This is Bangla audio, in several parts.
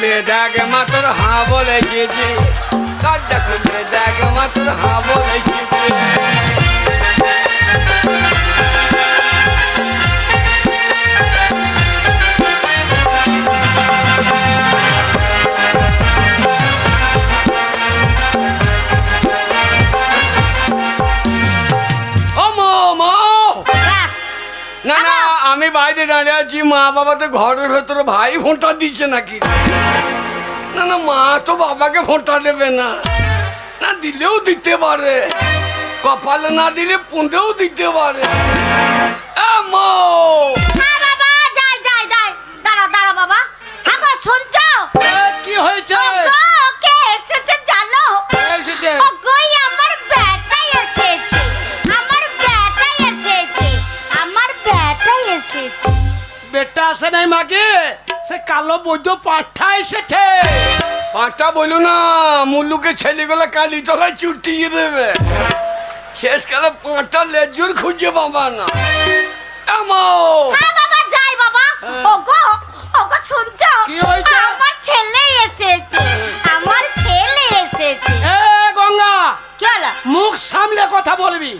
খুলে দেখ মা তোর হ্যাঁ বলেছে, দরজা খুলে দেখ মা তোর হ্যাঁ বলেছে। না না আমি বাইরে দাঁড়িয়ে আছি, মা বাবা তো ঘরের ভেতরে, ভাই ফোনটা দিচ্ছে নাকি? না না মা তো বাবাকে ফোনটা দেবে না, না দিলেও দিতে পারে, কপালে না দিলে পুঁদেও দিতে পারে। কি হয়েছে? জানো এসেছে বেটা আসে নাই মাকে, সে কালো বৈদ্য পাঠা এসেছে। পাঠা বলো না, মুল্লুকে ছেলেগুলো কালি তলায় চুটিয়ে দেবে, শেষকালে পাঁচটা লেজুর খুঁজে পাবা না। যাই বাবা। ওগো ওগো শুনছো? কি হয়েছে? আমার ছেলে এসেছে, আমার ছেলে এসেছে। এ গঙ্গা, কি হলো? মুখ সামলে কথা বলবি,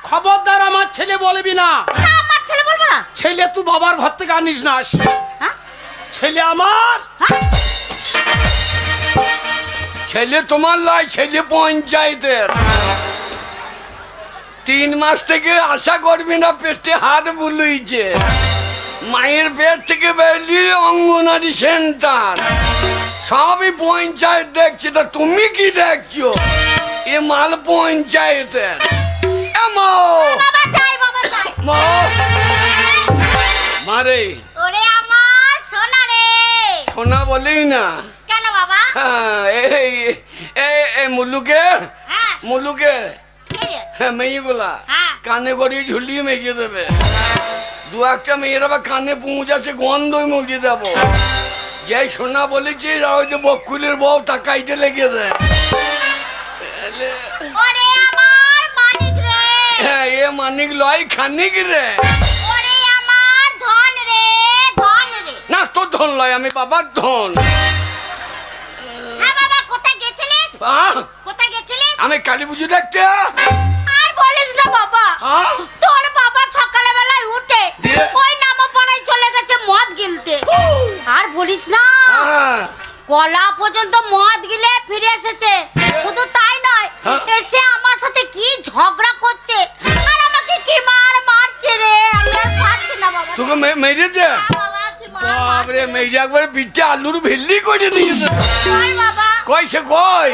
খবরদার আমার ছেলে বলবি না। আমার ছেলে বলবো না? ছেলে তুই বাবার ঘর থেকে আনিস না। হ্যাঁ? ছেলে আমার। ছেলে তোমার লাই, ছেলে পঞ্চায়েতের। 3 মাস থেকে আশা করবি না, পেটে হাত বুলুইছে, মায়ের পেট থেকে বেরিয়ে অঙ্গনারী সেন্টার, সবই পঞ্চায়েত দেখছে। তা তুমি কি দেখছো? এ মাল পঞ্চায়েতের। মারে সোনা বলেই না কেন বাবা? মুল্লুকে মুল্লুকে হ্যাঁ মেয়েগুলা হ্যাঁ। কানে গড়িয়ে ঝুলিয়ে মেজে দেবে। 2-1টা মেয়ের আবার কানে পৌঁছাচ্ছে, গন্ধই মুজে দেবো। যে সোনা বলেছি হয়তো বকুলের বউ টাকাইতে লেগে দেয়। হ্যাঁ এ মানিক লয় খানিক রে, না তোর ধন লয়, আমি বাবার ধন। আমি কালী পুজো দেখতে। আর বলিস না বাবা, তোর বাবা সকালে বেলায় উঠে ওই নামপাড়ায় চলে গেছে মদ গিলতে। আর বলিস না, কলা পর্যন্ত মদ গিলে ফিরে এসেছে। শুধু তাই নয়, এসে আমার সাথে কি ঝগড়া করছে, আর আমাকে কি মারছে রে। আমি আর পারছি না বাবা। তোকে মেরেছে? বাবরে মেরে একবারে পিঠে আলুর ভেল্লি করে দিয়েছে। বাবা কই সে কই?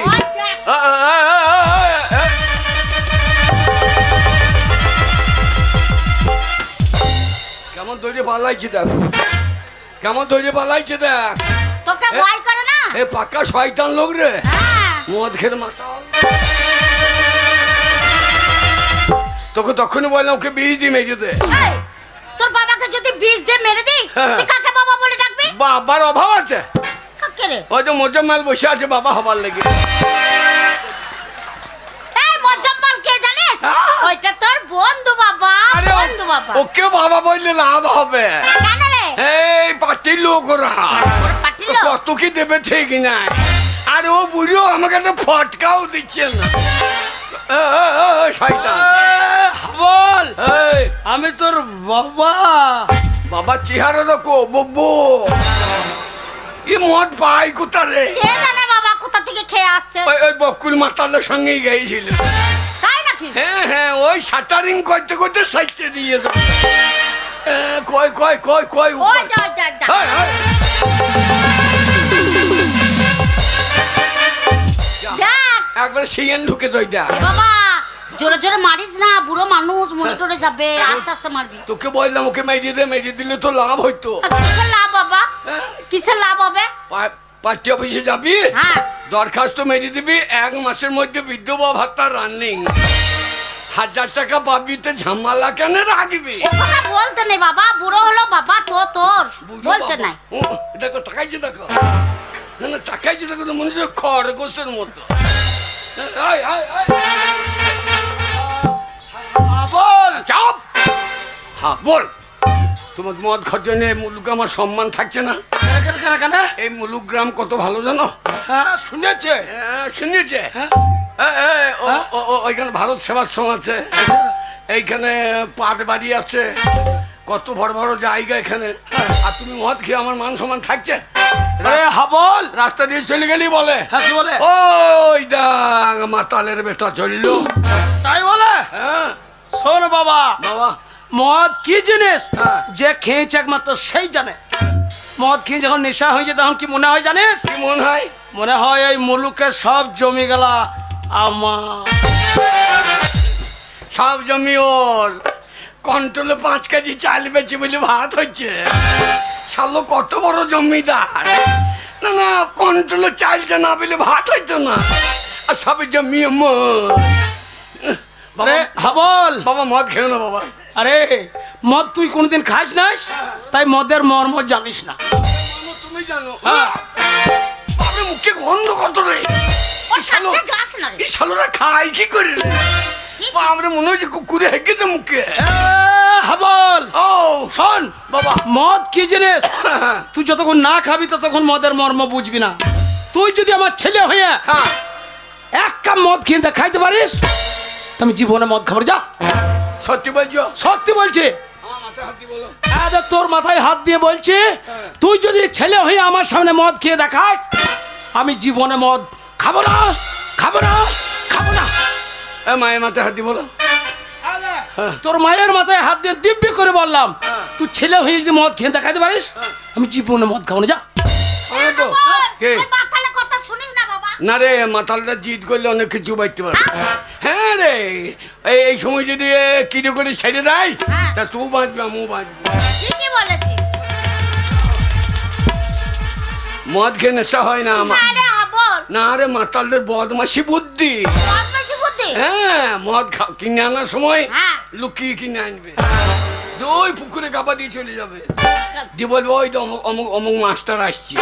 কেমন ধরে পালাইছে দেখ, কেমন ধরে পালাইছে দেখ। তোকে ভয় করে না? এ পাক্কা শয়তান লোক রে, মদ খেতে মাতাল। তোকে তখনই বললাম ওকে বিষ দিয়ে মেরে দে। তোর বাবাকে যদি বিষ দিয়ে মেরে দিই, তুই কাকে বাবা বলে ডাকবি? বাবার অভাব আছে? কাকে রে? ওই তো মোজাম্মেল বসে আছে বাবা হবার লেগে। এই মোজাম্মেল কে জানিস? ওইটা তোর বন্ধু বাবা, বন্ধু বাবা। ওকে বাবা বললে লাভ হবে কেন রে? এই পার্টির লোকরা পার্টির লোক কত কি দেবে ঠিক নাই, আর ও বুড়িও আমাকে একটা ফটকাও দিচ্ছে না। শয়তান বল, আমি তোর বাবা। বাবা চেহারা দেখো বব্বু, ই মদ পাই কোথা রে? কে জানে বাবা কোথা থেকে খেয়ে আসছে। ওই বকুল মাতালের সঙ্গেই গিয়েছিল। তাই নাকি? হ্যাঁ হ্যাঁ, ওই শাটারিং করতে করতে সাইডে দিয়ে দাও। কই কই কই কই ওই যা যা যা। একবার সিএন ঢুকে তো এটা। বাবা জোরে জোরে মারিস না, বুড়ো মানুষ মরে টরে যাবে, আস্তে আস্তে মারবি। তোকে বললাম ওকে মেরে দে, মেরে দিলে তো লাভ হইতো। কিসের লাভ বাবা? কিসের লাভ হবে? পার্টি অফিসে যাবি, দরখাস্ত মেরে দিবি, 1 মাসের মধ্যে বিধবা ভাতা রানিং, 1000 টাকা পাবি। তো ঝামেলা কেন রাখবি? ওটা বলতে নেই বাবা, বুড়ো হলো বাবা তো তোর বলতে নাই। দেখো টাকাইছে, দেখো না না টাকাইছে, দেখো মনে হচ্ছে খরগোশের মতো। বল চাপ। হ্যাঁ বল, তোমার মদ খরচ নিয়ে মুলুকে আমার সম্মান থাকছে না? কেন? এই মুলুক গ্রাম কত ভালো জানো? হ্যাঁ শুনেছে। শুনেছে? হ্যাঁ। ওইখানে ভারত সেবাশ্রম আছে, এইখানে পাট বাড়ি আছে, কত বড় বড় জায়গা এখানে। আর তুমি মদ খেয়ে আমার মান সম্মান থাকছে? আরে হাবল, রাস্তা দিয়ে চলে গেলি বলে হ্যাঁ কি বলে? ওই দেখ মাতালের বেটা চললো। তাই বলে? হ্যাঁ শোন বাবা, বাবা, মদ কি জিনিস হ্যাঁ। যে খেয়েছে একমাত্র সেই জানে। মদ খেয়ে যখন নেশা হয়ে যায় তখন কি মনে হয় জানিস? কি মনে হয়? মনে হয় এই মুলুকের সব জমি গেলা আমার। সব জমি ওর, কন্ট্রোলে 5 কেজি চাল বেচে বলে ভাত হচ্ছে। শালো কত বড় জমিদার। না না, কন্ট্রোলে চালটা না পেলে ভাত হইতো না। আর সব জমি আমার। আরে হাবল, বাবা মদ খেও না বাবা। আরে মদ তুই কোনদিন খাস নাস, তাই মদের মর্ম জানিস না। তুমি জানো? হ্যাঁ। বাবা মুখে গন্ধ কত রে। ওর কাছে যাস না রে। এই শালোরা খায় কি করে রে? আমরা মনে হচ্ছে কুকুরে হেগে তো মুখে। হাবল ও শোন বাবা, মদ কি জিনিস তুই যতক্ষণ না খাবি ততক্ষণ মদের মর্ম বুঝবি না। তুই যদি আমার ছেলে হয়ে হ্যাঁ এক কাপ মদ খেয়ে দেখাইতে পারিস তুমি জীবনে মদ খাবার যা। সত্যি বলছো? সত্যি বলছি। আমার মাথায় হাত দিয়ে বলো। আরে তোর মাথায় হাত দিয়ে বলছি, হ্যাঁ। তুই যদি ছেলে হয়ে আমার সামনে মদ খেয়ে দেখাস আমি জীবনে মদ খাবো না, খাবো না, খাবো না। মায়ের মাথায় হাত দিয়ে বলো। হ্যাঁ। তোর মায়ের মাথায় হাত দিয়ে দিব্যি করে বললাম, হ্যাঁ। তুই ছেলে হয়ে যদি মদ খেয়ে দেখাতে পারিস আমি জীবনে মদ খাবো না, যা। আমি তো কে? ওই বাতালের কথা শুনিস না বাবা। না রে, মাতালটা জিদ করলে অনেক কিছু বাইতে পারে। হ্যাঁ রে, এই সময় যদি কিনে করে ছেড়ে দেয় হ্যাঁ। তা তুই বাঁচবে আমিও বাঁচবো। ঠিকই বলেছিস। মদ খেয়ে নেশা হয় না আমার। আরে হাবল, না রে, মাতালদের বদমাসি বুদ্ধি। বদমাশি বুদ্ধি। হ্যাঁ, মদ কিনে আনার সময় হ্যাঁ। লুকিয়ে কিনে আনবে। ওই পুকুরে গাবা দিয়ে চলে যাবে, দিয়ে বলবে ওই তো অমুক অমুক অমুক মাস্টার আসছে,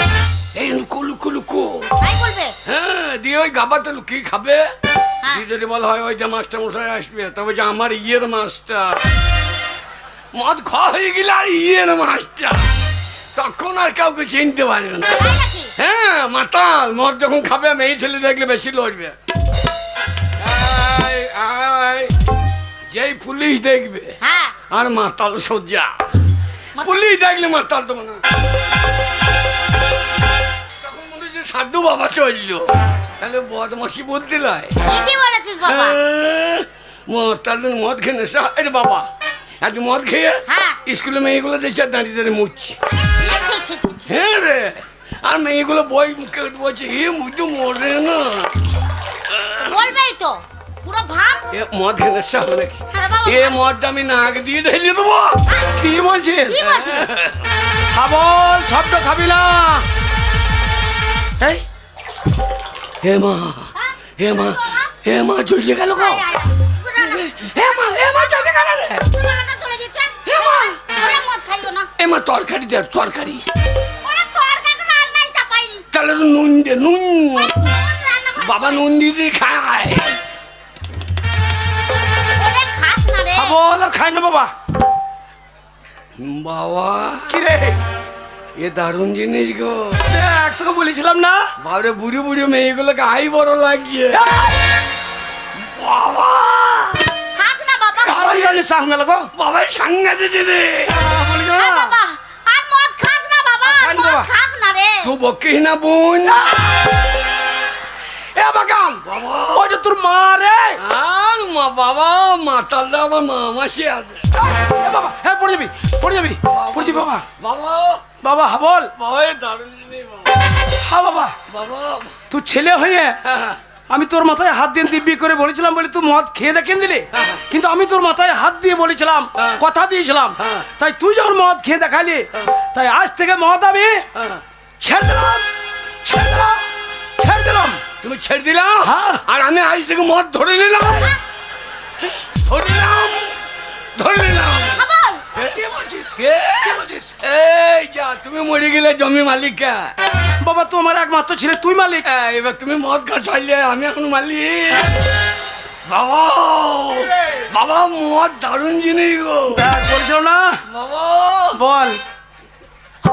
এই লুকো লুকো লুকো। তাই বলবে? হ্যাঁ, দিয়ে ওই গাবাতে লুকিয়ে খাবে। হ্যাঁ। দিয়ে যদি বলা হয় ওই যে মাস্টার মশাই আসবে, তবে যে আমার ইয়ের মাস্টার। মদ খাওয়া হয়ে গেলে আর ইয়ের মাস্টার, তখন আর কাউকে চিনতে পারবে না। তাই নাকি? হ্যাঁ, মাতাল মদ যখন খাবে মেয়ে ছেলে দেখলে বেশি লড়বে। এই, এই, যেই পুলিশ দেখবে হ্যাঁ। আর মাতাল সজ্জা। পুলিশ দেখলে মাতাল তো না, তখন মনে হচ্ছে সাধু বাবা চললো। তাহলে বদমাসি বুদ্ধি লয়। ঠিকই বলেছিস বাবা। তাহলে মদ খেয়ে নেশা। আরে বাবা, আজ মদ খেয়ে হ্যাঁ। স্কুলে মেয়েগুলো দেখছে দাঁড়িয়ে দাঁড়িয়ে মুচ্ছি। ছি, ছি, ছি, ছি, ছি। হ্যাঁ রে, আর মেয়েগুলো বই মুখে বলছে এ মুজু মরে না। বলবেই তো, পুরো ভাব। এ মদ খেয়ে নেশা হবে নাকি? আরে বাবা, এ মদটা আমি নাক দিয়ে ঢেলে দেবো। কি বলছিস? কি বলছিস? হাবল শব্দ খাবি না। এই হে মা, হে মা, হে মা চলে গেল গো। আয়, আয়। পুরানো- হে মা চলে গেল রে। পুরানোটা চলে দিচ্ছে। এ মা। ওরা মদ খাইও না। এ মা তরকারি দে, তরকারি। ওরা তরকারি কোনো রান্নাই চাপাইনি। তাহলে তো নুন দে, নুন। রান্না করে- বাবা নুন দিয়ে খায়। ওরে খাস না রে। হাবল আর খাই না বাবা। বাবা, কি রে এ দারুণ জিনিস গো। দেখ তোকে বলেছিলাম না। বাবরে, বুড়ি বুড়ি মেয়েগুলোকে আই বড় লাগছে। বাবা, খাস না বাবা। কারণ জানিস সামনে লাগো। বাবা সাংঘাতে রে। বলি আর বাবা, আর মদ খাস না বাবা। আর আর খাই না মদ বাবা। খাস না রে। তুই বকিস না বোন। এ বাগান বাবা, ওইটা তোর মা রে। আর মা বাবা মাতালটা আমার মামাসি আছে। এ বাবা, হ্যাঁ পড়ে যাবি, পড়ে যাবি, পড়ে যাবি বাবা। বাবা, বাবা হাবল, বাবা এ দারুণ জিনিস বাবা। হ্যাঁ বাবা। বাবা, তুই ছেলে হয়ে হ্যাঁ, আমি তোর মাথায় হাত দিয়ে দিব্যি করে বলেছিলাম বলে তুই মদ খেয়ে দেখেন দিলি, হ্যাঁ। কিন্তু আমি তোর মাথায় হাত দিয়ে বলেছিলাম, হ্যাঁ। কথা দিয়েছিলাম, হ্যাঁ। তাই তুই যখন মদ খেয়ে দেখালি তাই আজ থেকে মদ আমি হ্যাঁ। ছেড়ে দিলাম, ছেড়ে দিলাম, ছেড়ে দিলাম। তুমি ছেড়ে দিলাম, হ্যাঁ। আর আমি আজ থেকে মদ ধরে নিলাম, ধরে নিলাম, ধরে নিলাম। হাবল, কি বলছিস? কে? কি বলছিস? এই যা, তুমি মরে গেলে জমি মালিকা। বাবা তুই আমার একমাত্র ছেলে, তুই মালিক। এবার তুমি মদ খা ছাড়লে আমি এখন মালিক। বাবা, বাবা মদ দারুণ জিনিস গো। দেখ বলছিল না, বাবা, বল।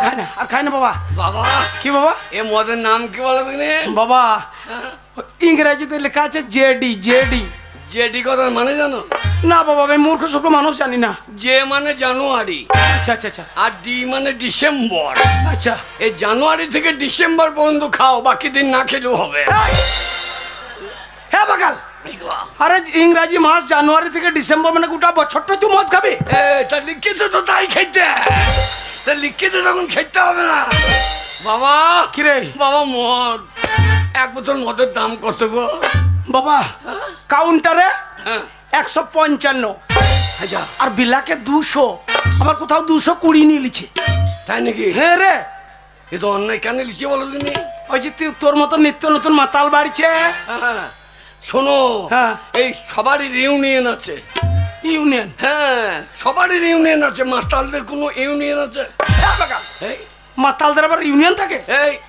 খাই না বাবা। বাবা কি বাবা? এ মদের নাম কি বলো তুমি? বাবা ইংরেজিতে লেখা আছে জেডি। জেডি জেডি কথার মানে জানো? না বাবা, আমি মূর্খ সূক্ষ্ম মানুষ, জানি না। জে মানে জানুয়ারি, আচ্ছা আচ্ছা আচ্ছা আর ডি মানে ডিসেম্বর। আচ্ছা। এই জানুয়ারি থেকে ডিসেম্বর পর্যন্ত খাও, বাকি দিন না খেলেও হবে। হ্যাঁ বাকাল, আরে ইংরাজি মাস জানুয়ারি থেকে ডিসেম্বর মানে গোটা বছরটা তুই মদ খাবি? তা লিখিত তো তাই খেতে, তা লিখিত তখন খেতে হবে না বাবা। কিরে বাবা মদ, এক বোতল মদের দাম কত গো? বাবা কাউন্টারে হ্যাঁ 155, আচ্ছা আর বিলাকে 200, আবার কোথাও 220 নিয়ে লিছে। তাই নাকি? হ্যাঁ রে, এ তো অন্যায় কেন লিখছে বলো তুমি? ওই যে তুই তোর মতো নিত্য নতুন মাতাল বাড়িছে। হ্যাঁ শোনো, হ্যাঁ। এই সবারই ইউনিয়ন আছে। ইউনিয়ন? হ্যাঁ সবারই ইউনিয়ন আছে, মাতালদের কোনো ইউনিয়ন আছে? এই মাতালদের আবার ইউনিয়ন থাকে?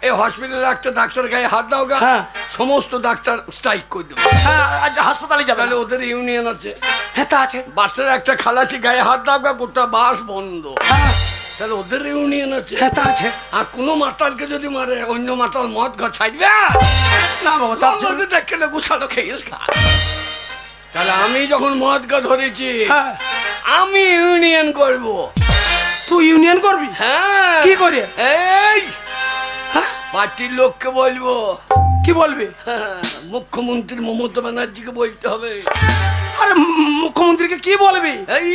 এই হসপিটালে একটা ডাক্তার গায়ে হাত দাও গা, হ্যাঁ। সমস্ত ডাক্তার স্ট্রাইক করে দেবে। হ্যাঁ, আচ্ছা হাসপাতালে যাবে? তাহলে ওদের ইউনিয়ন আছে। হ্যাঁ তা আছে। বাচ্চারা একটা খালাসি গায়ে হাত দাও গা, গোটা বাস বন্ধ, হ্যাঁ তাহলে ওদের ইউনিয়ন আছে। হ্যাঁ তা আছে। আর কোনো মাতালকে যদি মারে, অন্য মাতাল মদ খা ছাড়বে না বাবা তা আছে। ওদের দেখলে গুছালো খেয়ে খা। তাহলে আমি যখন মদ খা ধরেছি, হ্যাঁ আমি ইউনিয়ন করব। তুই ইউনিয়ন করবি? হ্যাঁ কি করে? এই হ্যাঁ পার্টির লোককে বলবো। কি বলবি? হ্যাঁ, মুখ্যমন্ত্রী মমতা ব্যানার্জিকে বলতে হবে। আরে মুখ্যমন্ত্রীকে কি বলবি? এই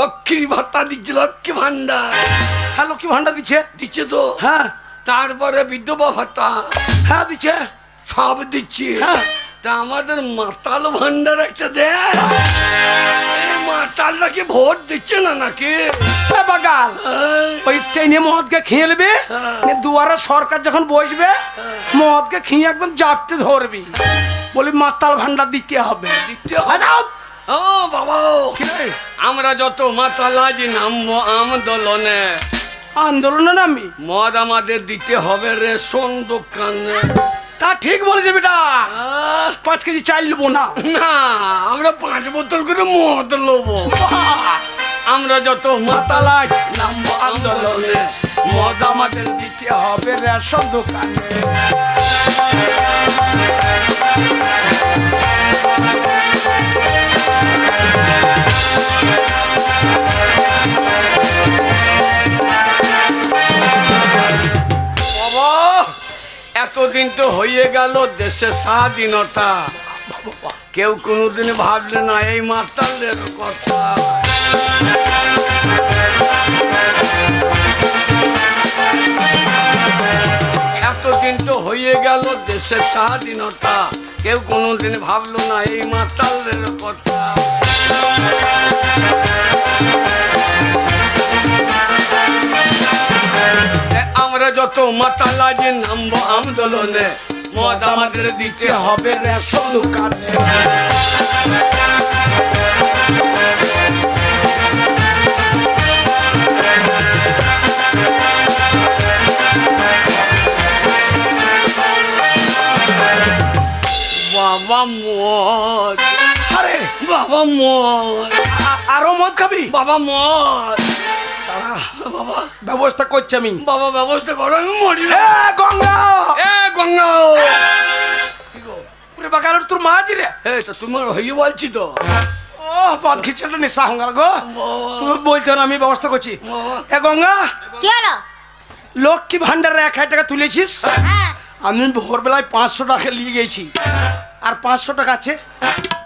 লক্ষ্মী ভাতা দিচ্ছে, লক্ষ্মী ভান্ডার হ্যাঁ লক্ষ্মী ভান্ডার দিচ্ছে। দিচ্ছে তো। হ্যাঁ তারপরে বিধবা ভাতা হ্যাঁ দিচ্ছে। সব দিচ্ছে। হ্যাঁ। তা আমাদের মাতাল ভান্ডার একটা দেয়। এই মাতালরা কি ভোট দিচ্ছে না নাকি? বাগাল ওই ট্রেনে মদকে খেয়ে নেবে, হ্যাঁ। দুয়ারে সরকার যখন বসবে মদকে খেয়ে একদম জাপতে ধরবি, বলি মাতাল ভান্ডার দিতে হবে। দিতে হবে। ও বাবা, আমরা যত মাতাল আজ নামবো আন্দোলনে। আন্দোলনে নামবি? মদ আমাদের দিতে হবে রেশন দোকানে। তা ঠিক বলেছে বেটা, আহ, 5 কেজি চাল নেবো না। না, আমরা 5 বোতল করে মদ লোবো। আমরা যত মাতাল আজ নামবো আন্দোলনে, মদ আমাদের দিতে হবে রেশন দোকানে। বাবা, এতদিন তো হয়ে গেল দেশের স্বাধীনতা, কেউ কোনোদিন ভাবলে না এই মাতালদের কথা। এতদিন তো হয়ে গেল দেশের স্বাধীনতা, কেউ কোনোদিন ভাবলো না এই মাতালদের কথা। আমরা যত মাতাল আজ নামবো আন্দোলনে, মদ আমাদের দিতে হবে রেশন দোকানে। বাবা মদ, আরে বাবা মদ, আরো মদ খাবি? বাবা মদ, দাঁড়া, বাবা ব্যবস্থা করছি আমি। বাবা ব্যবস্থা করো, আমি মরি না। এ গঙ্গা, এ গঙ্গা, ওরে বাগাল তোর মাঝি রে। এই তো তোমার হয়ে বলছি তো। ও পদ খিচড়ি নিশা হঙ্গাল গো, বাবা, তুই বলছো না, আমি ব্যবস্থা করছি। বাবা, এ গঙ্গা, কি হলো? লক্ষ্মী ভান্ডারে 1000 টাকা তুলেছিস, হ্যাঁ আমি ভোরবেলায় 500 টাকা নিয়ে গেছি, আর 500 টাকা আছে,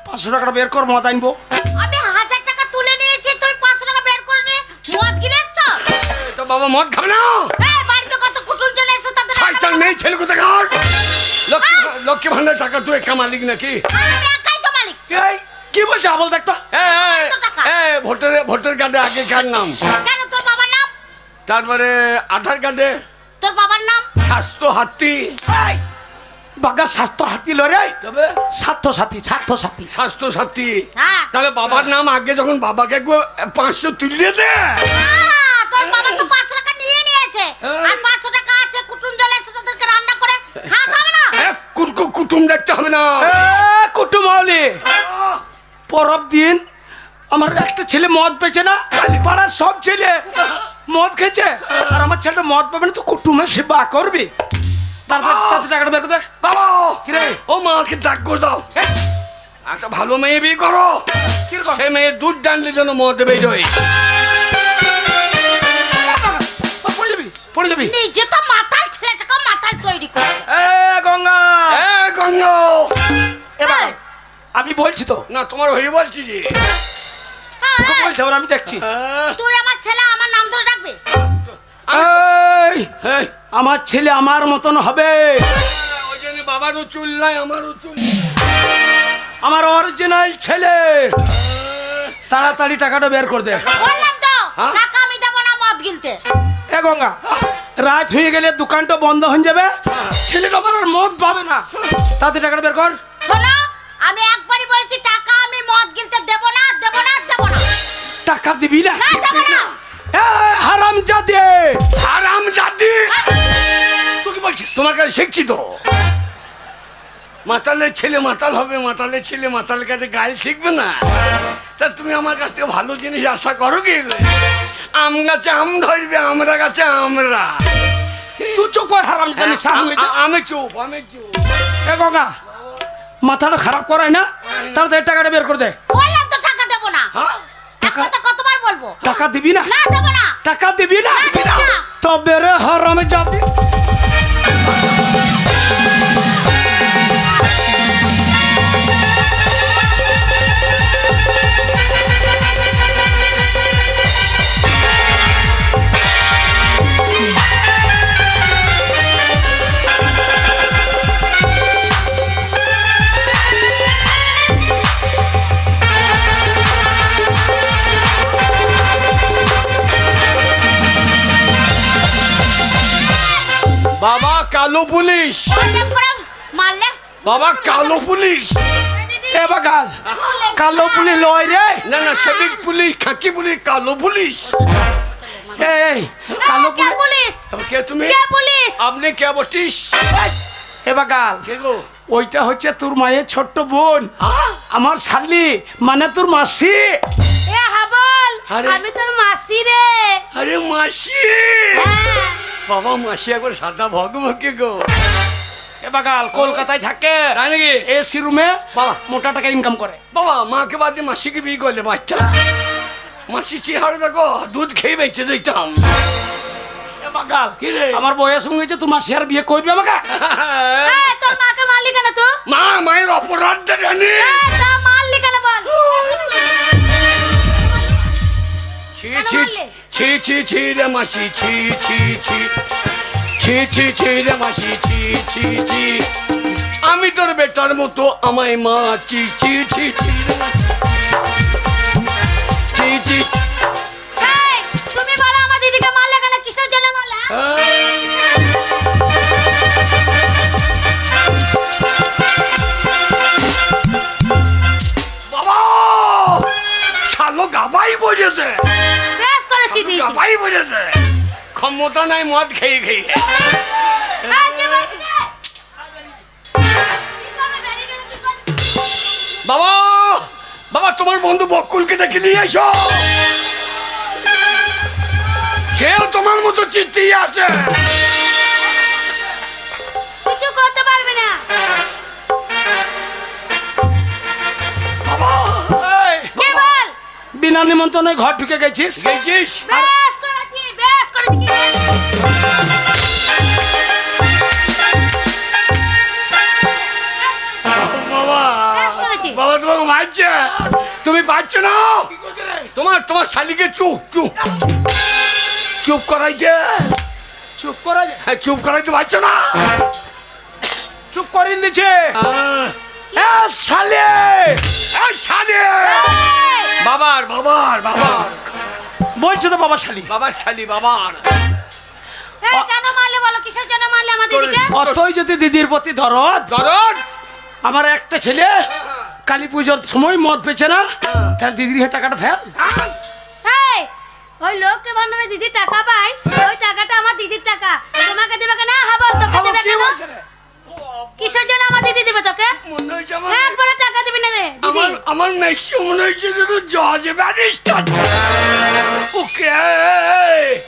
500 টাকাটা বের কর, মদ আনবো। আমি 1000 টাকা তুলে নিয়েছি, তুমি 500 টাকা বের করে নিয়ে মদ গিলেছো? এই তো বাবা মদ খাবে না। এই বাড়িতে কত কুটুমজন এসে তাদের শয়তান মেয়ে ছেলে কোথায় কার? লক্ষ্মী ভান্ডার টাকা তুই একা মালিক নাকি? আমি একাই তো মালিক। এই কি বলছে আবল দেখতো? কত টাকা? ভোটার কার্ডে আগে কার নাম, কেন তোর বাবার নাম? তারপরে আধার কার্ডে তোর বাবার নাম? স্বাস্থ্য হাতি। এই বাগা স্বাস্থ্য হাতি লরে, তবে স্বাস্থ্য সাথী, স্বাস্থ্য সাথী। স্বাস্থ্য সাথী, হ্যাঁ তাহলে বাবার নাম আগে, যখন বাবাকে 500 তুলিয়ে দে। তোর বাবা তো 500 টাকা নিয়ে নিয়েছে, আর 500 টাকা আছে, কুটুমজন এসে তাদেরকে রান্না করে খাওয়াতে হবে না? কুটুম দেখতে হবে না। কুটুম হলে পরব দিন আমার একটা ছেলে মদ পেয়েছে না, পাড়ার সব ছেলে মদ খেয়েছে আর আমার ছেলেটা মদ পাবে না, তো কুটুমের সেবা করবি। তাড়াতাড়ি টাকাটা বের করে দে। বাবা কিরে? ও মাকে ডাক করে দাও, একটা ভালো মেয়ে বিয়ে করো, কিরকম? সে মেয়ে দুধ ডানলে যেন মদ বেরোয়। পড়ে যাবি, পড়ে যাবি। নিজে তো মাতাল, ছেলেটাকে মাতাল তৈরি করে। এ গঙ্গা, এ গঙ্গা, এবার এই, আমি বলছি তো, না তোমার হয়ে বলছি যে তোকে এই, বলতে হবে, আমি দেখছি। তুই আমার ছেলে আমার নাম ধরে ডাকবে? এই, হ্যাঁ, আমার ছেলে আমার মতন হবে, ওই জন্য বাবারও চুল নাই আমারও চুল। আমার অরিজিনাল ছেলে। তাড়াতাড়ি টাকাটা বের করে দে। বললাম তো হ্যাঁ? টাকা আমি দেবো না মদ গিলতে। এ গঙ্গা, রাত হয়ে গেলে দোকানটা বন্ধ হয়ে যাবে, ছেলেটা আমার আর মদ পাবে না। তাড়াতাড়ি টাকাটা বের কর। শোনো, আমি একবারই বলেছি টাকা আমি মদ গিলতে দেবো না, দেবো না, দেবো না। টাকা দিবি না? না, দেবো না। এ হারামজাদে, হারাম জাতি, তুই কি বলছিস? তোমার কাছে শিখছি তো। মাতালের ছেলে মাতাল হবে, মাতালের ছেলে মাতালের কাছে গাল শিখবে না। তা তুমি আমার কাছ থেকে ভালো জিনিস আশা করো কি? আম গাছে আম ধরবে, আমরা গাছে আমরা। তুই চুপ কর, হারামজাদে শাহ হয়েছে। আমি চুপ, আমি চুপ। এ গঙ্গা, মাথাটা খারাপ করায় না, তাড়াতাড়ি টাকাটা বের করে দে। বললাম তো টাকা দেবো না। হ্যাঁ? এক কথা কতবার বলবো? টাকা দিবি না? না, দেবো না। টাকা দিবি না? না, দেবো না। তবে রে হারামজাদে। বাবা কালো পুলিশ, অনেক করে মারলে বাবা কালো পুলিশ। এ বাগাল, কালো পুলি লয় রে। না না, সেবিক পুলিশ, খাকি পুলিশ, কালো পুলিশ। এই কালো কে পুলি, পুলিশ? কে তুমি? কে পুলিশ? আপনি কে বটিস? এ বাগাল, কে গো? ওইটা হচ্ছে তোর মায়ের ছোট্ট বোন, হ্যাঁ? আমার শালি, মানে তোর মাসি। এ হাবল, আরে। আমি তোর মাসি রে। আরে মাসি, হ্যাঁ। বাবা মাসি একবার সাদা ভগবকে গো। এ বাগাল কলকাতায় থাকে, তাই নাকি? এসি রুমে বাবা। মোটা টাকা ইনকাম করে। বাবা মাকে বাদ দিয়ে মাসিকে বিয়ে করলে বাচ্চা। মাসি চেহারা দেখো, দুধ খেয়ে বেঁচে দিতাম। এ বাগাল, কি রে? আমার বয়স হয়েছে, তুই মাসি আর বিয়ে করবি আমাকে? এই, তোর মাকে মারলি কেন তুই? মা, মায়ের অপরাধটা জানি। এই, তা মারলি কেন বল? ছি কেন ছি মারলে? ছি ছি ছি রে মাসি, ছি ছি ছি ছি ছি ছি রে মাসি, ছি ছি ছি। আমি তোর বেটার মতো আমায় মা, ছি ছি ছি ছি রে মাসি, ছি ছি। এই, তুমি বলো আমার দিদিকে মারলে কেন? কিসের জন্য মারলে? বাবা শালো গাবাই বোঝেছে, বেশ করেছি দিদি। গাবাই বোঝেছে। ক্ষমতা নাই মদ খেয়ে খেয়ে। এই, কে বলছে? কি করবে? বেরিয়ে গেলে কি করবে? বাবা, বাবা তোমার বন্ধু বকুলকে ডেকে নিয়ে এসো। সেও তোমার মতো চিত্তেই আছে। কিছু করতে পারবে না। বাবা এই, কে বল? বিনা নিমন্ত্রণে ঘর ঢুকে গেছিস? গেছিস? বেশ করেছি, বেশ করেছি। বাবা, বেশ করেছি। বাবা তোমাকে মারছে, তুমি পাচ্ছ না। তোমার তোমার শালিকে চুপ চুপ চুপ করাইছে। চুপ করা যায়? হ্যাঁ, চুপ করাইতে পারছো না। চুপ করিয়ে দিচ্ছে। আহ, এ শালে, এই শালি, এই, বাবার বাবার বাবার বলছে তো বাবা শালি। বাবার শালি বাবার। এই, কেন মারলে বলো? কিসের জন্য মারলে আমার দিদিকে? অতই যদি দিদির প্রতি দরদ, দরদ, আমার একটা ছেলে কালী পুজোর সময় মদ পেছে না, তার দিদির হে টাকাটা ফেল। এই, ওই লোককে বান্ধবে দিদির টাকা পাই, ওই টাকাটা আমার দিদির টাকা। তোমাকে দেবে কেন? হাবল, তোকে বাবা দেবে কি কেন? বলছে রে? কিসের জন্য আমার দিদি দেবে তোকে? মনে হচ্ছে আমার একবারে টাকা দিবি না। রে আমার আমার নেক্সট মনে হচ্ছে যেন জজ ব্যারিস্টার। ওকে,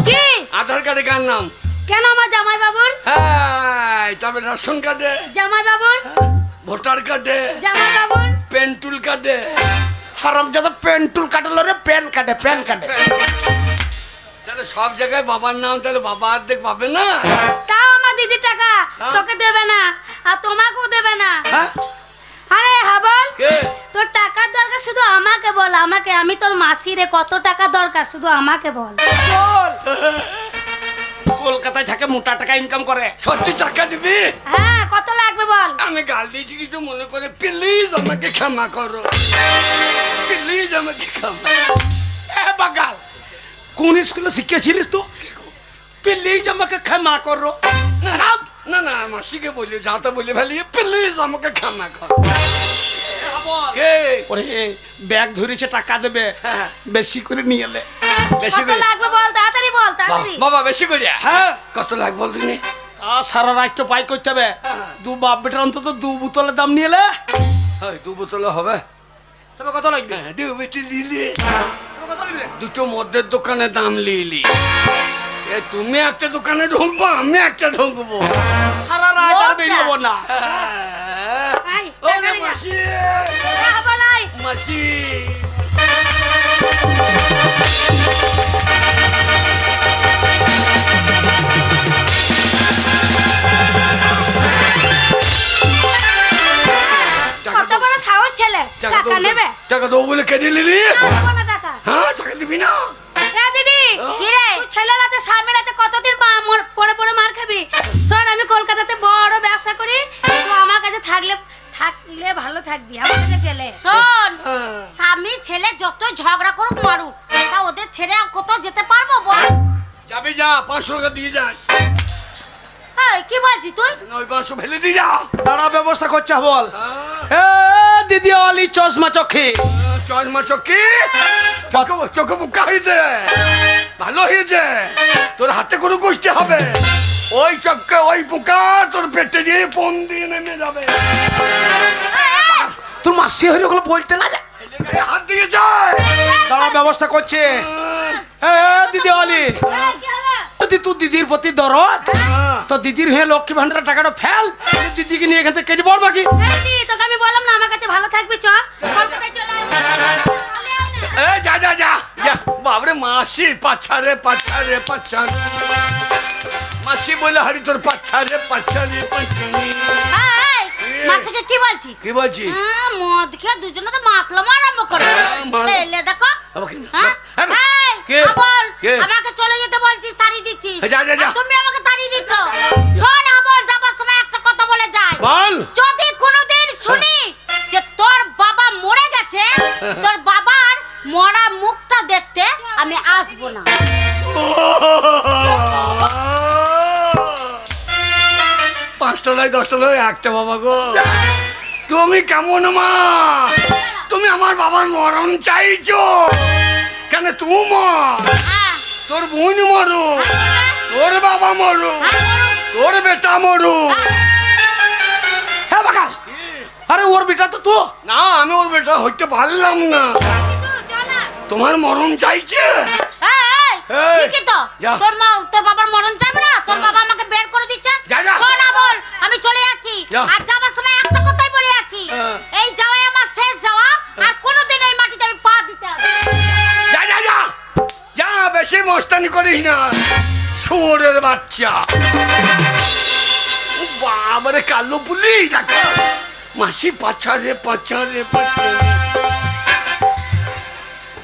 কি আধার কার্ডে কার নাম? কেন আমার জামাই বাবুর? হ্যাঁ, তবে রেশন কার্ডে, জামাই বাবুর, ভোটার কার্ডে, জামাই বাবুর। পেন্টুল কার্ডে। হারামজাদা পেন্টুল কাটালো রে, পেন কাটে, পেন কাটে। তাহলে সব জায়গায় বাবার নাম, তাহলে বাবা অর্ধেক পাবে না? তাও আমার দিদি টাকা হ্যাঁ। তোকে দেবে না আর তোমাকেও দেবে না। হ্যাঁ আরে হাবল, কে? তোর টাকার দরকার শুধু আমাকে বল, আমাকে। আমি তোর মাসি রে, কত টাকা দরকার শুধু আমাকে বল। বল। কলকাতায় থাকে, মোটা টাকা ইনকাম করে। সত্যি টাকা দিবি? হ্যাঁ, কত লাগবে বল। আমি গাল দিয়েছি কিছু মনে করে, প্লিজ আমাকে ক্ষমা করো, প্লিজ আমাকে ক্ষমা। এ বাগাল, কোন স্কুলে শিখেছিলিস তো? প্লিজ আমাকে ক্ষমা করো। না না না না, মাসিকে বলি, যাতে বলে ফেলি, প্লিজ আমাকে ক্ষমা করো। কে? ওরে ব্যাগ ধরেছে, টাকা দেবে, হ্যাঁ। বেশি করে নিয়ে এলে। বেশি কত করে? লাগবে বল, তাড়াতাড়ি বল, তাড়াতাড়ি। বাবা বেশি করে? হ্যাঁ, কত লাখ বল তুমি? তা সারা রাত তো পাই করতে হবে। দু বাপ বেটার অন্তত 2 বোতলের দাম নিয়ে এলে। হয় 2 বোতল হবে? তবে কত লাগবে? হ্যাঁ, 2 বোতল নিলে তবে কত লাগবে? দুটো মদের দোকানে দাম লিলি। এ তুমি একটা দোকানে ঢুকবো, আমি একটা ঢুকবো। সারা রাত আর বেরিয়েবো না। হ্যাঁ। আই, ওরে তাড়াতাড়ি যা। মাসি, হাবল, আই। মাসি। কত বড় সাহস ছেলে, টাকা নেবে? টাকা দেবো বলে কেটে নিলি? না, দেবো না টাকা। হ্যাঁ, টাকা দিবি না? এ দিদি, কি রে? তুই ছেলের হাতে, স্বামীর হাতে কতদিন পরে পরে মার খাবি? শোন, আমি কলকাতাতে বড় ব্যবসা করি, তুই আমার কাছে থাকলে ভালো থাকবি, আমার কাছে গেলে। শোন, হ্যাঁ। স্বামী ছেলে যত ঝগড়া করুক মারুক, তা ওদের ছেড়ে আর কোথাও যেতে পারবো বল? যাবি যা, 500 টাকা দিয়ে যাস। এই, কি বলছিস তুই? না, ওই 500 ফেলে দিয়ে যা। তারা ব্যবস্থা করছে বল। হ্যাঁ। এ দিদি অলি চশমা চোখে। চশমা চোখে চোখে বুকা হয়েছে, ভালো হয়েছে। তোর হাতে কোনো গোষ্ঠী হবে, ওই চক্কে ওই পোকা তোর পেটে দিয়ে পন দিয়ে নেমে যাবে। তোর মাসি হইলে ওগুলো বলতে না যায়। গায়ে হাত দিয়ে যায়। তারা ব্যবস্থা করছে। এ দিদি অলি, এই, কি হলো? যদি তুই দিদির প্রতি দরদ, হ্যাঁ। তো দিদির হয়ে লক্ষ্মী ভান্ডারের টাকাটা ফেল, দিদিকে নিয়ে এখান থেকে কেটে পড় বাকি। এই দিদি, তোকে আমি বললাম না আমার কাছে ভালো থাকবি, চ কলকাতায় চলে আয়। এ যা যা যা যা। বাবরে মাসি, পাচ্ছা রে পাচ্ছা রে পাচ্ছা। মাসি বলে হারি তোর পাচ্ছা রে পাচ্ছা রে পাচ্ছা। এই, মাসিকে কি বলছিস? কি বলছি? মদ খেয়ে দুজনে তো মাতলাম আরম্ভ করে। মার- ছেলে দেখো। আমাকে হ্যাঁ? এই, কে? আবল, কে? আমাকে চলে যেতে বলছিস, তাড়িয়ে দিচ্ছিস। যা, যা, যা। আর তুমি আমাকে তাড়িয়ে দিচ্ছ। শোন আবল, যাবার সময় একটা কথা বলে যাই। বল। যদি কোনোদিন শুনি যে তোর বাবা মরে গেছে, তোর বাবার মরা মুখটা দেখতে আমি আসবো না। 5টা নয় 10টা নয়, একটা বাবা গো। তুমি কেমন মা? তুমি আমার বাবার মরণ চাইছো কেন? তুই মর, হ্যাঁ, তোর বোন মরু, তোর বাবা মরু, তোর বেটা মরু। হ্যাঁ বাগাল, আরে ওর বেটা তো তুই। না, আমি ওর বেটা হইতে পারলাম না। কিন্তু চল না। তোমার মরণ চাইছে? এই, এই, ঠিকই তো। যা। তোর বাবার মরণ চাইবে না? তোর বাবা আমাকে বের করে দিচ্ছে। যা, যা। শোন আবল, আমি চলে যাচ্ছি। যা। আর যাবার সময় একটা কথাই বলে যাচ্ছি, হ্যাঁ। এই যাওয়াই আমার শেষ যাওয়া, আর কোনোদিন এই মাটিতে আমি পা দিতে আসবো না। যা যা যা যা, বেশি মস্তানি করিস না, শুয়োরের বাচ্চা। ও বাবারে, কালো পুলি দেখা। মাসি পাচ্ছা রে পাচ্ছা রে পাচ্ছা রে।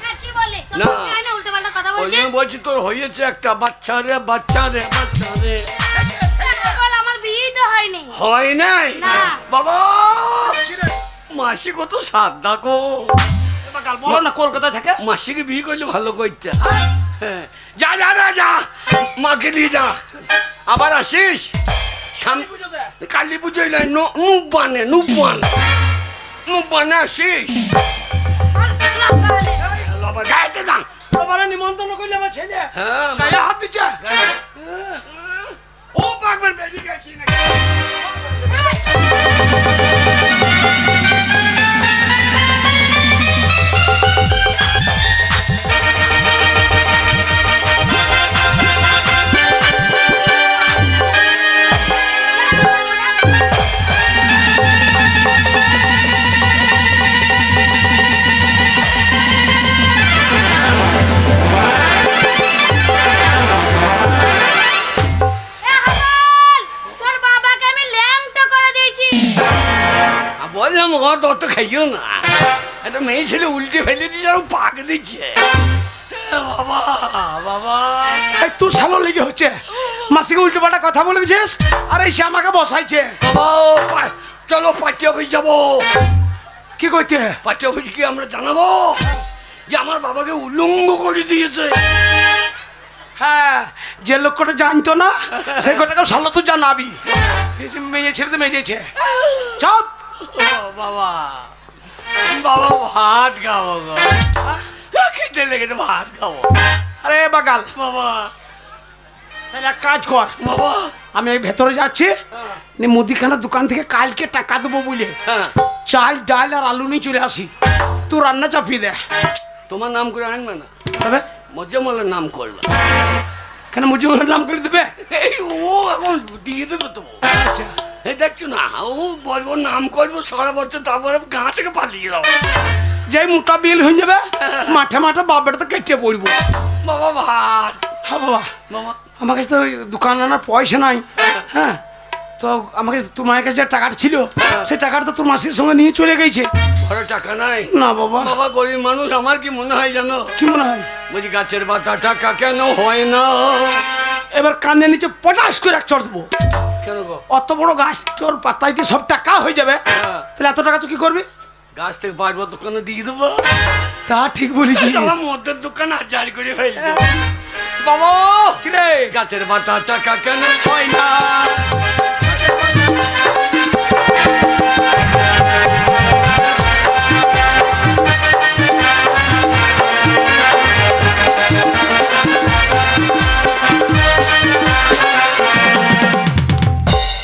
হ্যাঁ, কি বললি? তোর না। মাসি হয় না উল্টোপাল্টা কথা ওই বলছে? জন্য বলছি তোর হয়েছে একটা বাচ্চা রে বাচ্চা রে বাচ্চা রে। বল, আমার বিয়েই তো হয়নি। হয় নাই? না। বাবা, মাসি কত সাদা গো। বাগাল বলো না, কলকাতায় থাকে। মাসিকে বিয়ে করলে ভালো করতে। হ্যাঁ, যা যা যা যা, মাকে নিয়ে যা। আবার আসিস কালী পুজোয় নয়, নুব্বানে নুব্বানে আসিস। বাবা, গাইতে না। তোমার নিমন্ত্রণ করলে আমার ছেলে হ্যাঁ, গায়ে হাত দিচ্ছে। খুব একবার বেরিয়ে গেছি নাকি? বললাম মদ অত খাইও না, একটা মেয়ে ছেলে উল্টে ফেলে দিয়ে যাও পাক দিচ্ছে। বাবা বাবা এই তুই শালো লেগে হচ্ছে, মাসিকে উল্টো পাল্টা কথা বলে দিছিস আর এই সে আমাকে বসাইছে। বাবা চলো পার্টি অফিস যাবো। কি করতে? পার্টি অফিস কি আমরা জানাবো যে আমার বাবাকে উল্লঙ্গ করে দিয়েছে? হ্যাঁ, যে লোকটা জানতো না সেই কথাটাও শালো তুই জানাবি। এই যে মেয়ে ছেড়ে মেরেছে। চপ বাবা বাবা ভাত খাবো গো, খেতে লেগেছে ভাত খাবো। আরে বাগাল বাবা তাহলে এক কাজ কর, বাবা আমি এই ভেতরে যাচ্ছি, মুদিখানার দোকান থেকে কালকে টাকা দেবো বলে হ্যাঁ চাল ডাল আর আলু নিয়ে চলে আসি, তুই রান্না চাপিয়ে দে। তোমার নাম করে আনবে না, তবে মজ্জামালের নাম করবে। কেন মুজিবুলের নাম করে দেবে? এই ও এখন দিয়ে দেবে তো। আচ্ছা এই দেখছো না, ও বলবো নাম করবো সারা বছর, তারপরে গাঁ থেকে পালিয়ে যাবো। যেই মোটা বিল হয়ে যাবে মাঠে মাঠে বাবাটা তো কেটে পড়বো। বাবা ভাত। হ্যাঁ বাবা, বাবা আমার কাছে তো ওই দোকান আনার পয়সা নাই। হ্যাঁ, তো আমার কাছে তোমার কাছে যে টাকাটা ছিল সেই টাকাটা তো তোর মাসির সঙ্গে নিয়ে চলে গেছে। ঘরে টাকা নাই? না বাবা। বাবা গরিব মানুষ, আমার কি মনে হয় জানো? কি মনে হয়? বলছি গাছের পাতা টাকা কেন হয় না? এবার কানের নিচে পটাশ করে এক চড় দেবো। কেন গো? অত বড় গাছ তোর পাতায় দিয়ে সব টাকা হয়ে যাবে, হ্যাঁ। তাহলে এত টাকা তুই কি করবি? গাছ থেকে পারবো দোকানে দিয়ে দেবো। তা ঠিক বলেছিস। আমার মদের দোকান আজার করে ফেলবো। বাবা কি রে? গাছের পাতা টাকা কেন হয় না?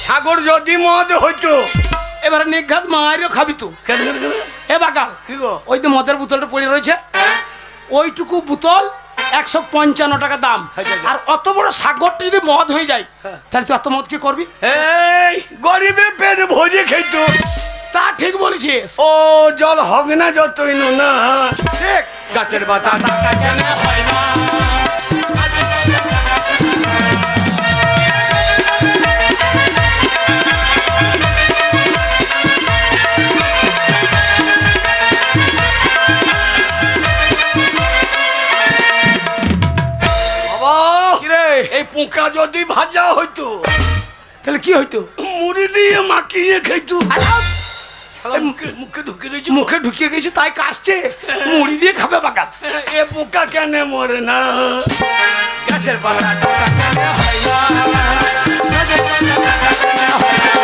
সাগর যদি মদ হইতো, এবারে নিঘাত মারিও খাবি তুই। কেন কেন কেন? এ বাকাল, কি গো? ওই তো মদের বোতলটা পড়ে রয়েছে, ওইটুকু বোতল 155 টাকা দাম। আচ্ছা। আর অত বড় সাগরটা যদি মদ হয়ে যায় তাহলে তুই এত মদ কি করবি? এই গরিবে পেট ভরে খেতো। তা ঠিক বলেছিস। ও জল হবে না যতই নো না। ঠিক। গাছের পাতা টাকা কেন হয় না? বাবা কি রে? এই পোকা যদি ভাজা হইতো তাহলে কি হইতো? মুড়ি দিয়ে মাখিয়ে খাইতো। এই মুখে মুখে ঢুকে দিয়েছি। মুখে ঢুকিয়ে গেছে তাই কাশছে, মুড়ি দিয়ে খাবে বাকাল। এ পোকা কেন মরে না? গাছের পাতা টাকা কেন হয় না? গাছের পাতা টাকা কেন হয় না?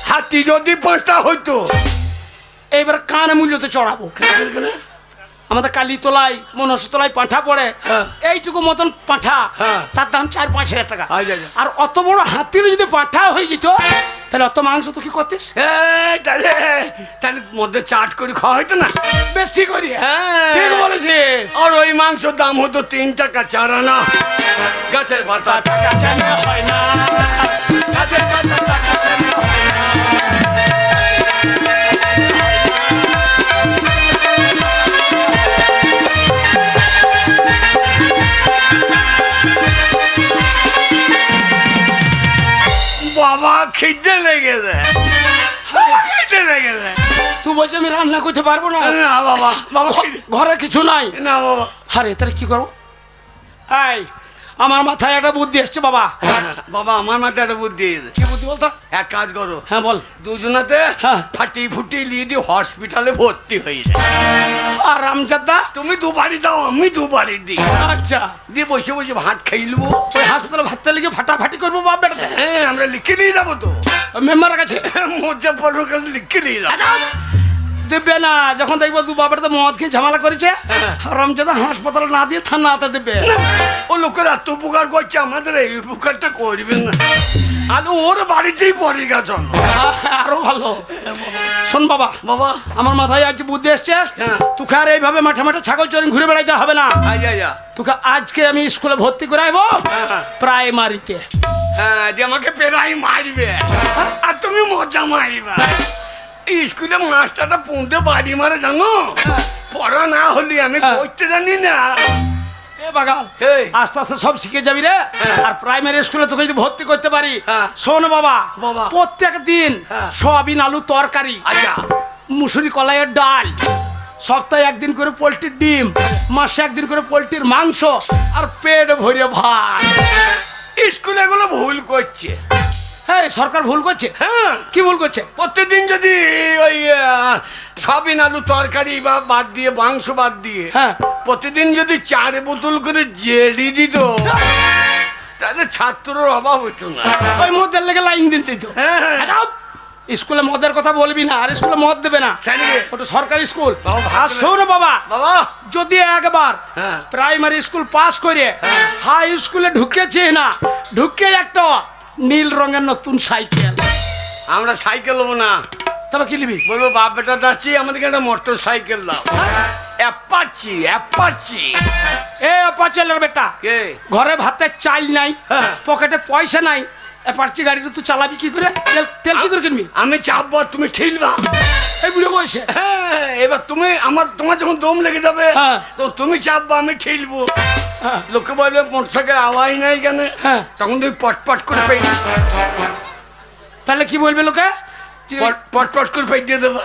হাতি যদি পাঁচটা হইতো। এইবার কানে মূল্যতে চড়াবো। আমাদের কালী তোলায় মনসা তোলায় পাঁঠা পড়ে, হ্যাঁ। এইটুকু মতন পাঁঠা, হ্যাঁ। তার দাম 4-5 হাজার টাকা। আচ্ছা, আচ্ছা। আর অত বড় হাতির যদি পাঁঠা হয়ে যেত তাহলে অত মাংস তো কি করতিস? এই, তাহলে তাহলে মধ্যে চাট করে খাওয়া হইতো না? বেশি করি। হ্যাঁ। ঠিক বলেছে। আর ওই মাংসের দাম হতো 3 টাকা 4 আনা। গাছের পাতা টাকা কেন হয় না? গাছের পাতা টাকা কেন হয় না? বাবা খিদে লেগেছে, বাবা খিদে লেগেছে। তুই বলছিস আমি রান্না করতে পারবো না? না বাবা, বাবা খিদে- ঘরে কিছু নাই। না বাবা। আরে তাহলে কি করবো? এই আমার মাথায় একটা বুদ্ধি এসছে বাবা। বাবা আমার মাথায় একটা বুদ্ধি এসেছে। কি বুদ্ধি বলতো? এক কাজ করো, হ্যাঁ বল। দুজনাতে হ্যাঁ। ফাটি ফুটি নিয়ে দিয়ে হসপিটালে ভর্তি হয়ে যায়। আর রামচাঁদা? তুমি দুবারই দাও, আমি দুবারই দিই। আচ্ছা, দিয়ে বসে বসে ভাত খাইলবো। ওই হাসপাতালে ভাতটা লিখে ফাটাফাটি করবো বাপ বেটাতে। হ্যাঁ আমরা লিখে নিয়ে যাবো তো। মেম্বারের কাছে মুজাফরের কাছে লিখে নিয়ে যাবো। দেবে না, যখন দেখবো দু বাপের তো মদ খেয়ে ঝামেলা করেছে, হ্যাঁ। রমজাদা হাসপাতালে না দিয়ে থানাতে দেবে। ও লোকের এত উপকার করছে, আমাদের এই উপকারটা করবেন না। আর ওর বাড়িতেই পড়ে গেছে। আরো ভালো। শোন বাবা, বাবা আমার মাথায় আজ বুদ্ধি এসছে। হ্যাঁ। তোকে আর এইভাবে মাঠে মাঠে ছাগল চড়িং ঘুরে বেড়াইতে হবে না। আয় আয় আয়। তোকে আজকে আমি স্কুলে ভর্তি করাইবো হ্যাঁ। প্রাইমারিতে। হ্যাঁ, যে আমাকে পেরাই মারবে আর তুমি মজা মারবা। এই স্কুলে মাস্টারটা পুঁতে বাড়ি মারে জানো, পড়া না হলে আমি পড়তে জানি না। এ বাগাল, এই। আস্তে আস্তে সব শিখে যাবি রে। আর প্রাইমারি স্কুলে তোকে যদি ভর্তি করতে পারি, হ্যাঁ। শোন বাবা, বাবা। প্রত্যেক দিন হ্যাঁ। সয়াবিন আলু তরকারি, আচ্ছা মুসুরি কলাইয়ের ডাল, সপ্তাহে একদিন করে পোলট্রির ডিম, মাসে একদিন করে পোলট্রির মাংস, আর পেট ভরে ভাত। স্কুলে এগুলো ভুল করছে। হ্যাঁ, সরকার ভুল করছে। হ্যাঁ, কি ভুল করছে? প্রত্যেকদিন যদি ওই সয়াবিন আলু তরকারি বা বাদ দিয়ে মাংস বাদ দিয়ে হ্যাঁ। প্রতিদিন যদি 4 বোতল করে জেডি দিত, তাহলে ছাত্রর অভাব হতো না। ওই মদের লেগে লাইন দিন দিত। হ্যাঁ, হ্যাঁ। যাও, স্কুলে মদের কথা বলবি না, আর স্কুলে মদ দেবে না। তাই নাকি? ওটা সরকারি স্কুল। বাবা, ভালো আর করে- শোন বাবা, বাবা যদি একবার হ্যাঁ। প্রাইমারি স্কুল পাস করে হাই স্কুলে ঢুকেছে না, ঢুকে একটা নীল রঙের নতুন সাইকেল, আমরা সাইকেল নেবো না, তবে কি নিবি? বলবো বাপ বেটা যাচ্ছি, আমাদেরকে একটা মোটর সাইকেল দাও। Apache Apache. এ অপাচেলের বেটা, কে? ঘরে ভাতের চাল নাই, হ্যাঁ। পকেটে পয়সা নাই, অ্যাপাচি গাড়িটা তুই চালাবি কি করে? তেল কি করে কিনবি আমি চাপবো আর তুমি ঠেলবা। এই বুড়ো বয়সে? হ্যাঁ, এবার তুমি তোমার যখন দম লেগে যাবে হ্যাঁ। তো তুমি চাপবা, আমি ঠেলবো। হ্যাঁ। লোকে বলবে মোটরসাইকেল আওয়াজ নাই কেন? হ্যাঁ। তখন তুমি পটপট করে পেয়ে তাহলে কি বলবে লোকে? পটপট করে পেয়ে দিয়ে দেবা।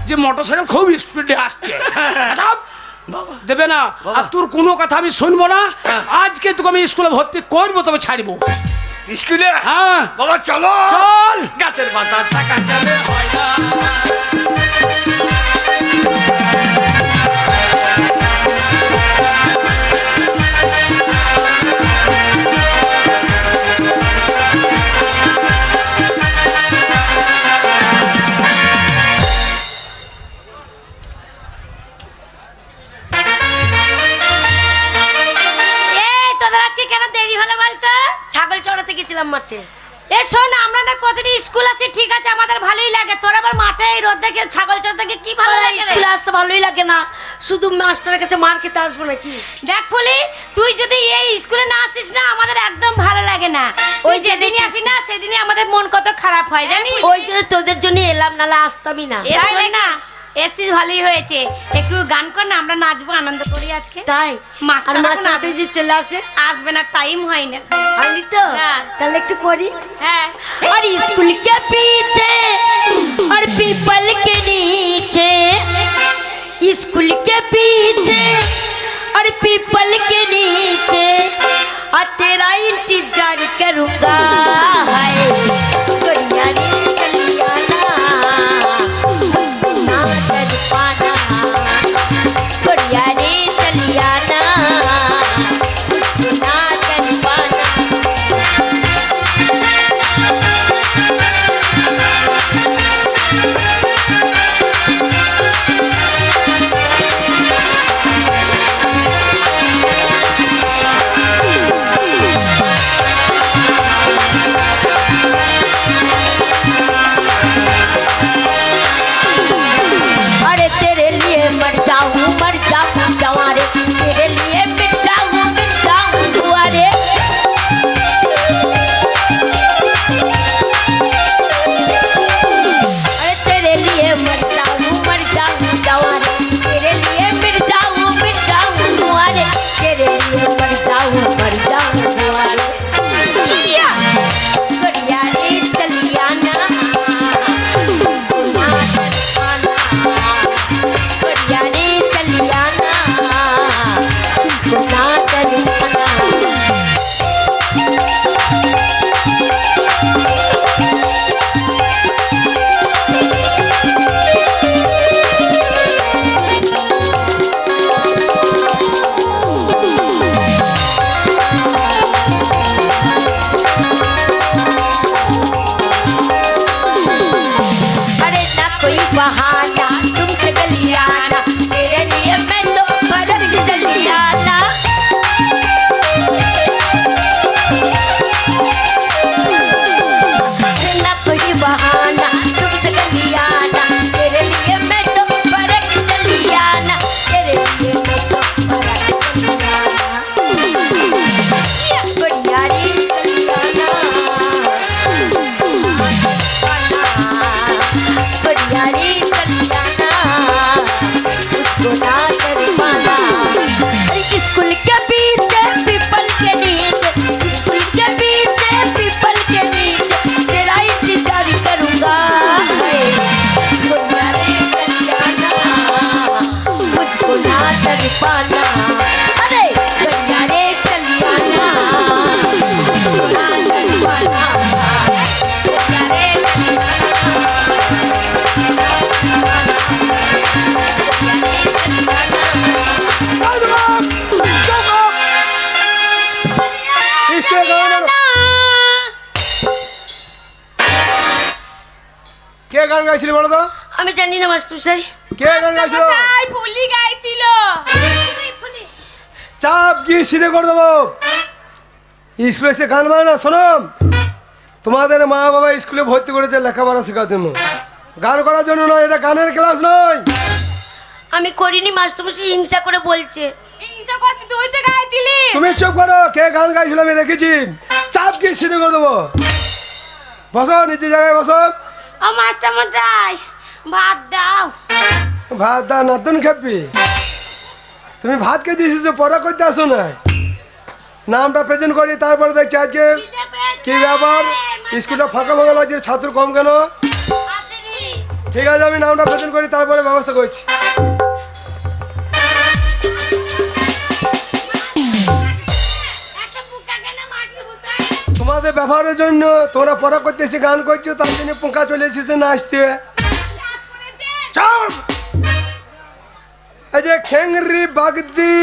যে মোটর সাইকেল খুব স্পিডে আসছে। যাও, বাবা দেবে না। বাবা। আর তোর কোনো কথা আমি শুনবো না। হ্যাঁ। আজকে তোকে আমি স্কুলে ভর্তি করবো, তবে ছাড়বো। স্কুলে? হ্যাঁ, বাবা চলো চল। গাছের পাতার টাকা চলে হয় না। এই তোদের আজকে কেন দেরি হলো বলতো? ছাগল চড়াতে গেছিলাম মাঠে। এ শোন, আমরা না প্রতিদিন স্কুল আসি, ঠিক আছে, আমাদের ভালোই লাগে। তোর আবার মাঠে এই রোদ দেখে ছাগল চড়তে গিয়ে কি ভালো লাগে রে? স্কুলে আসতে ভালোই লাগে না, শুধু মাস্টারের কাছে মার খেতে আসবো নাকি? দেখ ফুলি, তুই যদি এই স্কুলে না আসিস না, আমাদের একদম ভালো লাগে না। ওই যেদিনই আসি না, সেদিনই আমাদের মন কত খারাপ হয় জানিস? ওই জন্য তোদের জন্য এলাম, নালে আসতামই না। এ শোন না, এসিস ভালোই হয়েছে, একটু গান কর না, আমরা নাচবো, আনন্দ করি আজকে। তাই? মাস্টার আর এখন মাস্টার আসবে। যে চলে আসে, আসবে না, টাইম হয় না। হয়নি তো? না। তাহলে একটু করি। হ্যাঁ, और स्कूल के पीछे और पीपल के नीचे, स्कूल के पीछे और पीपल के नीचे, और तेरा इंतजार करूंगा। हाय गोरिया रे कलियाना, मुझको ना कर पाना। गोरिया रे कलियाना, मुझको ना कर पाना। अरे तेरे लिए मर जाऊं जवारे, तेरे लिए मिट जाऊं दुआरे। अरे तेरे लिए मर जाऊं जवारे, तेरे लिए मिट जाऊं दुआरे, तेरे लिए मर जाऊं दुआरे। या गरिया रे चलिया ना, गरिया रे चलिया ना, गुना चलिया। अरे ना कोई बहाना, तुमसे गलियाना, तेरे लिए मैं तो फर्क चलियाना। अरे ना कोई बहाना, तुमसे गलियाना, तेरे लिए मैं तो फर्क चलियाना, तेरे लिए मैं तो फर्क चलियाना। या बढ़िया रे चलियाना, बढ़िया रे গাইছিলি বলো তো? আমি জানি না মাস্টারমশাই। কে গান গাইছিল? ফুলি গাইছিল। চাপ গিয়ে সিধে করে দেবো। স্কুলে এসে গান বাজনা শোনো। তোমাদের মা বাবা স্কুলে ভর্তি করেছে লেখাপড়া শেখার জন্য, গান করার জন্য নয়। এটা গানের ক্লাস নয়। আমি করিনি, মাস্টারমশাই হিংসা করে বলছে। হিংসা করছিস, তুই তো গাইছিলি। তুমি চুপ করো। কে গান গাইছিল আমি দেখেছি। চাপ গিয়ে সিধে করে দেবো। বসো, নিচে জায়গায় বসো। ও মাস্টারমশাই, ভাত দাও। ভাত দা নাতুন খেপি। তুমি ভাত কে দিয়েছো, পড়া করতে আসো না। নামটা প্রেজেন্ট করি, তারপরে দেখছি আজকে কি ব্যাপার। স্কুলটা ফাঁকা ফাঁকা লাগছে, ছাত্র কম কেন? ঠিক আছে, আমি নামটা প্রেজেন্ট করি, তারপরে ব্যবস্থা করছি। তোমাদের ব্যবহারের জন্য তোমরা পড়া করতে এসে গান করছো, তার জন্য পোকা চলে এসেছে নাচতে। চল, এই যে খেংরি বাগদি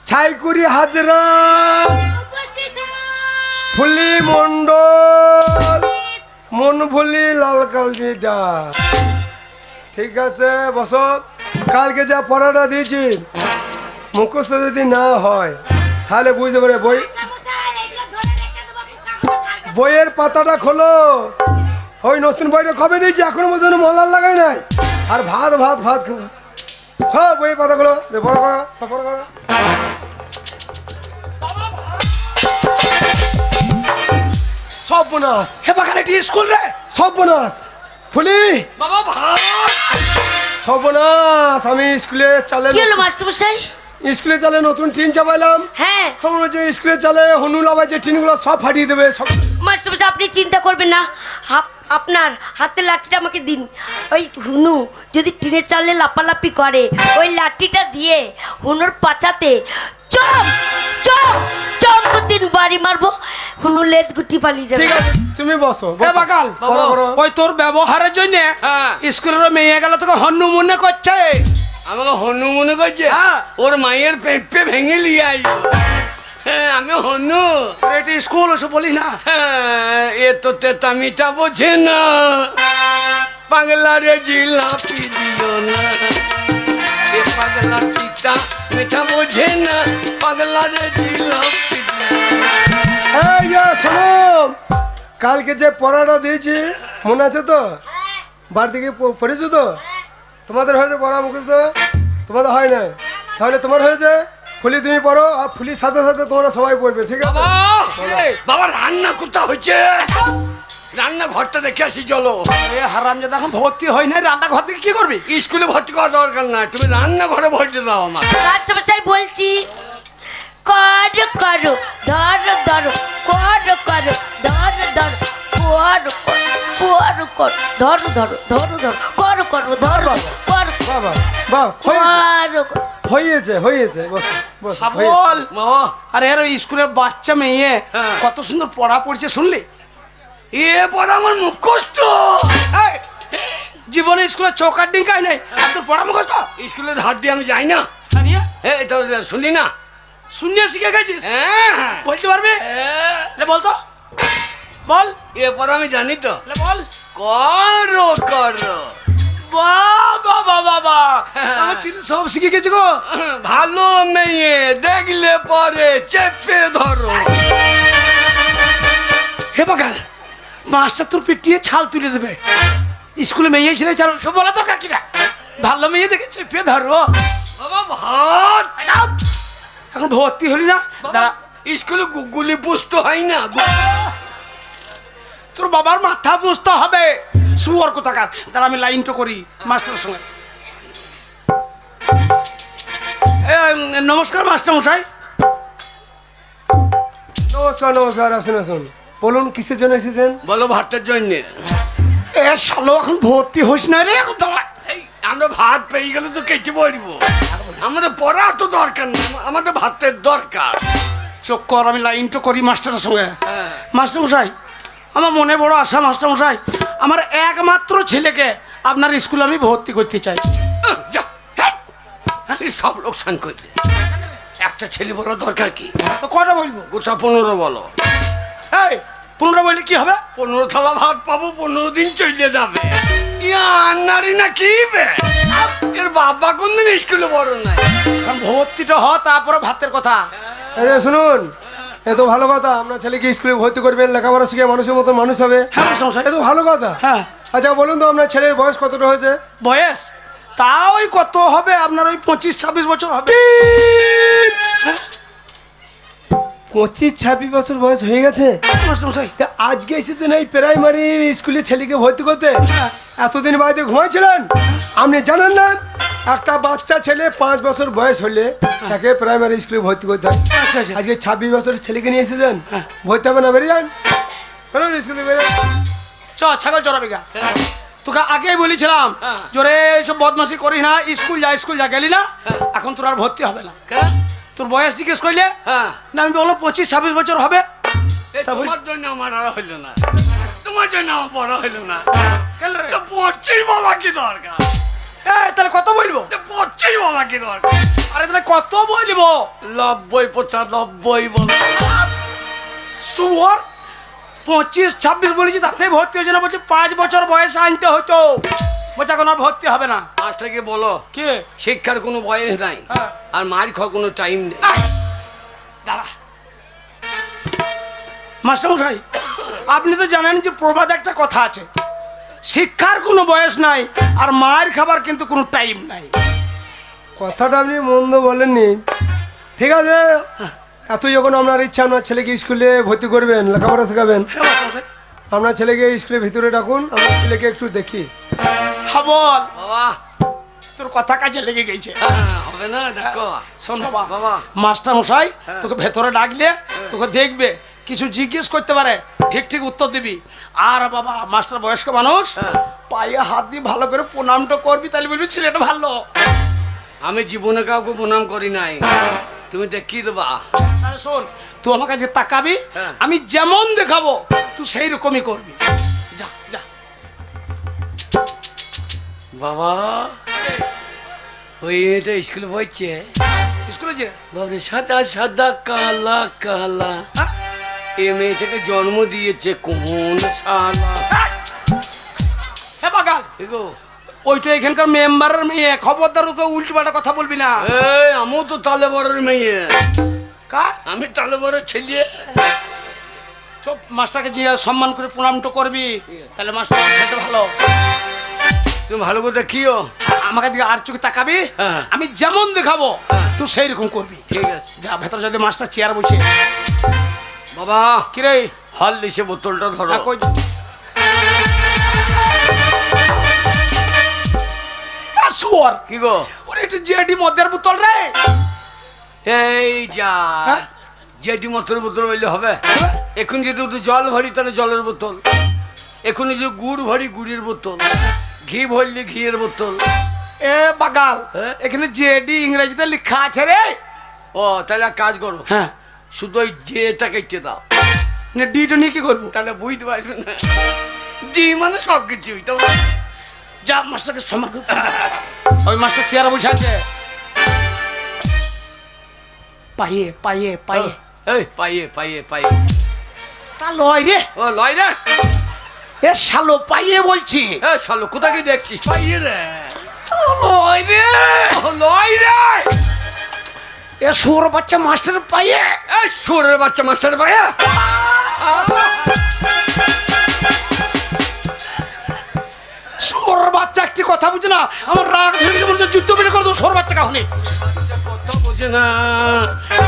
ছাইকুড়ি হাজরা ফুলি মন্ডল মনভুলি লাল কালজিটা। ঠিক আছে, বসো। কালকে যা পড়াটা দিয়েছি মুখস্থ যদি না হয় তাহলে বুঝতে পারে। বইয়ের পাতাটা খোলো। ওই নতুন বইটা কবে দিয়েছি, এখনো পর্যন্ত মলার লাগাই নাই। আর ভাত ভাত ভাত হ্যাঁ, বইয়ের পাতা খোলো, পড়া করো, সফর করো। সব বোনাস। হে বাগান এটি স্কুল রে। সব বোনাস। ফুলি বাবা ভাত। সব বোনাস। আমি স্কুলে চালে কি হলো মাস্টারমশাই? স্কুলে চালে নতুন টিন চাপাইলাম। হ্যাঁ আমরা যে স্কুলে চালে হনুল আবার যে টিনগুলো সব ফাটিয়ে দেবে সব। মাস্টারমশাই, আপনি চিন্তা করবেন না। আপনার হাতের লাঠিটা আমাকে দিন। ওই হুনু যদি টিনের চালে লাপালাপি করে, ওই লাঠিটা দিয়ে হুনুর পাচাতে চম চম চম তো 3 বাড়ি মারবো। হুনু লেজ গুটি পালিয়ে যাবে। ঠিক আছে, তুমি বসো। হে বাগাল, পড়া করো। ওই তোর ব্যবহারের জন্য হ্যাঁ। স্কুলের মেয়ে গেল তোকে হন্নু মনে করছে। আমাকে হনু মনে করছে। হ্যাঁ। ওর মায়ের পেঁপে ভেঙে লিয়ে আইব। হ্যাঁ, আমি হনু। এটি স্কুল ওসব বলি না। হ্যাঁ, এ তো তেতা মিঠা বোঝে না, পাগলা রে জিলাপি দিও না। এ পাগলা চিতা মিঠা বোঝে না, পাগলা রে জিলাপি দিও না। এই যে শোনো, কালকে যে পড়াটা দিয়েছি মনে আছে তো? বার দিকে পড়েছো তো? তোমাদের হয়েছে পড়া মুখস্থ? তোমাদের হয় না? তাহলে তোমার হয়েছে। ফুলি তুমি পড়ো, আর ফুলির সাথে সাথে তোমরা সবাই পড়বে। ঠিক আছে? বাবা রান্না কোথা হচ্ছে? রান্না ঘরটা দেখে আসি চলো। এ হারামজাদা এখন ভর্তি হয় না, রান্নাঘর থেকে কি করবি? স্কুলে ভর্তি করা দরকার না, তুমি রান্না ঘরে ভর্তি দাও আমার। মাস্টারমশাই বলছি, কর করো ধর ধরো, কর করো ধর ধরো, কর কর কর ধরো ধরো ধরো ধরো, কর করো ধরো কর বাবা বাহ, হয়েছে হয়েছে। বস বস। বল। বাবা আরে আরে স্কুলের বাচ্চা মেয়ে হ্যাঁ। কত সুন্দর পড়া পড়ছে শুনলি? এ পড়া আমার মুখস্থ। এই, জীবনে স্কুলে চৌকার ডিঙ্কাই নাই, আর তোর পড়া মুখস্থ? স্কুলে ধার দিয়ে আমি যাই না। জানিয়ে এই তো শুনি না। শুনিয়ে শিখে গেছিস? হ্যাঁ, বলতে পারবি? হ্যাঁ। লে বল তো, বল। এ পড়া আমি জানি তো। লে বল। করো করো। বাবা বাবা বাবা, আমার ছেলে সব শিখে গেছে গো। ভালো মেয়ে দেখলে পরে চেপে ধরো। হে বাগাল, মাস্টার তোর পিটিয়ে ছাল তুলে দেবে। স্কুলে মেয়ে ছেলে চার সব বলা দরকার কিনা? ভালো মেয়ে দেখে চেপে ধরো। বাবা ভাত। এখন ভর্তি হলি না? দাঁড়া, স্কুলে গুগলি পুষতে হয় না। তোর বাবার মাথা বুঝতে হবে। শুয়ার কোথাকার। দাঁড়া, আমি লাইনটা করি মাস্টারের সঙ্গে। নমস্কার মাস্টার মশাই। নমস্কার নমস্কার। আসুন আসুন, বলুন কিসের জন্য এসেছেন? বলো ভাতের জন্য। এ শালো এখন ভর্তি হইস না রে। এখন দাঁড়া, এই আমরা ভাত পেয়ে গেলে তো কেটে পড়বো। আমাদের পড়া তো দরকার না, আমাদের ভাতের দরকার। চোখ কর, আমি লাইনটা করি মাস্টারের সঙ্গে। হ্যাঁ। মাস্টার মশাই, আমার মনে বড় আশা মাস্টার মশাই, আমার একমাত্র ছেলেকে আপনার স্কুলে আমি ভর্তি করতে চাই। যা, হ্যাঁ। এই সব লোকসান করলে একটা ছেলে বলার দরকার কি? তো কটা বলবো? গোটা 15 বলো। এই 15 বললে কি হবে? 15 থালা ভাত পাবো, 15 দিন চলে যাবে। নারী না কি বে? এর বাবা কোনদিন স্কুলে বড় নাই। এখন ভর্তিটা হ, তারপরে ভাতের কথা। এই যে শুনুন, এ তো ভালো কথা, আপনার ছেলেকে স্কুলে ভর্তি করবেন, লেখাপড়া শিখে মানুষের মতো মানুষ হবে। হ্যাঁ মাস্টারমশাই। এ তো ভালো কথা। হ্যাঁ। আচ্ছা বলুন তো, আপনার ছেলের বয়স কতটা হয়েছে? বয়স তা ওই কত হবে আপনার, ওই 25-26 বছর হবে। 25-26 বছর বয়স হয়ে গেছে। মাস্টারমশাই। তা আজকে এসেছেন এই প্রাইমারির স্কুলে ছেলেকে ভর্তি করতে? এতদিন বাড়িতে ঘুমাইছিলেন? আপনি জানেন না একটা বাচ্চা ছেলে 5 বছর বয়স হলে তাকে প্রাইমারি স্কুলে ভর্তি করতে হয়। আচ্ছা আচ্ছা। আজকে 26 বছরের ছেলেকে নিয়ে এসেছেন, ভর্তি হবে না? বেরিয়ে যান, বেরোন স্কুলে বেরিয়ে। ছাগল চড়াবে গা। তোকে আগেই বলেছিলাম জোরে এইসব বদমাশি করিস না, স্কুল যা গেলি না, এখন তোর আর ভর্তি হবে না। তোর বয়স জিজ্ঞেস করলে না, আমি বললাম 25-26 বছর হবে। তোমার জন্য আমার আর হইলো না, তোমার জন্য আমার বড় হইলো না। কেন রে? তো 25 বলা কি দরকার? তাহলে কত বলবো? 25 বলা কি দরকার? আরে তাহলে কত বলবো? 90-95 বলা। শুয়ার 25-26 বলেছি, তাতে ভর্তি হয়েছে না। বলছি 5 বছর বয়স আনতে হতো, বলছে এখন আর ভর্তি হবে না। মাস্টারকে বলো কে? শিক্ষার কোনো বয়স নাই, হ্যাঁ। আর মার খাওয়ার কোনো টাইম নেই। দাঁড়া মাস্টারমশাই, আপনি তো জানেন যে প্রবাদ একটা কথা আছে, শিক্ষার কোনো বয়স নাই আর মায়ের খাবার কিন্তু কোনো টাইম নাই। কথাটা আপনি মন্দ বলেননি, ঠিক আছে। এত যখন আপনার ইচ্ছা, আপনার ছেলেকে স্কুলে ভর্তি করবেন, লেখাপড়া শেখাবেন, হ্যাঁ মাস্টারমশাই। আপনার ছেলেকে স্কুলের ভিতরে ডাকুন, আমার ছেলেকে একটু দেখি। হ্যাঁ বল, বাবা তোর কথা কাজে লেগে গেছে। হবে না, দেখো শোন বাবা, বাবা। মাস্টারমশাই তোকে ভেতরে ডাকলে তোকে দেখবে, কিছু জিজ্ঞেস করতে পারে, ঠিক ঠিক উত্তর দিবি। আর বাবা মাস্টার বয়স্ক মানুষ, পায়ে হাত দিয়ে ভালো করে প্রণামটা করবি, তাহলে বলবি ছেলেটা ভালো। আমি জীবনে কাউকে প্রণাম করি নাই, তুমি দেখিয়ে দেবা। তাহলে শোন, তুই আমার কাছে তাকাবি, হ্যাঁ। আমি যেমন দেখাবো তুই সেই রকমই করবি। যা যা। বাবা ওই এটা স্কুলে পড়ছে, স্কুলে যে বাবরে সাদা সাদা কালা কালা, এ মেয়েটাকে জন্ম দিয়েছে কোন শালা? হে বাগাল, এগো ওইটা এখানকার মেম্বারের মেয়ে, খবরদার ওকে উল্টো পাল্টা কথা বলবি না। এই আমিও তো তালে বড়ের মেয়ে। কার? আমি তালে বড় ছেলে। চুপ, মাস্টারকে যে সম্মান করে প্রণামটা করবি, তাহলে মাস্টার ছেলেটা ভালো। তুমি ভালো করে দেখিও। আমাকে দিকে আর চোখে তাকাবি, হ্যাঁ। আমি যেমন দেখাবো তুই সেই রকম করবি। ঠিক আছে যা ভেতর, যদি মাস্টার চেয়ার বসে। বাবা কিরে হল দিছে, বোতলটা ধরো। শুয়ার কি গো? ওরে একটু জেডি মদের বোতল রে। এই যা হ্যাঁ? জেডি মতর বোতল হইলে হবে? এখন যদি একটু জল ভরি তাহলে জলের বোতল, এখন যদি গুড় ভরি গুড়ের বোতল, ঘি ভরলি ঘিয়ের বোতল। এ বাগাল, হ্যাঁ? এখানে জেডি ইংরেজিতে লেখা আছে রে। ও তাহলে এক কাজ করো, হ্যাঁ, শুধু ওই জেটা কেটে দাও, ডিটা নিয়ে কি করবো? তাহলে বুঝতে পারবে না। ডি মানে সব কিছুই তো। যা মাস্টারকে সম্মান করতে। ওই মাস্টার চেয়ারে বসে আছে, পায়ে পায়ে পায়ে। এই পাইয়ে পাইয়ে পাইয়ে। তা লয় রে। ও লয় রে। এ শালো পাইয়ে বলছি। এ শালো কোথা কি দেখছিস? পাইয়ে রে। লয় রে। ও লয় রে। এ শুয়োর বাচ্চা মাস্টার পাইয়ে। এই শুয়োরের বাচ্চা মাস্টার পাইয়ে। শুয়োর বাচ্চা একটি কথা বুঝে না, আমার রাগ ধরে বলছে যুদ্ধ বের করে দেবো শুয়োর বাচ্চা কাহনে। কথা বোঝে না,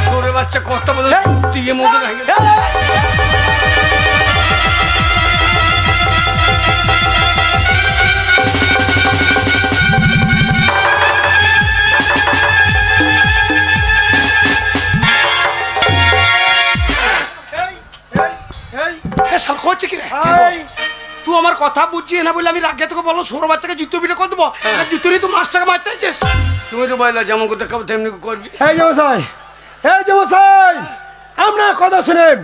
শুয়োরের বাচ্চা কথা বলে দিয়ে মধ্যে রাখে। করছে কি রে? তুই আমার কথা বুঝছিস না বলে আমি রাগে তোকে বললো ছোট বাচ্চাকে জুতো পিঠে করে দেবো, জুতো নিয়ে তুই মাছটাকে মারতে আছিস। তুমি তো বললা যেমন করতে খাবো তেমনি করবি। এই যে মশাই, এই যে মশাই, আপনার কথা শুনেন।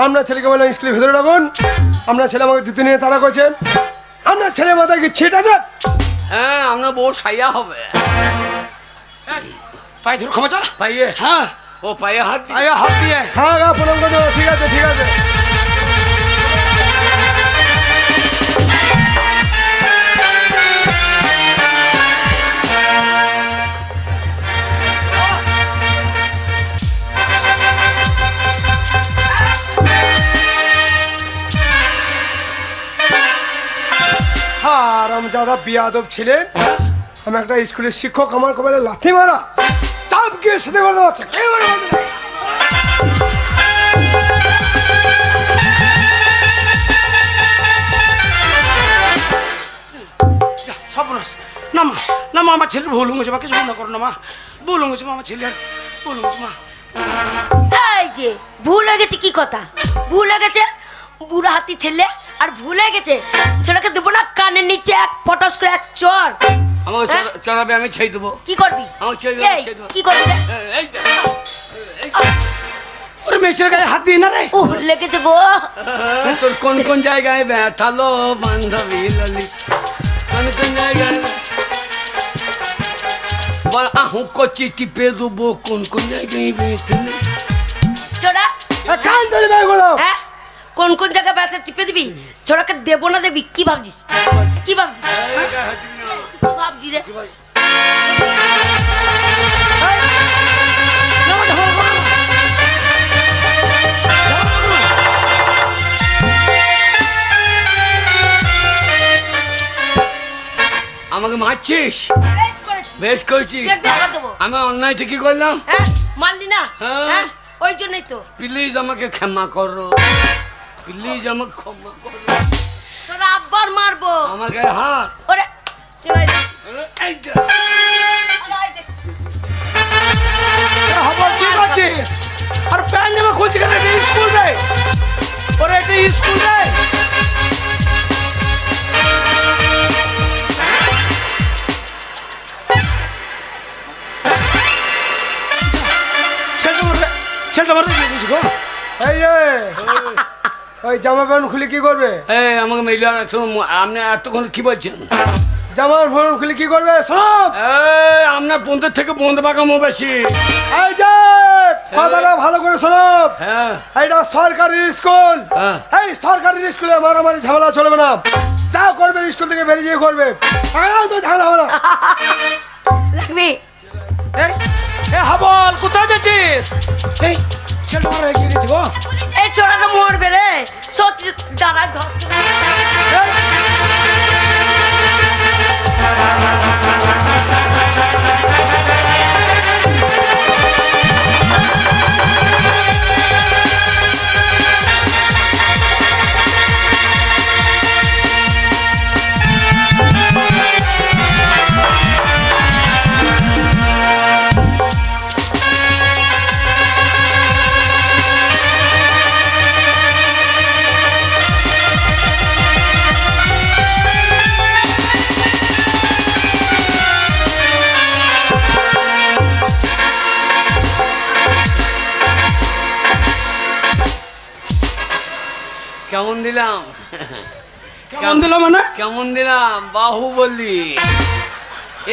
আপনার ছেলেকে বললাম স্কুলের ভিতরে রাখুন, আপনার ছেলে আমাকে জুতো নিয়ে তাড়া করছেন। আপনার ছেলে মাথায় কি ছিট আছে? হ্যাঁ আমরা বউ সাইয়া হবে। পায়ে ধরে ক্ষমা চা। পাইয়ে? হ্যাঁ, ও পায়ে হাত দিয়ে। পায়ে হাত দিয়ে। হ্যাঁ প্রণাম করে দেবো। ঠিক আছে ঠিক আছে। দাদা বিয়াদব ছিলেন। আমি একটা স্কুলের শিক্ষক, আমার কপালে লাথি মারা চাপ গিয়ে সাথে করে দেওয়া হচ্ছে। সর্বনাশ। না মা, না মা, আমার ছেলের ভুল হয়েছে মা, কিছু মনে করো না মা, ভুল হয়েছে মা, আমার ছেলের ভুল হয়েছে মা। এই যে ভুল হয়ে গেছে, কি কথা ভুল হয়ে গেছে? বুড়া হাতি ছেলে আর ভুল হয়ে গেছে, ছেলেকে দেবো না কানের নিচে এক পটাস করে এক চর। আমাকে চড়াবে, আমি ছেড়ে দেবো। কি করবি? আমাকে ছেড়ে এই, দেবো। কি করবি রে? এই তো। ওরে মেয়েছের গায়ে হাত দিয়ে না রে। উহ, লেগেছে গো। তোর কোন কোন জায়গায় ব্যথালো বান্ধবী ললিত, কোন কোন জায়গায় বল আহু কচি টিপে দেবো, কোন কোন জায়গায় ব্যথালো। ছোড়া, কান ধরে বের করো। হ্যাঁ, কোন কোন জায়গায় ব্যথা টিপে দিবি? ছোড়াকে দেবো না দেখবি? কি ভাবছিস? কি ভাবছিস? কি ভাবছিস রে? আমাকে মারছিস? বেশ করেছিস। বেশ করেছি। দেখবি আবার দেবো। আমি অন্যায়টা কি করলাম? হ্যাঁ, মারলি না? হ্যাঁ। হ্যাঁ, ওই জন্যই তো। প্লিজ আমাকে ক্ষমা করো, প্লিজ আমাকে ক্ষমা করো। ছোড়া আব্বার মারবো। আমার গায়ে হাত। ওরে চলে আয়। এই তো। আরে আয় দেখ। খবর কি করছিস? আর প্যান জামা খুলছি কেন? এটা স্কুল রে, ওরে এটা স্কুল রে। ছেলেটা মারে দিয়েছি গো। এই যে ওই জামা প্যান্ট খুলে কি করবে? এই আমাকে মেলে রাখছো। আপনি এতক্ষণ কি বলছেন? জামা প্যান্ট খুলে কি করবে? সব এই আপনার বন্ধুর থেকে বন্ধু পাকামো বেশি। এই যে কথাটা ভালো করে শোনো। হ্যাঁ এইটা সরকারি স্কুল। হ্যাঁ। এই সরকারি স্কুলে মারামারি ঝামেলা চলবে না। যা করবে স্কুল থেকে বেরিয়ে যেয়ে করবে। তো ঝামেলা হবে না। লাগবি। এই এ হাবল, কোথায় যাচ্ছিস? এই ছেলেটা মারা গিয়ে গেছি গো। এই ছোড়াটা মরবে রে, সত্যি দাঁড়া ধর। কেমন দিলাম? কেমন দিল মানে? কেমন দিলাম? বাহুবলি,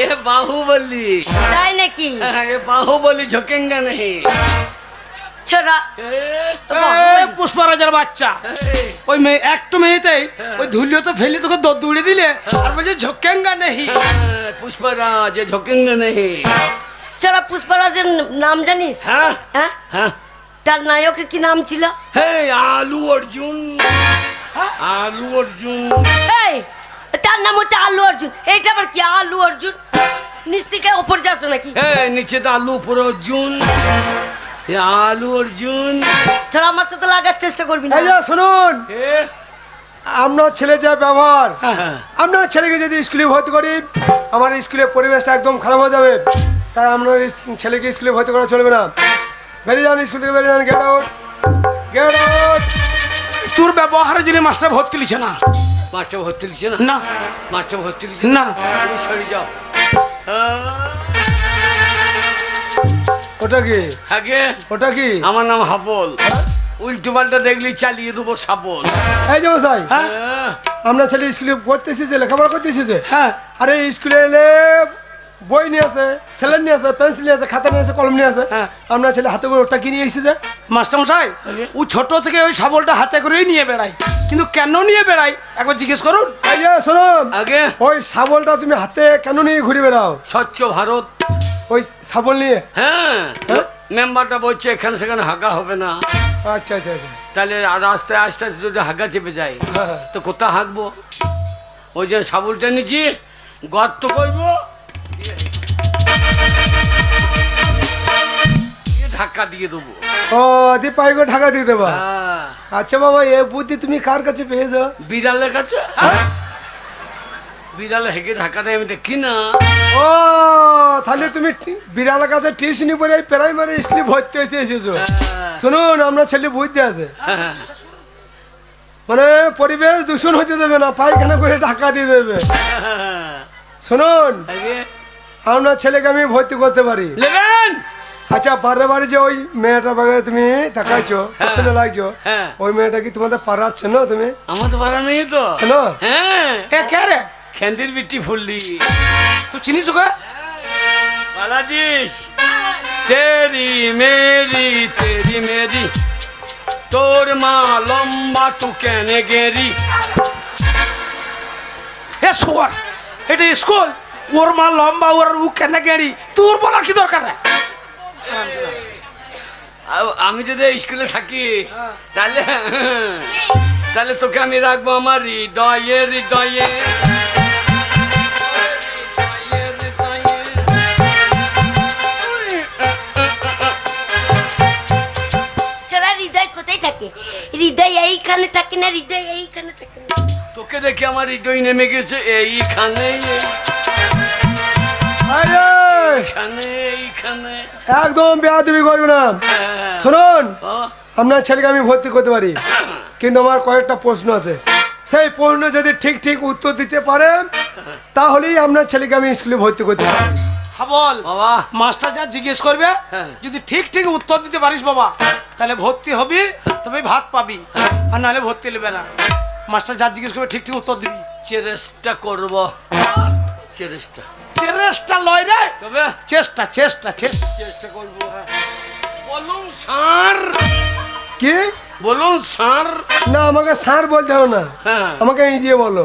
এ বাহুবলি। তাই নাকি? এ বাহুবলি ঝোকেঙ্গা নেই। ছোড়া এ পুষ্পরাজের বাচ্চা, ওই মেয়ে একটু মেয়েতেই ওই ধুলিও তো ফেলে তোকে দৌড়ে দিলে আর বলছে ঝোকেঙ্গা নেই। পুষ্পরাজ ঝোকেঙ্গা নেই। ছোড়া পুষ্পরাজের নাম জানিস? হ্যাঁ হ্যাঁ, হ্যাঁ। তার নায়কের কি নাম ছিল? হে আলু অর্জুন, আলু অর্জুন। এই তার নাম হচ্ছে আলু অর্জুন। এইটা আবার কি আলু অর্জুন? নিচ থেকে ওপর যাতো নাকি? হে নিচে তো আলু, উপরে অর্জুন। এ আলু অর্জুন। ছোড়া আমার সাথে লাগার চেষ্টা করবি না। এই যে শুনুন, এ আপনার ছেলে যা ব্যবহার, হ্যাঁ। আপনার ছেলেকে যদি স্কুলে ভর্তি করি আমার স্কুলের পরিবেশটা একদম খারাপ হয়ে যাবে। তাই আপনার ছেলেকে স্কুলে ভর্তি করা চলবে না। বেরিয়ে যান, স্কুল থেকে বেরিয়ে যান। Get out, get out. তোর ব্যবহারের জন্য মাস্টার ভর্তি লিছে না। মাস্টার ভর্তি লিখছে না? না মাস্টার ভর্তি লিখছে না। তুমি সরে যাও। ওটা কি? আগে ওটা কি? আমার নাম হাবল। উল্টো পাল্টা দেখলি চালিয়ে দেবো সাবল। এই যে মশাই, হ্যাঁ আপনার ছেলে স্কুলে পড়তে এসেছে, লেখাপড়া করতে এসেছে। হ্যাঁ আরে স্কুলে এলে বই নিয়ে আসে, স্যালাড নিয়ে আসে, পেন্সিল নিয়ে আসে, খাতা নিয়ে আসে, কলম নিয়ে আসে। হ্যাঁ। আপনার ছেলে হাতে করে ওটা কি নিয়ে এসেছে? মাস্টার মশাই, ও ছোট থেকে ওই শাবলটা হাতে করেই নিয়ে বেড়ায়, কিন্তু কেন নিয়ে বেড়ায় একবার জিজ্ঞেস করুন। এই যে শুনুন, আগে ওই শাবলটা তুমি হাতে কেন নিয়ে ঘুরে বেড়াও? স্বচ্ছ ভারত। ওই শাবল নিয়ে? হ্যাঁ মেম্বারটা বলছে এখানে সেখানে হাগা হবে না। আচ্ছা আচ্ছা আচ্ছা। তাহলে রাস্তায় আস্তে আস্তে যদি হাগা চেপে যায় হ্যাঁ, হ্যাঁ। তো কোথা হাঁকবো? ওই যে সাবুলটা নিচ্ছি, গর্ত করব, ধাক্কা দিয়ে দেবো। ও দি পাইগো ঢাকা দিয়ে দেবা। হ্যাঁ, আচ্ছা বাবা, এ বুদ্ধি তুমি কার কাছে পেয়েছো? বিড়ালের কাছে। বিড়ালে হেগে ধাক্কা দেয় আমি দেখি না। ও তাহলে তুমি বিড়ালের কাছে টিউশনি পড়ে এই প্রাইমারি স্কুলে ভর্তি হইতে এসেছো। শুনুন, আমরা ছেলে বুদ্ধি আছে, হ্যাঁ, মানে পরিবেশ দূষণ হতে দেবে না, পায়খানা করে ঢাকা দিয়ে দেবে। হ্যাঁ। শুনুন, আগে আপনার ছেলেকে আমি ভর্তি করতে পারি। নেবেন? আচ্ছা, বারে বারে যে ওই মেয়েটা বাগে তুমি তাকাইছো, পছন্দ লাগছো, হ্যাঁ। ওই মেয়েটা কি তোমাদের পাড়ার চেনো তুমি? আমার তো পারা নেই তো। চেনো? হ্যাঁ, এ কে রে? খেন্দির বিটি ফুললি। তুই চিনিস ওকে? বালাজি, তেরি মেরি তেরি মেরি, তোর মা লম্বা তু কেনে গেরি। এ শুয়ার, এটা স্কুল, ওর মা লম্বা, ওর ও কেন গেড়ি, তোর বলার কি দরকার রে? আমি যদি স্কুলে থাকি তাহলে তাহলে তোকে আমি রাখবো আমার হৃদয়ে হৃদয়ে। তোরা হৃদয় কোথায় থাকে? হৃদয় এইখানে থাকে না, হৃদয় এইখানে থাকে না। তোকে দেখে আমার হৃদয় নেমে গেছে এইখানে, আরে এইখানে, এইখানে। একদম বেয়াদবি করবে না। হ্যাঁ। শুনুন, ও, আপনার ছেলেকে আমি ভর্তি করতে পারি, কিন্তু আমার কয়েকটা প্রশ্ন আছে। সেই প্রশ্ন যদি ঠিক ঠিক উত্তর দিতে পারে তাহলেই আপনার ছেলেকে আমি স্কুলে ভর্তি করতে পারি। হ্যাঁ বল বাবা। মাস্টার যা জিজ্ঞেস করবে, হ্যাঁ। যদি ঠিক ঠিক উত্তর দিতে পারিস বাবা, তাহলে ভর্তি হবি, তবে ভাত পাবি, আর নাহলে ভর্তি নেবে না। মাস্টার যা জিজ্ঞেস করবে ঠিক ঠিক উত্তর দিবি। চেষ্টা করব, চেষ্টা। চেষ্টা লয় রে, তবে চেষ্টা চেষ্টা চেষ্টা। চেষ্টা করব। বলুন স্যার, কি? বলুন স্যার। না, আমাকে স্যার বলতে হবে না, হ্যাঁ, আমাকে এই দিয়ে বলো।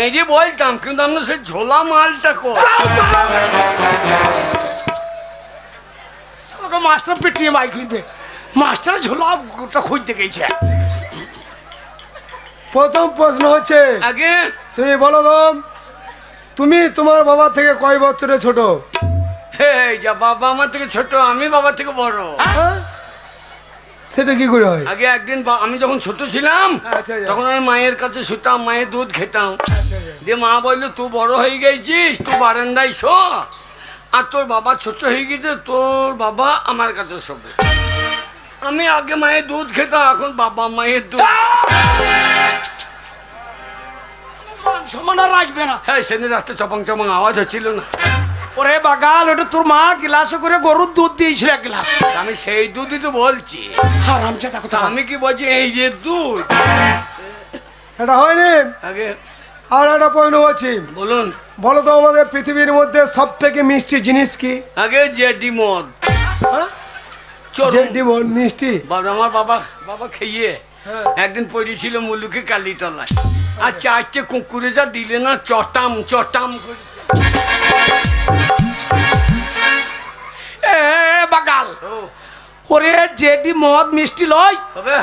এই যে বলতাম, কিন্তু আমরা সেই ঝোলা মালটা কর। শালাকে মাস্টার পেটিয়ে মাইক হইবে, মাস্টার ঝোলাটা খুঁজতে গেছে। প্রথম প্রশ্ন হচ্ছে, আগে তুমি বলো তো, তুমি তোমার বাবা থেকে কয় বছরের ছোট? হে, যা বাবা আমার থেকে ছোট, আমি বাবা থেকে বড়। হ্যাঁ? সেটা কি করে হয়? আগে একদিন আমি যখন ছোট ছিলাম, আচ্ছা, তখন আমি মায়ের কাছে শুতাম, মায়ের দুধ খেতাম। দিয়ে মা বললো, তুই বড় হয়ে গেছিস, তুই বারান্দায় শো, আর তোর বাবা ছোট হয়ে গেছে, তোর বাবা আমার কাছে শোবে। আমি আগে মায়ের দুধ খেতাম, এখন বাবা মায়ের দুধ। মান সম্মান আর রাখবে না। হ্যাঁ, সেদিন রাস্তা চপাং চপাং আওয়াজ হচ্ছিল না? ওরে বাগাল, ওটা তোর মা গ্লাসে করে গরুর দুধ দিয়েছিল এক গ্লাস। আমি সেই দুধই তো বলছি। হারামজাদা তা কথা। আমি কি বলছি, এই যে দুধ। এটা হয়নি। আগে আর একটা প্রশ্ন হচ্ছে, বলুন। বলো তো, আমাদের পৃথিবীর মধ্যে সব থেকে মিষ্টি জিনিস কি? আগে জেডি মদ। হ্যাঁ? চলুন। জেডি বল মিষ্টি। বাবা, আমার বাবা খেয়ে হ্যাঁ। একদিন পড়েছিল মুলুকে কালীতলায়, আর চারটে কুকুরে যা দিলে না, চটাম চটাম করে। এ বাগাল, ও, ওরে জেডি মদ মিষ্টি লয়। হবে?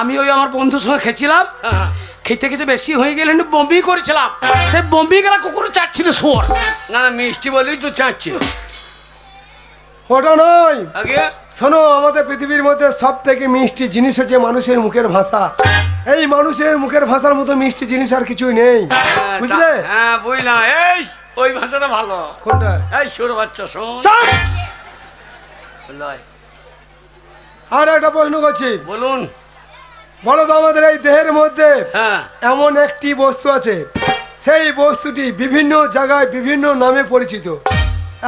আমি ওই আমার বন্ধুর সঙ্গে খেয়েছিলাম, হ্যাঁ। খেতে খেতে বেশি হয়ে গেলে বমি করেছিলাম, সেই বমি গেলা কুকুরে চাটছিল শোর। না না, মিষ্টি বলেই তো চাচ্ছে। ওটা নয়। আগে শোনো, আমাদের পৃথিবীর মধ্যে সব থেকে মিষ্টি জিনিস হচ্ছে মানুষের মুখের ভাষা। এই মানুষের মুখের ভাষার মতো মিষ্টি জিনিস আর কিছুই নেই, হ্যাঁ, বুঝলে? হ্যাঁ, বুঝলাম। এই ওই ভাষাটা ভালো। কোনটা? এই সর বাচ্চা, শোন। চুপ! লয়। আর একটা প্রশ্ন করছি, বলুন। বলো তো, আমাদের এই দেহের মধ্যে হ্যাঁ, এমন একটি বস্তু আছে, সেই বস্তুটি বিভিন্ন জায়গায় বিভিন্ন নামে পরিচিত।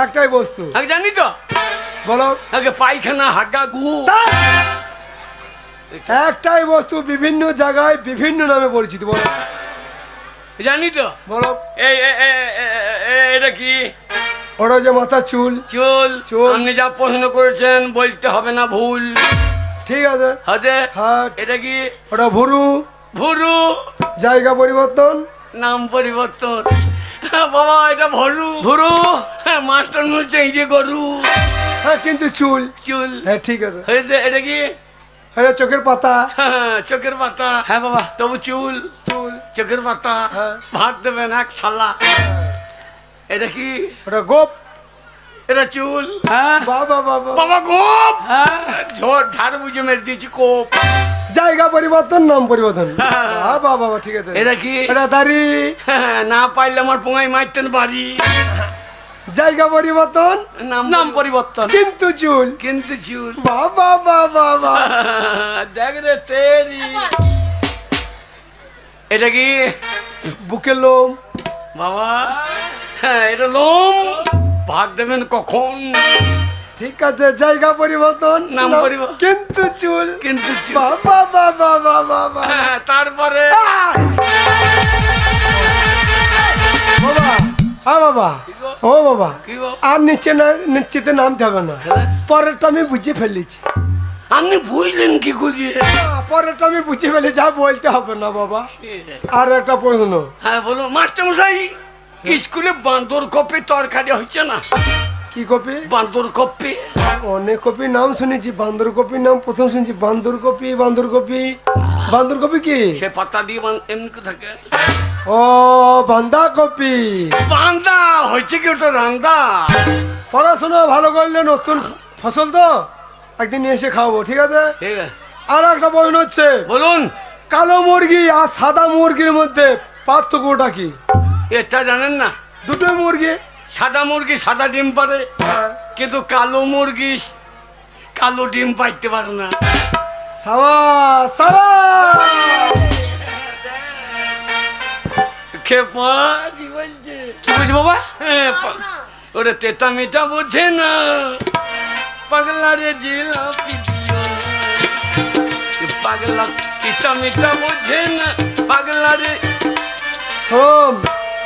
একটাই বস্তু, আগে জানি তো। বলো। আগে পায়খানা, হাগা, গু। একটাই বস্তু বিভিন্ন জায়গায় বিভিন্ন নামে পরিচিত, বলো। জানি তো। বলো। এটা কি? ওটা যে মাথার চুল। চুল। চুল। আপনি যা প্রশ্ন করেছেন বলতে হবে না, ভুল। ঠিক আছে। হাতে। হাট। এটা কি? ওটা ভুরু। ভুরু। জায়গা পরিবর্তন। নাম পরিবর্তন। বাবা, এটা ভরু। ভুরু। হ্যাঁ, মাস্টার বলছে এই যে গরু। হ্যাঁ, কিন্তু চুল। চুল। হ্যাঁ, ঠিক আছে। হয়েছে। এটা কি? এটা চোখের পাতা। হ্যাঁ, চোখের পাতা। হ্যাঁ বাবা। তবু চুল। চুল। চোখের পাতা হ্যাঁ। ভাত দেবেন এক থালা। এটা কি? ওটা গোপ। এটা চুল। হ্যাঁ বাবা বাবা বাবা গোপ। হ্যাঁ ঝড় ঝাড় বুঝে মেরে দিয়েছি কোপ। জায়গা পরিবর্তন, নাম পরিবর্তন। হ্যাঁ। বাবা বাবা ঠিক আছে। এটা কি? এটা দাড়ি। না পাইলে আমার পোঙায় মারতেন বাড়ি। জায়গা পরিবর্তন, নাম পরিবর্তন। কিন্তু চুল। কিন্তু চুল। বাবা বাবা বাবা দেখ রে তেরি। এটা কি? বুকের লোম। বাবা হ্যাঁ এটা লোম। ভাত দেবেন কখন? ঠিক আছে, জায়গা পরিবর্তন, নাম পরিবর্তন। কিন্তু চুল। কিন্তু চুল। বাবা বাবা বাবা বাবা হ্যাঁ, তারপরে বাবা, হ্যাঁ বাবা, ও বাবা, কি গো? আর নিচে না, নিশ্চিতে নামতে হবে না। পরেরটা আমি বুঝে ফেলেছি। আপনি বুঝলেন কি করিয়ে? পরেরটা আমি বুঝে ফেলেছি, আর বলতে হবে না বাবা। আর একটা প্রশ্ন। হ্যাঁ বলো মাস্টার মশাই, স্কুলে বান্দর কপি তরকারি হচ্ছে না? কি কপি? বান্দর কপি। অনেক কপি নাম শুনেছি, বান্দর কপির নাম প্রথম শুনছি। বান্দর কপি, বান্দর কপি, বান্দর কপি কি? সে পাতা দিয়ে এমনি করে থাকে। ও বান্দা কপি। বান্দা হয়েছে কি ওটা রান্দা? পড়াশোনা ভালো করলে নতুন ফসল তো একদিন নিয়ে এসে খাওয়াবো, ঠিক আছে? ঠিক আছে আর একটা প্রশ্ন হচ্ছে, বলুন। কালো মুরগি আর সাদা মুরগির মধ্যে পার্থক্যটা কি? এটা জানেন না? দুটোই মুরগি। সাদা মুরগি সাদা ডিম পারে, কিন্তু কালো মুরগি কালো ডিম পাইতে পারে না। সাবাস সাবাস। খেপা কি বলছে? কি বলছি বাবা? হ্যাঁ, ওরে তেতা মিঠা বোঝে না, পাগলা রে জিলাপি দিও না। পাগলা তেতা মিঠা বোঝে না, পাগলা রে। শোন,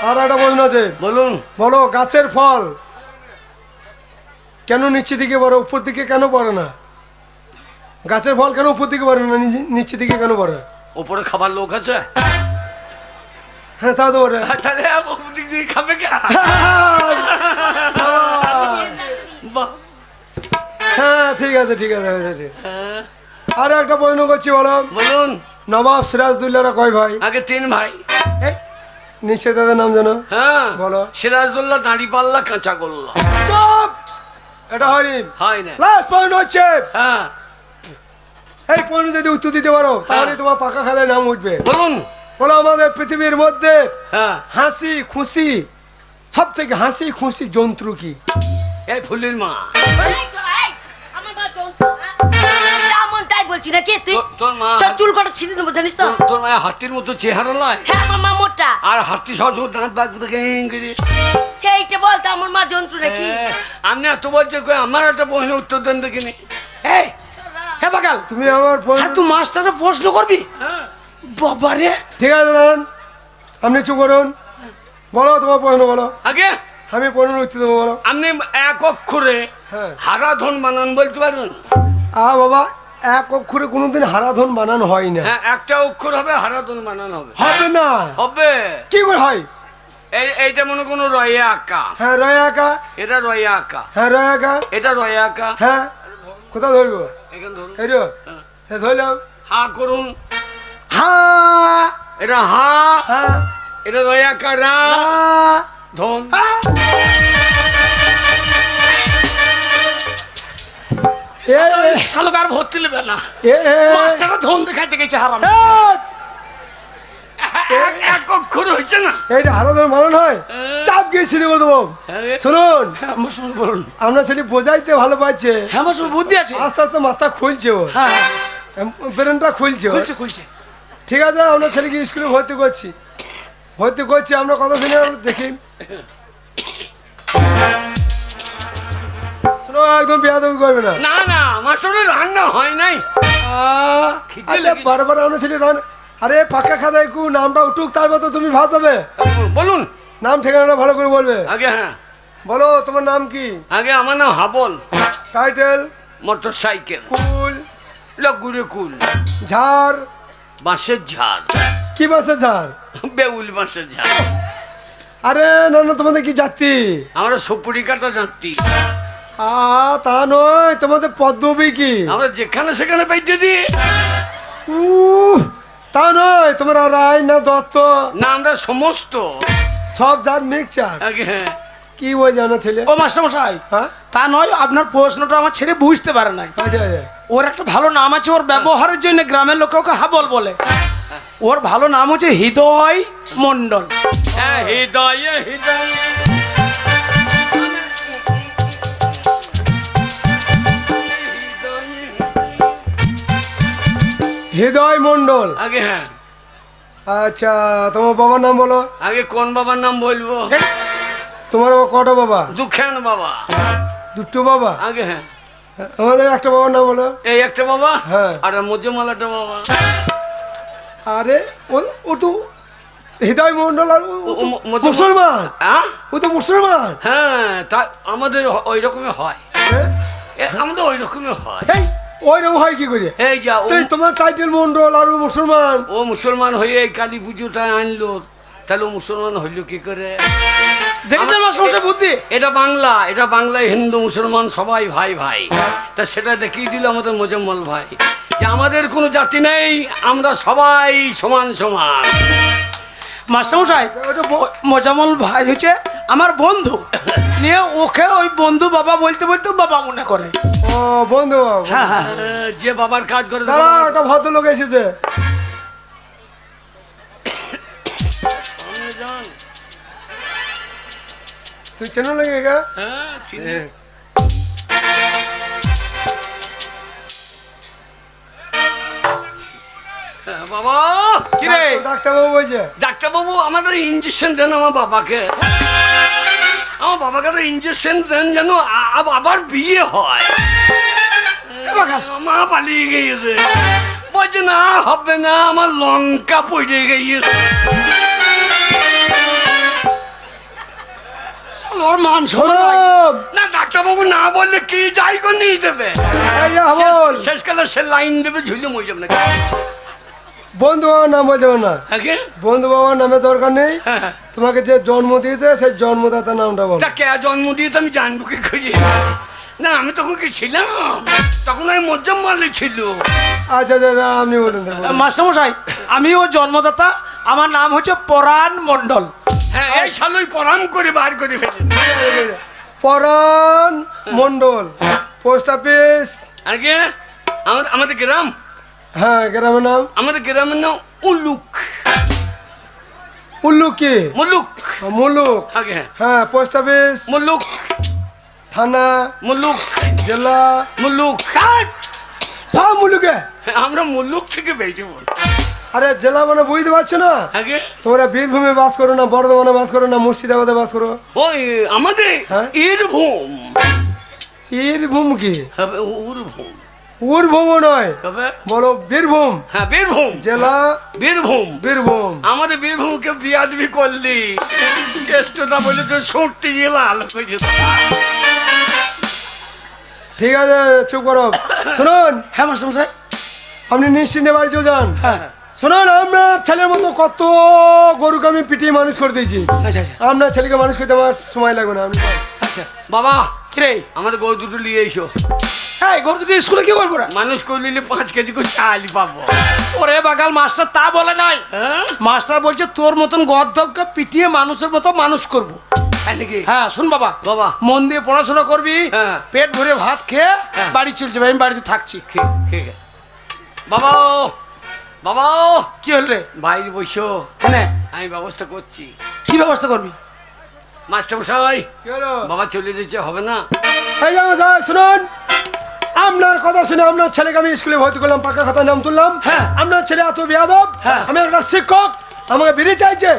আর একটা প্রশ্ন আছে। বলুন। বলো, গাছের ফল কেন নিচের দিকে পড়ে, উপর দিকে কেন পড়ে না? গাছের ফল কেন উপর দিকে পড়ে না, নিচের দিকে কেন পড়ে? ওপরে খাবার লোক আছে? হ্যাঁ তা তো পড়ে। তাহলে ওপর দিক দিয়ে খাবে কে? বাহ। হ্যাঁ ঠিক আছে ঠিক আছে হয়েছে, ঠিক। হ্যাঁ, আর একটা প্রশ্ন করছি, বলো। বলুন। নবাব সিরাজদৌল্লারা কয় ভাই? আগে 3 ভাই। এই, নিশ্চয় তাদের নাম জানো? হ্যাঁ বলো। সিরাজদৌল্লা, দাঁড়ি পাল্লা, কাঁচা গোল্লা। চুপ! এটা হয়নি। হয় না? লাস্ট পয়েন্ট হচ্ছে, হ্যাঁ এই পয়েন্ট যদি উত্তর দিতে পারো তাহলে তোমার পাকা খাতায় নাম উঠবে। বলুন। বলো, আমাদের পৃথিবীর মধ্যে হ্যাঁ হাসি খুশি, সব থেকে হাসি খুশি জন্তু কি? এই ফুলের মা। আমার মা জন্তু, হ্যাঁ? যা মন তাই বলছি না, কে তুই? তোর মা সব চুল কটা ছিঁড়ে নেবো, জানিস তো? তোর মায়ের হাতির মতো চেহারা নয়? হ্যাঁ, আমার মা মোটা। আর হাতি সহজ দাঁত বাগ দেখে সেইটা বলতো আমার মা জন্তু নাকি? আপনি এত বলছে কই, আমার একটা প্রশ্ন উত্তর দেন দেখিনি। এই হ্যাঁ বাকাল, তুমি আমার আর তুই মাস্টারের প্রশ্ন করবি? হ্যাঁ বাবা রে, ঠিক আছে দাঁড়ান, আপনি চুপ করুন। বলো তোমার প্রশ্ন, বলো। আগে আমি প্রশ্ন উত্তর দেবো, বলো। আপনি এক অক্ষরে হ্যাঁ। হারাধন বানান বলতে পারবেন? বাবা, এক অক্ষরে কোনোদিন হারাধন বানানো হয় না। হ্যাঁ, একটা অক্ষর হবে হারাধন বানান হবে। হবে না। হবে। কি করে হয়? এইটা মনে কোনো রয়ে আঁকা, হ্যাঁ রয় আঁকা। এটা রয়ে আঁকা, হ্যাঁ রয় আঁকা। এটা রয়ে আঁকা। হ্যাঁ, কোথাও ধরবো? এখানে ধরুন। এই রে, হ্যাঁ। হ্যাঁ ধরলাম। হা করুন। হ্যাঁ এটা হা, হ্যাঁ এটা রয়ে আঁকা রা, হ্যাঁ। ধন। শালক আর ভর্তি নেবে না, এ, এ, মাস্টাররা ধন দেখাইতে গেছে হারাম। এক অক্ষর হয়েছে না? এইটা হারাধন বানানো হয়? চাপ গিয়ে সিধে করে দেবো। হ্যাঁ। শুনুন, হ্যাঁ মাস্টার বলুন। আপনার ছেলে বোঝাইতে ভালো পাচ্ছে, হ্যাঁ মাস্টার বুদ্ধি আছে। আস্তে আস্তে মাথা খুলছে, ও হ্যাঁ ব্রেনটা খুলছে ওর। খুলছে খুলছে। ঠিক আছে, আমরা ছেলেকে স্কুলে ভর্তি করছি, আমরা কথা শুনে দেখি। শোনো, একদম বেয়াদবি করবে না। না না, মাস্টারের রান্না হয় নাই। খিদে আচ্ছা, লেগেছে। বারবার আমরা ছেলে আরে পাকা খাতায় একটু নামটা উঠুক, তারপর তো তুমি ভাত হবে। বলুন। নাম ঠিকানাটা ভালো করে বলবে। আগে হ্যাঁ, বলো তোমার নাম কি? আগে আমার নাম হাবল। টাইটেল? Motorcycle. কুল? লগুড়ে কুল। ঝাড়? বাঁশের ঝাড়। কি বাসে ঝাড়? বেউল বাঁশের ঝাড়। আরে না না, তোমাদের কি জাতি? আমরা সপুরি কাটা যাত্রী। তা নয়, তোমাদের পদ্মবী কি? আমরা যেখানে সেখানে পাইতে দিই। উহ, তা নয়, তোমার রায় না দত্ত না আমরা সমস্ত সব জাত মিক্সচার। আগে হ্যাঁ কি বই জানো ছেলে? ও মাস্টারমশাই, হ্যাঁ তা নয়, আপনার প্রশ্নটা আমার ছেলে বুঝতে পারে নাই। আচ্ছা আচ্ছা। ওর একটা ভালো নাম আছে, ওর ব্যবহারের জন্য গ্রামের লোকে ওকে হাবল বলে। ওর ভালো নাম হচ্ছে হৃদয় মণ্ডল। হ্যাঁ হৃদয়ে হৃদয়ে হৃদয় মণ্ডল। আগে হ্যাঁ আচ্ছা, তোমার বাবার নাম বলো। আগে কোন বাবার নাম বলবো? তোমার বাবা কটা বাবা? দুঃখান বাবা। দুটো বাবা? আগে হ্যাঁ আমাদের একটা বাবার নাম বলো। এই একটা বাবা হ্যাঁ। আর মধ্যমালাটা বাবা। আরে ও তো হৃদয় মণ্ডল, আর ও তো মধ্যমা- মুসলমান। হ্যাঁ ও তো মুসলমান। হ্যাঁ তা আমাদের ওই রকমই হয়, হ্যাঁ? আমাদের ওই রকমই হয়। এই ওইরকম হয় কি করে? এই যা ও এই তোমার টাইটেল মণ্ডল আর ও মুসলমান। ও মুসলমান হয়ে এই কালী পুজোটা আনলো, তাহলে ও মুসলমান হইলো কি করে? দেখেছেন মাস্টারমশাই বুদ্ধি? এটা বাংলা, এটা বাংলায় হিন্দু মুসলমান সবাই ভাই ভাই। তা সেটা দেখিয়ে দিল আমাদের মোজাম্মল ভাই যে আমাদের কোনো জাতি নেই, আমরা সবাই সমান সমান। মাস্টারমশাই, মোজামল ভাই হচ্ছে আমার বন্ধু, নিয়ে ওকে ওই বন্ধু বাবা বলতে বলতে বাবা মনে করে। ও বন্ধু। হ্যাঁ হ্যাঁ। যে বাবার কাজ করে দাঁড়া, একটা ভদ্রলোক এসেছে। তুই চেনো লাগে গা? হ্যাঁ চিনি। হ্যাঁ, বাবা কি রে? ডাক্তারবাবু বলছে। ডাক্তারবাবু আমাদের ইঞ্জেকশন দেন আমার বাবাকে। আমার বাবাকে তো ইঞ্জেকশন দেন যেন আবার বিয়ে হয়। মা পালিয়ে গিয়েছে, বলছে না হবে না, আমার লঙ্কা পড়ে গিয়েছে। ওর মান শোনো, না ডাক্তারবাবু না বললে কি যাই করে নিয়ে দেবে, এই হাবল, শেষকালে সে লাইন দেবে, ঝুলে মরে যাবে না। বন্ধু বাবার নাম বলতে হবে না। আগে বন্ধু বাবার নামে দরকার নেই। হ্যাঁ তোমাকে যে জন্ম দিয়েছে সেই জন্মদাতার নামটা বলো। তা কে জন্ম দিয়ে তো আমি জানবো কি করি? না আমি তখন কি ছিলাম, তখন আমি মোজাম্মল ছিল। আচ্ছা আচ্ছা, আপনি বলুন। মাস্টারমশাই, আমি ওর জন্মদাতা, আমার নাম হচ্ছে পরাণ মণ্ডল। হ্যাঁ এই শালুই পরাম করে বার করে ফেলে। পরাণ মণ্ডল, পোস্ট অফিস। আগে আমাদের গ্রাম, হ্যাঁ গ্রামের নাম। আমাদের গ্রামের নাম উলুক। উল্লুক কি? মুলুক। মুল্লুক। আগে হ্যাঁ হ্যাঁ, পোস্ট অফিস, মুলুক থানা, মুলুক জেলা, মুলুক। সব মুল্লুকে। আমরা মুলুক থেকে বেরিয়ে বল। আরে জেলা মানে বুঝতে পারছো না? আগে তোমরা বীরভূমে বাস করো না, বর্ধমানে বাস করো না, মুর্শিদাবাদে বাস করো? ওই আমাদের হ্যাঁ? বীরভূম। বীরভূম কি? হবে উরভূম। উরভূম নয়, হবে বলো বীরভূম। হ্যাঁ বীরভূম। জেলা বীরভূম। বীরভূম। আমাদের বীরভূমকে বিয়াদবি করলি, কেষ্টটা বলে তো সরতে গিয়ে লাল হয়ে যেত। ঠিক আছে, চুপ করো। শুনুন, হ্যাঁ মাস্টারমশাই। আপনি নিশ্চিন্তে বাড়ি চলে যান। হ্যাঁ। শুনুন, আপনার ছেলের মতো কত গরুকে আমি পিটিয়ে মানুষ করে দিয়েছি। আচ্ছা আচ্ছা আপনার ছেলেকে মানুষ করতে আমার সময় লাগবে না। আপনি যান। আচ্ছা। বাবা কিরে? আমাদের গরু দুটো নিয়ে এসো। হ্যাঁ, গরু দুটো স্কুলে কি করবো? মানুষ করে নিলে 5 কেজি করে চাল পাবো। ওরে বাগাল, মাস্টার তা বলে নাই। হ্যাঁ মাস্টার বলছে তোর মতন গর্ধবকে পিটিয়ে মানুষের মতো মানুষ করবো। তাই নাকি? হ্যাঁ শুন বাবা, বাবা মন দিয়ে পড়াশোনা করবি, হ্যাঁ। পেট ভরে ভাত খেয়ে হ্যাঁ। বাড়ি চলে যাবে। আমি বাড়িতে থাকছি। ঠিক ঠিক আছে। বাবা বাবা কি হল রে? বাইরে বসো, কেন? আমি ব্যবস্থা করছি। কি ব্যবস্থা করবি? মাস্টার মশাই কি হলো? বাবা চলে যেতে হবে না? এই যাবো স্যার, শুনুন, আপনার কথা শুনে আপনার ছেলেকে আমি স্কুলে ভর্তি করলাম, পাকা খাতায় নাম তুললাম। হ্যাঁ। আপনার ছেলে এত বেয়াদব। হ্যাঁ। আমি একটা শিক্ষক, আমাকে বিড়ি চাইছে।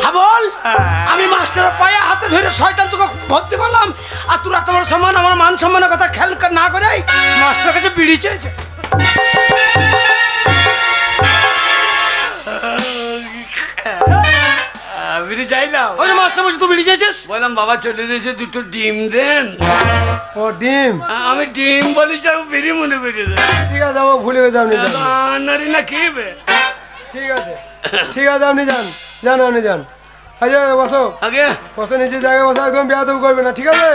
হাবল, হ্যাঁ। আমি মাস্টারের পায়ে হাতে ধরে শয়তান তোকে ভর্তি করলাম, আর তোর এত বড় সম্মান, আমার মান সম্মানের কথা খেয়াল না করে মাস্টার কাছে বিড়ি চেয়েছে। বিড়ি চাইলাম, ওই যে মাস্টার বলছে তুই বিড়ি চেয়েছিস। বললাম বাবা চলে যেতে দুটো ডিম দেন। ও ডিম। আমি ডিম বলি যাও, বিড়ি মনে করে দেন। ঠিক আছে, আমার ভুলে গেছে, আপনি যান। নারী না খেয়ে। ঠিক আছে, ঠিক আছে, আপনি যান, যান, আপনি যান। আচ্ছা বসো, আগে বসে নিচে জায়গায় বসে, একদম বেয়াদব করবে না, ঠিক আছে?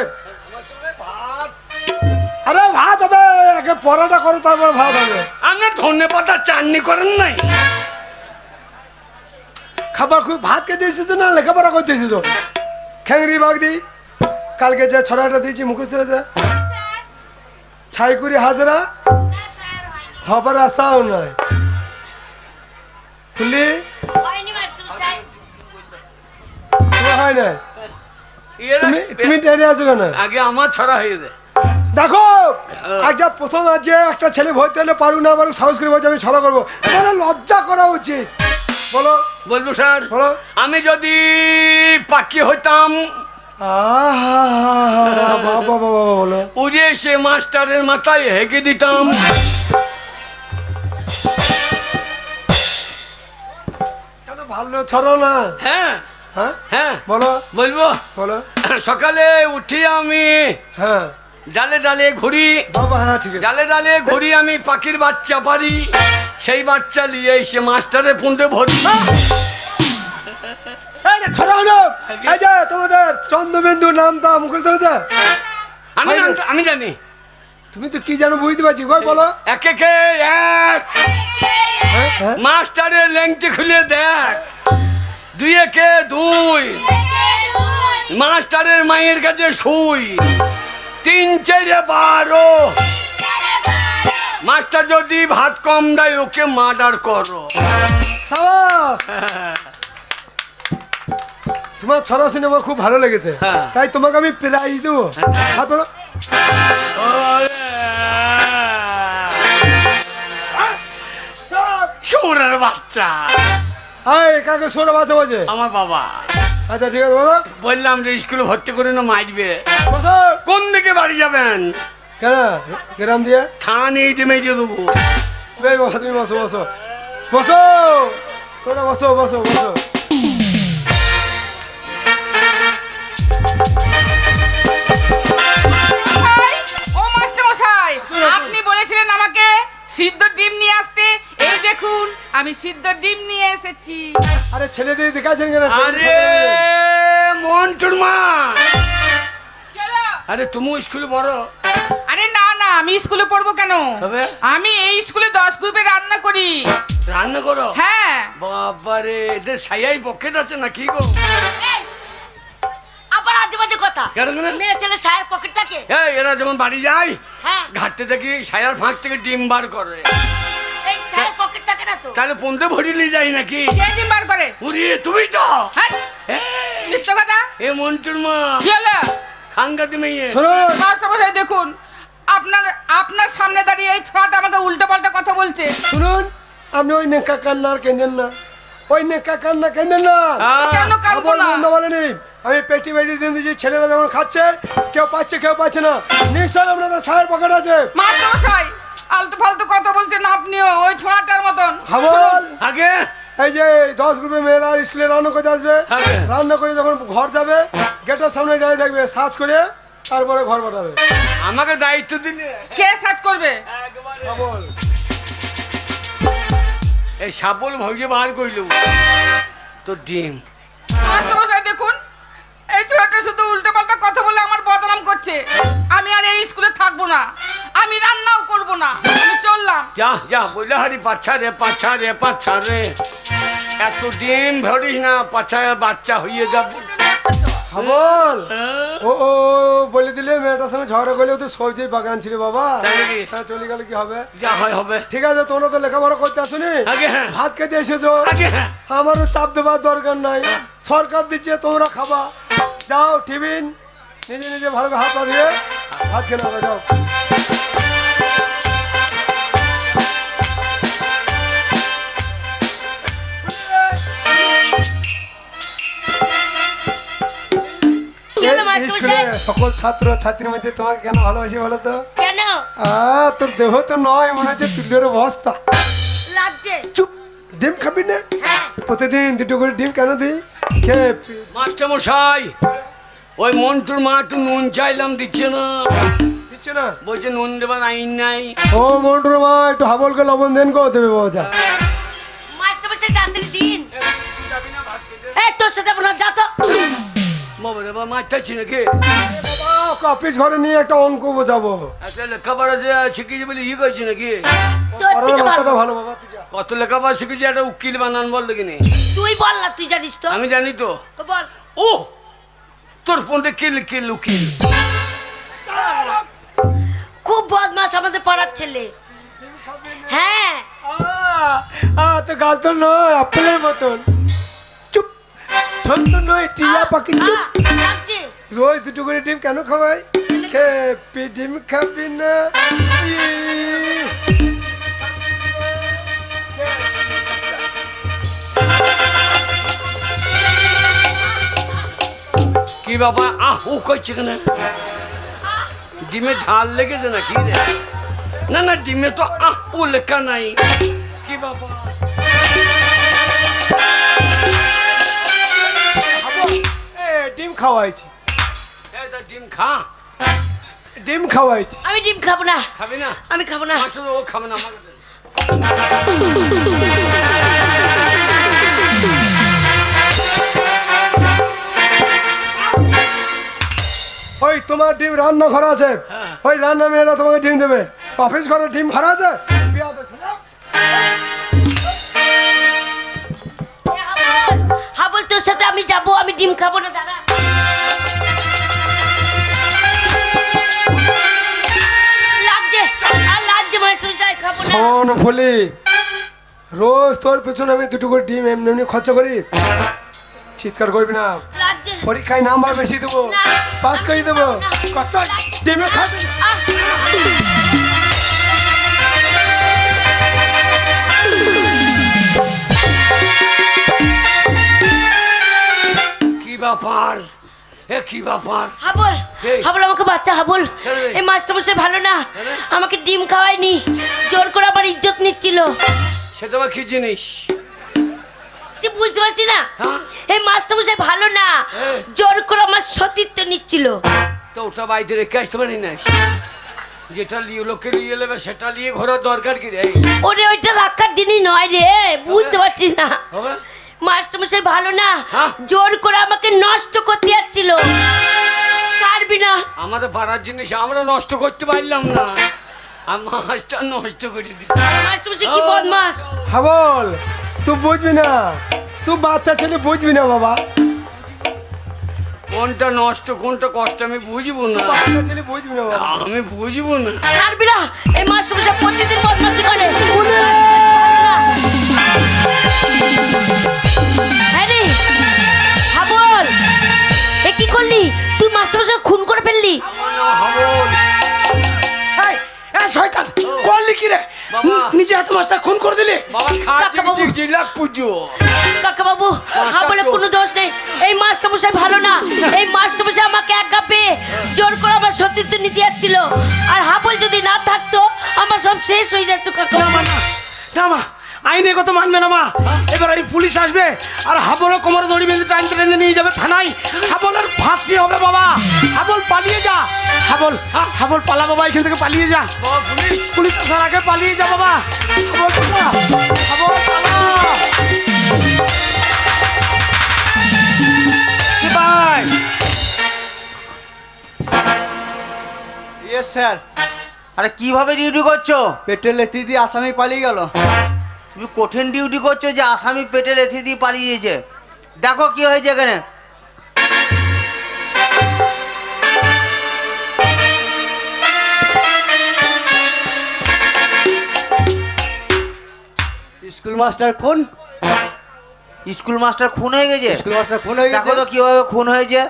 আরে ভাত হবে, আগে পরোটা করো, তারপর ভাত হবে। আপনার ধনে পাতা চাটনি করেন নাই? খাবার খুব ভাত খেতে এসেছো না লেখাপড়া করতে এসেছো? খ্যাংরি বাগদি কালকে যে ছড়াটা দিয়েছি মুখস্থ হয়েছে ছাই করি হাজরা হবার আশাও নয় ফুলি হয়নি মাস্টার সাহেব। তোমার হয় না এরা তুমি টেনে আছো কেন? আগে আমার ছড়া হয়ে যায়। দেখো আজ যা প্রথম আজ যে একটা ছেলে ভর্তি হলে পারুক না পারুক সাহস করে বলছে আমি ছড়া করবো, তোমার লজ্জা করা উচিত। বলো বলবো স্যার, বলো। আমি যদি পাখি হইতাম বাবা বাবা বলো। উড়ে সে মাস্টারের মাথায় হেঁকে দিতাম। কেন ভালো ছড়ো না? হ্যাঁ হ্যাঁ হ্যাঁ বলো বলবো। বলো। সকালে উঠি আমি হ্যাঁ ডালে ডালে ঘুরি, বাবা হ্যাঁ ঠিক আছে। ডালে ডালে ঘুরি আমি পাখির বাচ্চা পারি, সেই বাচ্চা নিয়ে এসে মাস্টারের পুঁতে ভরি। এই যে ছড়া হলো এই যে তোমাদের চন্দ্রবিন্দু নামটা মুখস্থ হয়েছে? আমি আমি জানি। তুমি তো কি জানো বুঝতে পারছি, কই বলো। এক একে এক, হ্যাঁ হ্যাঁ মাস্টারের লেংটি খুলে দেখ। দুই একে দুই, মাস্টারের মায়ের কাছে শুই। তিন চারে 12, মাস্টার যদি ভাত কম দেয় ওকে মার্ডার করো। সাবাস। তোমার ছড়া শুনে আমার খুব ভালো লেগেছে, হ্যাঁ। তাই তোমাকে আমি প্রাইজ দেবো। হাত তোলো। শুয়োরের বাচ্চা এই কাকে সোনা বাচ্চা বলছে? আমার বাবা। আচ্ছা ঠিক আছে বলো। বললাম যে স্কুলে ভর্তি করে না মারবে। বসো। কোন দিকে বাড়ি যাবেন? কেন গ্রাম দিয়ে? থানা নিয়ে মেজে দেবো। এই বাবা তুমি বসো বসো বসো তোরা বসো বসো বসো। ও মাস্টার মশাই, আসুন, আসুন। আপনি বলেছিলেন আমাকে সিদ্ধ ডিম নিয়ে আসতে। এই দেখুন আমি সিদ্ধ ডিম নিয়ে এসেছি। আরে ছেলেদের দেখাচ্ছেন কেন? আরে মন্টুর মা, কেন? আরে তুমি স্কুলে পড়ো? আরে না না, আমি স্কুলে পড়বো কেন? তবে? আমি এই স্কুলে 10 গ্রুপে রান্না করি। রান্না করো? হ্যাঁ। বাবারে, এদের সাইয়াই পকেট আছে না কি গো? এই, আবার আজে বাজে কথা। কেন কেন? মেয়ে ছেলে সায়ের পকেট থাকে। এই এরা যখন বাড়ি যায় হ্যাঁ, ঘাটতে দেখি সায়ার ফাঁক থেকে ডিম বার করে। এই সায়ের পকেট থাকে না তো। তাহলে পন্তে ভরি নিয়ে যায় নাকি? কে ডিম বার করে? উড়ি তুমি তো। হ্যাঁ, এই, মিথ্যে কথা। এ মন্টুর মা কি হলো? খাঙ্গাতে মেয়ে। শোনো মাস্টার মশাই দেখুন, আপনার আপনার সামনে দাঁড়িয়ে এই ছোঁয়াটা আমাকে উল্টো পাল্টা কথা বলছে। শুনুন, আপনি ওই নেকা কান্নার কেঁদেন না, ওই নেকা কান্না কেঁদেন না। কেন কাঁদবো আবার না? বন্ধ বলেনি, আমি পেটি পেটি দিয়ে দিচ্ছি, ছেলেরা যখন খাচ্ছে কেউ পাচ্ছে কেউ পাচ্ছে না, নিশ্চয় আপনাদের সাহের পকেট আছে। মাস্টার মশাই আলতু ফালতু কথা বলছেন আপনিও ওই ছোঁয়াটার মতন। হাবল আগে এই যে 10 গ্রুপে মেয়েরা স্কুলে রান্না করতে আসবে, হ্যাঁ। রান্না করে যখন ঘর যাবে গেটের সামনে দাঁড়িয়ে থাকবে, সার্চ করে তারপরে ঘর পাঠাবে। আমাকে দায়িত্ব দিলে কে সার্চ করবে? হাবল এই সাবল ভোগে বার কইল তো ডিম। মাস্টার মশাই দেখুন, এই ছোঁয়াটা শুধু উল্টো পাল্টা কথা বলে আমার বদনাম করছে। আমি আর এই স্কুলে থাকবো না, আমি রান্নাও করবো না, আমি চললাম। যা যা বললে হারি পাচ্ছা রে পাচ্ছা রে পাচ্ছা রে, এত ডিম ভরিস না, পাচ্ছায় বাচ্চা হয়ে যাবে। হাবল হ্যাঁ? ও ও বলে দিলে মেয়েটার সঙ্গে ঝগড়া করলে ওদের সবজির বাগান ছিল বাবা। তাই নাকি? হ্যাঁ চলে গেলে কি হবে? যা হয় হবে। ঠিক আছে, তোমরা তো লেখাপড়া করতে আসুনি, আগে হ্যাঁ, ভাত খেতে এসেছো, আগে হ্যাঁ। আমারও চাপ দেবার দরকার নাই, সরকার দিচ্ছে তোমরা খাবা। যাও টিফিন নিজে নিজে ভালো করে হাত পা দিয়ে ভাত খেয়ে নেবে, যাও। কি হলো এই মাস্টার স্কুলে মশাই? সকল ছাত্র ছাত্রীর মধ্যে তোমাকে কেন ভালোবাসি বলো তো? কেন তোর দেহ তো নয়, মনে হচ্ছে তুল্যের অবস্থা। লাগছে? চুপ, ডিম খাবি না? হ্যাঁ, প্রতিদিন 2টো করে ডিম কেন দিই? খেয়ে মাস্টার মশাই, ওই মন্টুর মা একটু নুন চাইলাম দিচ্ছে না, দিচ্ছে না। বলছে নুন দেবার আইন নাই। ও মন্টুর মা একটু হাবলকে লবণ দেন, কো দেবে বাবা। মাস্টার মশাই তাড়াতাড়ি দিন। এই তোর সাথে আপনার যা তো। বাবা রে বাবা, মাছ চাইছি নাকি? অফিস ঘরে নিয়ে একটা অঙ্ক বোঝাবো। একটা লেখাপড়া যে শিখিয়েছি বলে ই করছি নাকি? তোর পড়ার থেকে মাথাটা ভালো। ভালো বাবা, তুই যা। কত লেখাপড়া শিখেছি, একটা উকিল বানান বল দেখিনি। তুই বল না, তুই জানিস তো। আমি জানি তো। তো বল। ও তোর ফোনটা কিল কিল উকিল। খুব বদমাস আমাদের পাড়ার ছেলে। হ্যাঁ তো গাল তো নয় আপেলের মতন। চুপ, ঠন তো নয়, টিয়া পাখি চুপ। লাগছে। রোজ দুটো করে ডিম কেন খাওয়াই? খেপি ডিম খাবি না? কি বাবা ও করছে কেন? ডিমে ঝাল লেগেছে না কি রে? না না, ডিমে তো ও লেখা নাই। কি বাবা ডিম খাওয়াইছি। ডিম খা। ডিম খাওয়াইছি। আমি ডিম খাবো না। খাবি না? আমি খাবো না। আসলে ও খাবে না। আমাকে দে। ওই তোমার ডিম রান্না ঘর আছে, ওই রান্না মেয়েরা তোমাকে ডিম দেবে। অফিস ঘরে ডিম ভরা আছে। হাবল, তোর সাথে আমি যাব। আমি ডিম খাবো না দাদা। লাগছে আর লাগছে, মাস্টার সাহেব খাবো না। শোন ফুলি, রোজ তোর পেছনে আমি দুটো করে ডিম এমনি এমনি খরচা করি। চিৎকার করবি না। লাগছে। পরীক্ষায় নাম্বার বেশি দেবো, না, পাস করে দেবো। না, কত লাগছে। ডিমে খাবি? কি ব্যাপার? কি ব্যাপার? হাবল, এই। হাবল আমাকে বাচ্চা হাবল। কেন রে? এই মাস্টার মশাই ভালো না, কেন? আমাকে ডিম খাওয়ায়নি, জোর করে আবার ইজ্জত নিচ্ছিল। সেটা আবার কি জিনিস? সে বুঝতে পারছি না। হ্যাঁ? এই মাস্টার মশাই ভালো না, এই। জোর করে আমার সতীত্ব নিচ্ছিল। তো ওটা বাড়িতে রেখে আসতে পারি না? যেটা লিয়ে লোকে নিয়ে নেবে সেটা নিয়ে ঘোরার দরকার কি রে? ওরে ওইটা রাখার জিনিস নয় রে, বুঝতে পারছিস না। হবে? মাস্টার মশাই ভালো না, হ্যাঁ? জোর করে আমাকে নষ্ট করতে যাচ্ছিল। ছাড়বি না। আমাদের পাড়ার জিনিস আমরা নষ্ট করতে পারলাম না, আর মাছটা নষ্ট করে দিই। মাস্টার মশাই কি বদমাস। হাবল, তুই বুঝবি না, তুই বাচ্চা ছেলে বুঝবি না বাবা। কোনটা নষ্ট কোনটা কষ্ট আমি বুঝবো না। বাচ্চা ছেলে বুঝবি না বাবা। আমি বুঝবো না। ছাড়বি না। এই মাস্টার মশাই প্রতিদিন বদমাশি করে। হ্যাঁ রে হাবল, এ কি করলি তুই? মাস্টার মশাই খুন করে ফেললি। আমার নাম হাবল। এই, এই শয়তান, করলি কি রে? বাবা। নিজে হাতে মাছটা খুন করে দিলি। বাবা কাকা বাবু। খাচ্ছি জিলাক পুজো। কাকা বাবু, হাবলের কোনো দোষ নেই। এই মাস্টার মশাই ভালো না। এই মাস্টার মশাই আমাকে একা পেয়ে জোর করে আমার সতীত্ব নিতে যাচ্ছিল। আর হাবল যদি না থাকতো আমার সব শেষ হয়ে যাচ্ছে কাকা। না মা, আইনে কত মানবে না মা। এবার এই পুলিশ আসবে আর হাবল কোমরে দড়ি বেঁধে টাইম ট্রেনে নিয়ে যাবে থানায়। হাবলের ফাঁসি হবে বাবা। হাবল পালিয়ে যা। হাবল, হাবল পালা বাবা, এখান থেকে পালিয়ে যা। বাবা পুলিশ। পুলিশ আসার আগে পালিয়ে যা বাবা। হাবল পালা, হাবল পালা। ভাই ইয়েস স্যার। আরে কিভাবে ডিউটি করছো? পেটে লেথি দিয়ে আসামি পালিয়ে গেল। তুমি কঠিন ডিউটি করছো যে আসামি পেটে লেথি দিয়ে পালিয়েছে। দেখো কি হয়েছে এখানে। স্কুল মাস্টার খুন। স্কুল মাস্টার খুন হয়ে গেছে। স্কুল মাস্টার খুন হয়ে গেছে। দেখো তো কিভাবে খুন হয়েছে।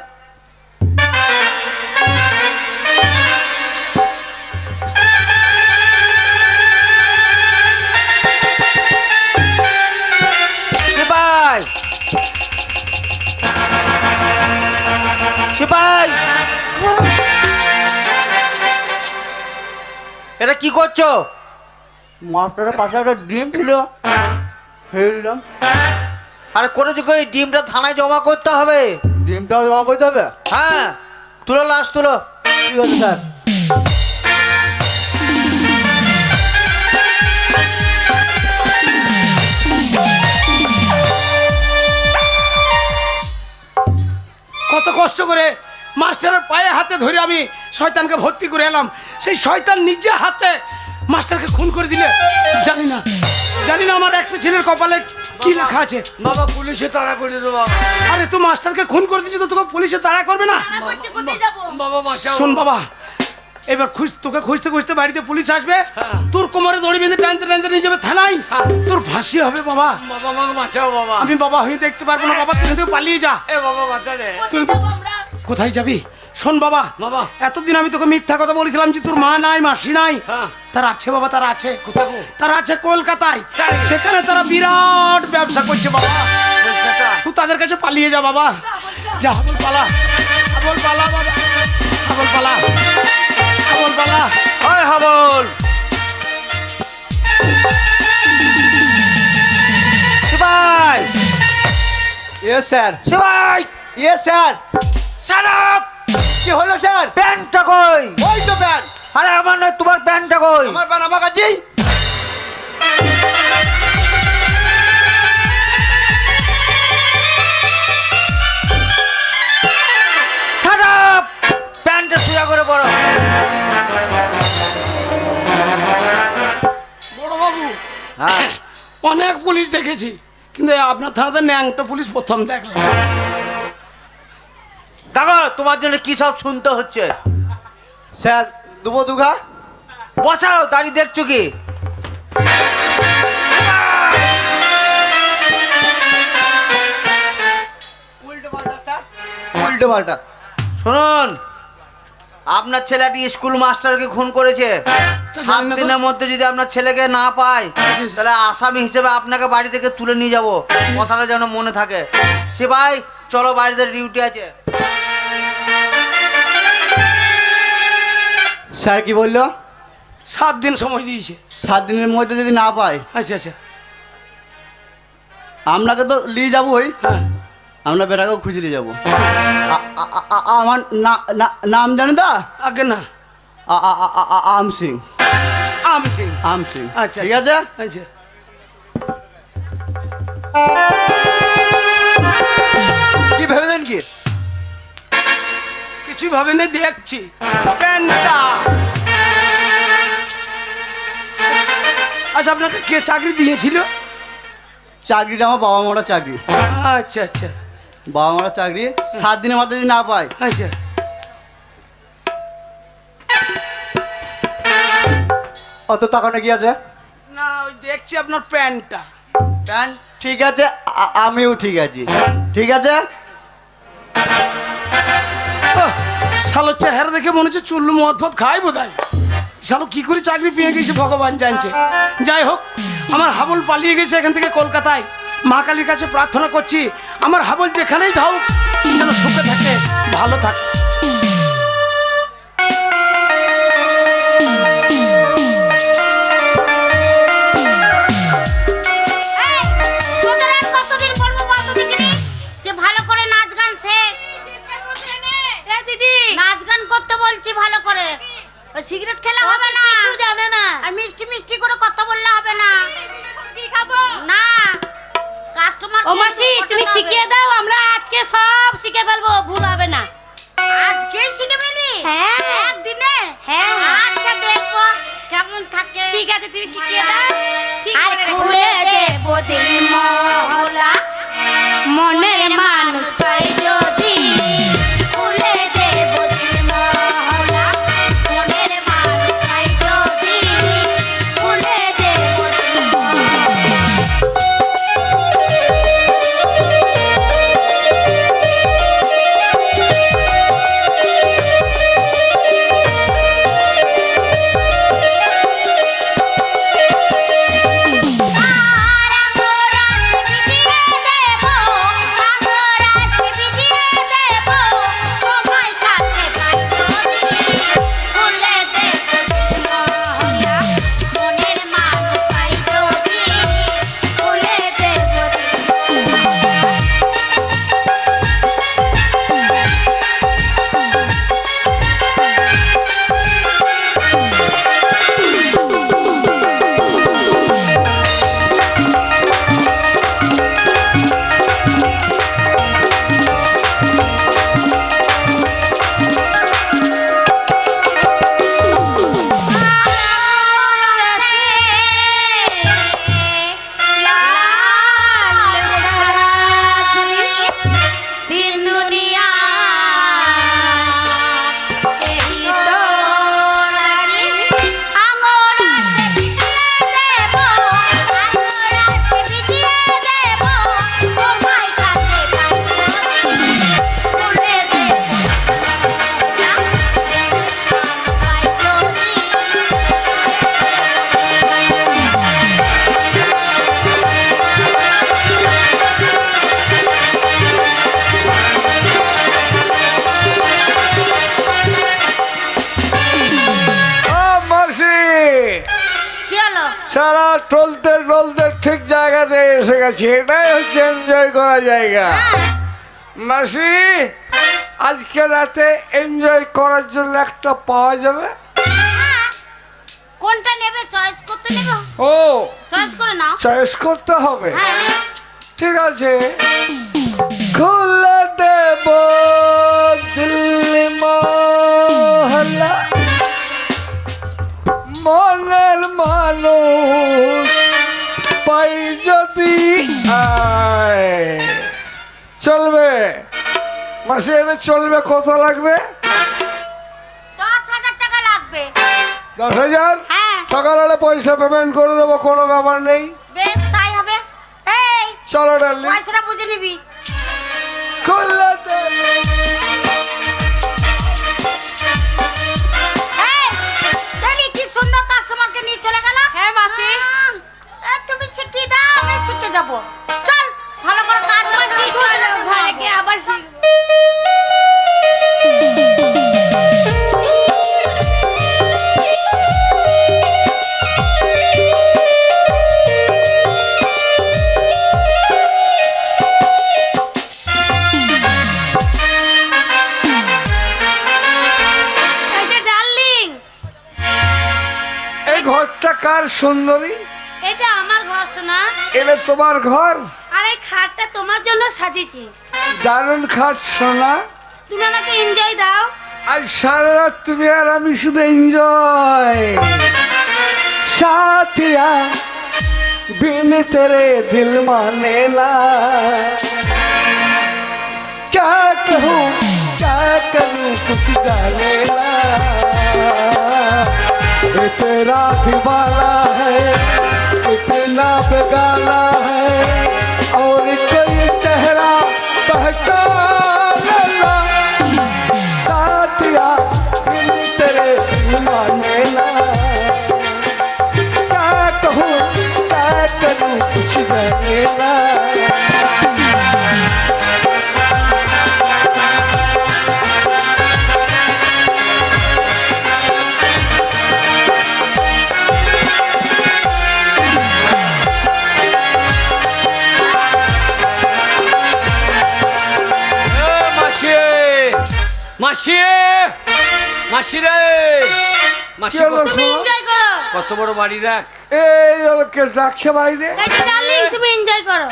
সিপাই, সিপাই, এটা কি করছো? মাস্টারের পাশে একটা ডিম ছিল, ফেলে দিলাম। আরে করেছো কই? ডিমটা থানায় জমা করতে হবে। ডিমটাও জমা করতে হবে? হ্যাঁ, তুলো লাশ তুলো। ঠিক আছে স্যার। কত কষ্ট করে মাস্টারের পায়ে হাতে ধরে আমি শয়তানকে ভর্তি করে এলাম। সেই শয়তান নিজে হাতে মাস্টারকে খুন করে দিলে জানি না জানি না আমার একটা ছেলের কপালে কি লেখা আছে। বাবা পুলিশে তাড়া করে দেবো বাবা। আরে তুই মাস্টারকে খুন করে দিচ্ছিস তো তোকে পুলিশে তাড়া করবে না? তারা করছে কোথায় যাবো? বাবা বাঁচাও। শোন বাবা, এবার তোকে খুঁজতে খুঁজতে বাড়িতে পুলিশ আসবে, হ্যাঁ। তোর কোমরে দড়ি বেঁধে টানতে টানতে নিয়ে যাবে থানায়, হ্যাঁ। তোর ফাঁসি হবে বাবা। বাবা আমাকে বাঁচাও বাবা। আমি বাবা হয়ে দেখতে পারবো না বাবা, তুই পালিয়ে যা। এ বাবা বাঁচা রে। তুই যাবো আমরা? কোথায় যাবি? শোন বাবা, বাবা। এতদিন আমি তোকে মিথ্যা কথা বলেছিলাম যে তোর মা নাই মাসি নাই, হ্যাঁ। তার আছে বাবা, তার আছে। কোথায় গো? তার আছে কলকাতায়, তাই? সেখানে তারা বিরাট ব্যবসা করছে বাবা। কলকাতা। তুই তাদের কাছে পালিয়ে যা বাবা। যা হাবল পালা, হাবল পালা বাবা, হাবল পালা, হাবল পালা। ওই হাবল, সিপাই। Yes sir. সিপাই। Yes sir. Shut up. কি হলো স্যার? প্যান্টটা কই? ওই তো প্যান্ট। আরে আমার নয়, তোমার প্যান্টটা কই? আমার প্যান্ট আমার কাছেই। Shut up. প্যান্টটা সোজা করে পরো। বড় বাবু, হ্যাঁ, অনেক পুলিশ দেখেছি, কিন্তু এই আপনার থানাতে ন্যাংটা পুলিশ প্রথম দেখলাম। দেখো তোমার জন্য কি সব শুনতে হচ্ছে। স্যার দুবো দুঘা বসাও, দাঁড়িয়ে দেখছো কি? উল্টো পাল্টা স্যার, উল্টো পাল্টা। শুনুন, আপনার ছেলেটি স্কুল মাস্টারকে খুন করেছে। 7 দিনের মধ্যে যদি আপনার ছেলেকে না পায়, তাহলে আসামি হিসেবে আপনাকে বাড়ি থেকে তুলে নিয়ে যাব। কথাটা যেন মনে থাকে। সে ভাই চলো, বাড়িতে ডিউটি আছে। স্যার কি বললো? 7 দিন সময় দিয়েছে। 7 দিনের মধ্যে যদি না পাই, আচ্ছা আচ্ছা, আপনাকে তো নিয়ে যাবোই, হ্যাঁ। আমরা বেটাকেও খুঁজে নিয়ে যাবো। আমার নাম জানেন তো? আগে না, আম সিং। আমি সিং। আম সিং, আচ্ছা ঠিক আছে। আচ্ছা, কি ভেবেছেন কি? কিছু ভাবে না, দেখছি প্যান্টটা। আচ্ছা, আপনাকে কে চাকরি দিয়েছিল? চাকরিটা আমার বাবা মারা চাকরি। আচ্ছা আচ্ছা বাবা মারা চাকরি। 7 দিনের মধ্যে যদি না পাই, আচ্ছা, অত টাকা নাকি আছে? না ওই দেখছি আপনার প্যান্টটা। প্যান্ট ঠিক আছে, আমিও ঠিক আছি, ঠিক আছে। শালো চেহারা দেখে মনে হচ্ছে চুল্লু মদ ফদ খাই বোধহয়। শালো কি করে চাকরি পেয়ে গেছে ভগবান জানছে। যাই হোক, আমার হাবল পালিয়ে গেছে এখান থেকে কলকাতায়। মা কালীর কাছে প্রার্থনা করছি, আমার হাবল যেখানেই থাকুক যেন সুখে থাকে, ভালো থাকে। এই, তোদের আর কতদিন বলবো বল তো দেখিনি যে ভালো করে নাচ গান শেখ। এ দিদি, নাচ গান করতে বলছি ভালো করে। ওই সিগারেট খেলে হবে না, কিছু জানে না। আর মিষ্টি মিষ্টি করে কথা বললে হবে না। কি খাবো না, কাস্টমার। ও মাসি, তুমি শিখিয়ে দাও, আমরা আজকে সব শিখে ফেলবো, ভুল হবে না। আজকেই শিখে ফেলবি? হ্যাঁ। একদিনে? হ্যাঁ। আচ্ছা, দেখবো কেমন থাকে। ঠিক আছে, তুমি শিখিয়ে দাও। ঠিক আর করে রেখো। খুলে দেব দিল মহলা, মনের মানুষ কই যদি খুলে দেব দিল মহলা, মনের মানুষ চাই যদি খুলে দেব দিল মহলা। আর আঙ্গুরাতে ভিজিয়ে দেব, আঙ্গুরাতে ভিজিয়ে সারা টলতে টলতে ঠিক জায়গাতে এসে গেছি, এটাই হচ্ছে এনজয় করা জায়গা। মাসি, আজকে রাতে এনজয় করার জন্য একটা পাওয়া যাবে? কোনটা নেবে চয়েস করতে নেবে? ও, চয়েস করে নাও। চয়েস করতে হবে। হ্যাঁ ঠিক আছে, খুলে দেব দিল্লি মহল্লা, মনের মানুষ পাই যদি আয়। চলবে মাসে, এনে চলবে। কত লাগবে? 10,000 টাকা লাগবে। 10,000? হ্যাঁ। সকালে পয়সা পেমেন্ট করে দেবো, কোনো ব্যাপার নেই। বেশ তাই হবে। এই চলো ডার্লিং, পয়সাটা বুঝে নিবি। খুলে দেব। এই দেখি কি সুন্দর কাস্টমারকে নিয়ে চলে গেল। হ্যাঁ মাসি। তুমি শিখিয়ে দাও, আমি শিখে যাবো। চল ভালো করে কাজ করছি। চলো ঘরে গিয়ে আবার শিখবো। এই যে ডার্লিং, এই ঘরটা কার সুন্দরী? এটা আমার ঘর শোনা। এটা তোমার ঘর? আর এই খাটটা তোমার জন্য সাজিয়েছি। দারুণ খাট সোনা। তুমি আমাকে এনজয় দাও। আজ সারা রাত তুমি আর আমি শুধু এনজয়। সাথিয়া बिन तेरे दिल माने ना, क्या कहूँ क्या करूँ कुछ जाने ना। ये तेरा दीवाना है, इतना बेगाना है, और कोई चेहरा पहचाना। साथिया बिन तेरे दिल माने ना, क्या कहूँ क्या करूँ कुछ जाने ना। মাসি, মাসি রে, মাসি তুমি এনজয় করো। কত বড় বাড়ি দেখ। এই ওকে ডাকছে বাইরে। এই যে ডার্লিং, তুমি এনজয় করো।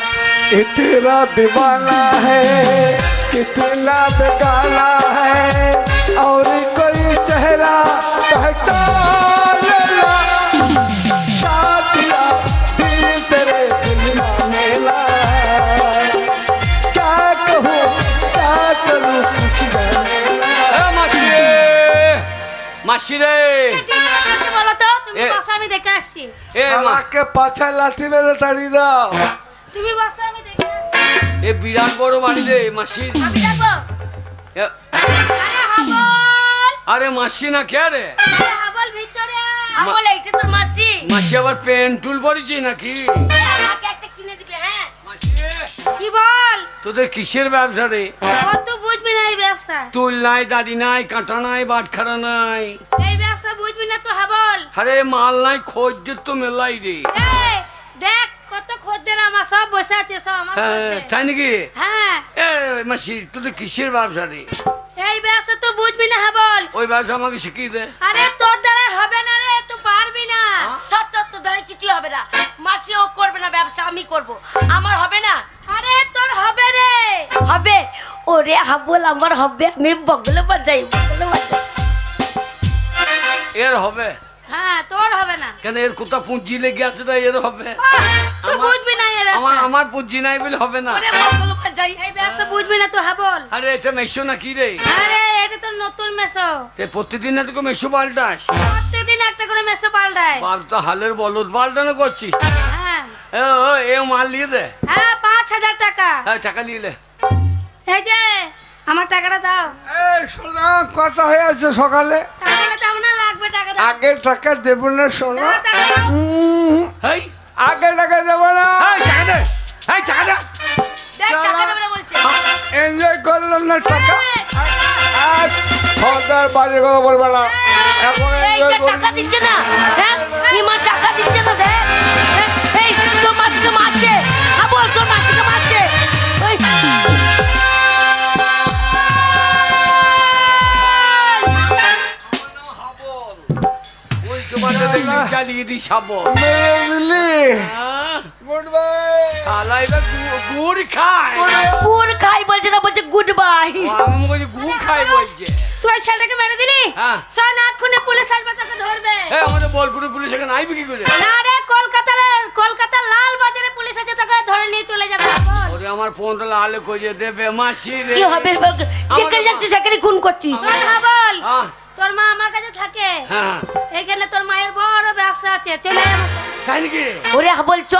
ये तेरा दीवाना है, कितना बेगाना है, और कोई चेहरा पहचान ला। साथिया दिल तेरे दिल माने ला, क्या कहूँ क्या करूँ कुछ जाने ला। मासी, मासी रे, ঠিক আছে বলো তো, তুমি এ- বসো আমি দেখে আসছি। আমাকে পাছায় লাথি মেরে তাড়িয়ে দাও। তুমি বসো আমি দেখে আসছি। এ বিরাট বড় বাড়ি রে মাসি। আমি যাবো। এ- আরে হাবল, আরে মাসি না কে রে? আরে হাবল ভিতরে আয়। হাবল এইটা তোর মাসি। মাসি আবার পেন টুল পড়েছি নাকি? এ, আমাকে একটা কিনে দিবে। হ্যাঁ মাসি, কি বল? তোদের কিসের ব্যবসা রে? কত বুঝবি না এই ব্যবসা। তুল নাই, দাড়ি নাই, কাঁটা নাই, বাটখারা নাই, এই ব্যবসা বুঝবি না তো হাবল। আরে মাল নাই, খোঁজ তো মেলাই রে। এই দেখ কত খদ্দের আমার সব বসে আছে, সব আমার হ্যাঁ, খদ্দের। তাই নাকি? হ্যাঁ, এ মাসি, তোদের কিসের ব্যবসা রে? এই ব্যবসা তো বুঝবি না হাবল। ওই ব্যবসা আমাকে শিখিয়ে দে। আরে তোর দ্বারা হবে না রে, তুই পারবি না। সত্য তো ধরে কিছু হবে না। মাসি ও করবে না ব্যবসা, আমি করব। আমার হবে না। আরে তোর হবে রে। হবে ওরে হাবল, আমার হবে। আমি বগলে বাজাই, বগলে বাজাই। এর হবে হ্যাঁ, তোর হবে না। কেন? এর কোথা পুঁজি লেগে আছে, তাই এর হবে। তুই আমার- বুঝবি না এই আমার ব্যবসা। আমার পুঁজি নাই বলে হবে না। ওরে বগলে বাজাই। এই ব্যবসা বুঝবি না তো হাবল। আরে এটা মেশো নাকি রে? আরে এটা তো নতুন মেসো। তে প্রতিদিন এটুকু মেশো পাল্টাস? প্রত্যেকদিন একটা করে মেসো পাল্টায়। বাল তো হালের বলদ পাল্টানো করছিস। হ্যাঁ এ মাল নিয়ে দে। হ্যাঁ, 5,000 টাকা। হ্যাঁ, টাকা নিয়ে লে। এই যে আমার টাকাটা দাও। এই সোনা, কথা হয়ে আছে সকালে। টাকাটা দাও না, লাগবে টাকাটা। আগে টাকা দেবো না সোনা। দাও টাকা দাও। হেই, আগে টাকা দেবো না। টাকা দে, এই টাকা দে। দেখ টাকা দেবে না বলছে। এনজয় করলাম না টাকা। এই, আর খবরদার বাজে কথা বলবে না। এই, এখন এই যে টাকা দিচ্ছে না, হ্যাঁ ইমা টাকা দিচ্ছে না, দেখ হ্যাঁ, এই তোর মাসিকে মারছে, বল তোর মাসিকে মারছে। ওই ওই তোমাদের দেখি চালিয়ে দিই সাবল। মেরে দিলি গুড বাই। শালা এবার গুড় খায়। গুড় খাই বলছে না, বলছে গুড বাই। আমি বলছি গুড় খাই বলছে। তুই ওই ছেলেটাকে মেরে দিলি? হ্যাঁ। শোন, এক্ষুনি পুলিশ আসবে, তোকে ধরবে। হ্যাঁ আমাদের বোলপুরে পুলিশ এখানে আইবে কি করে? না রে, কলকাতার লাল বাজারে পুলিশ আছে, তোকে ধরে নিয়ে চলে যাবে। ওরে আমার ফোন তো লালে কইয়ে দেবে মাসি রে। কি হবে যেখানে যাচ্ছিস সেখানে খুন করছিস। শোন হাবল, হ্যাঁ তোর মা আমার কাছে থাকে, হ্যাঁ এখানে তোর মায়ের বড় ব্যবসা আছে, চলে আয় আমার সাথে। তাই নাকি? ওরে বলছ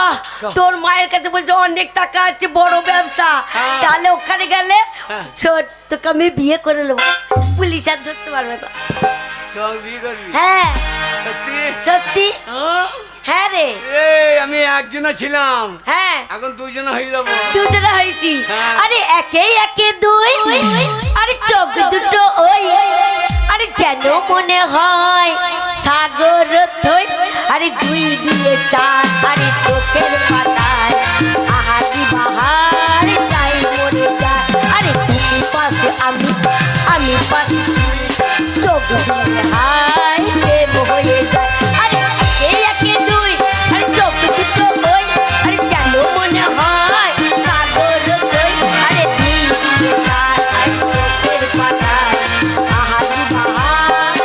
তোর মায়ের কাছে বলছো অনেক টাকা আছে, বড় ব্যবসা, হ্যাঁ। তাহলে ওখানে গেলে হ্যাঁ। ছোট তোকে আমি বিয়ে করে নেবো, পুলিশ আর ধরতে পারবে না। তুই বিয়ে করবি? হ্যাঁ সত্যি? সত্যি, হ্যাঁ? হ্যাঁ রে, এই আমি একজনা ছিলাম, হ্যাঁ এখন দুইজনা হয়ে যাবো। দুজনে হয়েছি। হ্যাঁ। আরে একে একে দুই, আরে চোখ দুটো ওই, আরে যেন মনে হয় সাগর থই, আরে দুই দিয়ে চার, আরে চোখের পাতায় আহারি বাহার যাই মরে যায়, আরে তুমি পাশে আমি, আমি পাশে চোখ দিয়ে হাই প্রেম হয়ে যায়, আরে একে একে দুই, আরে চোখ দুটো ওই, আরে যেন মনে হয় সাগর থই, আরে দুই দিয়ে চার, আরে চোখের পাতায় আহারি বাহার।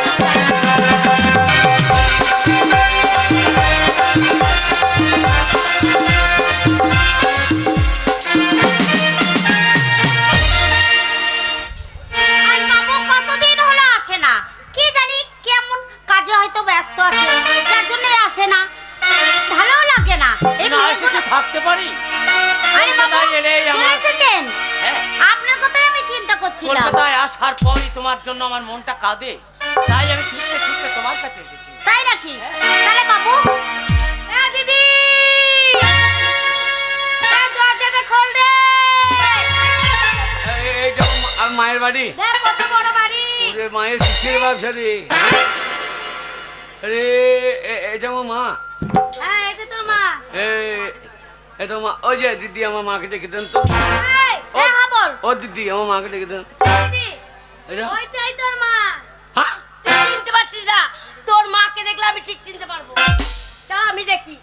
আর বাবু কতদিন হলো আসে না, কি জানি কেমন কাজে হয়তো ব্যস্ত আছে, যার জন্য আসে না, ভালো লাগে না। এই না এসে কি থাকতে পারি? আরে বাবা, কলকাতায় এলেই চলে আমার এসেছেন? হ্যাঁ, আপনার কথাই আমি চিন্তা করছিলাম। কলকাতায় আসার পরই তোমার জন্য আমার মনটা কাঁদে, তাই আমি ছুটতে ছুটতে তোমার কাছে এসেছি। তাই নাকি? তাহলে বাবু, এ দিদি, এ দরজাটা খোল রে। এই যে আমার মায়ের বাড়ি। দেখ কত বড় বাড়ি। ওরে মায়ের কিসের ব্যবসা রে? আরে এটা আমার মা। হ্যাঁ, এটা তোর মা। এটা মা। ওই যে দিদি আমার মাকে ডেকে দেন তো। এই, এ হাবল, ও দিদি আমার মাকে ডেকে দেন। দিদি, এটা ওইটাই তোর মা। হ্যাঁ তুই চিনতে পারছিস না? তোর মাকে দেখলে আমি ঠিক চিনতে পারবো, তা আমি দেখি।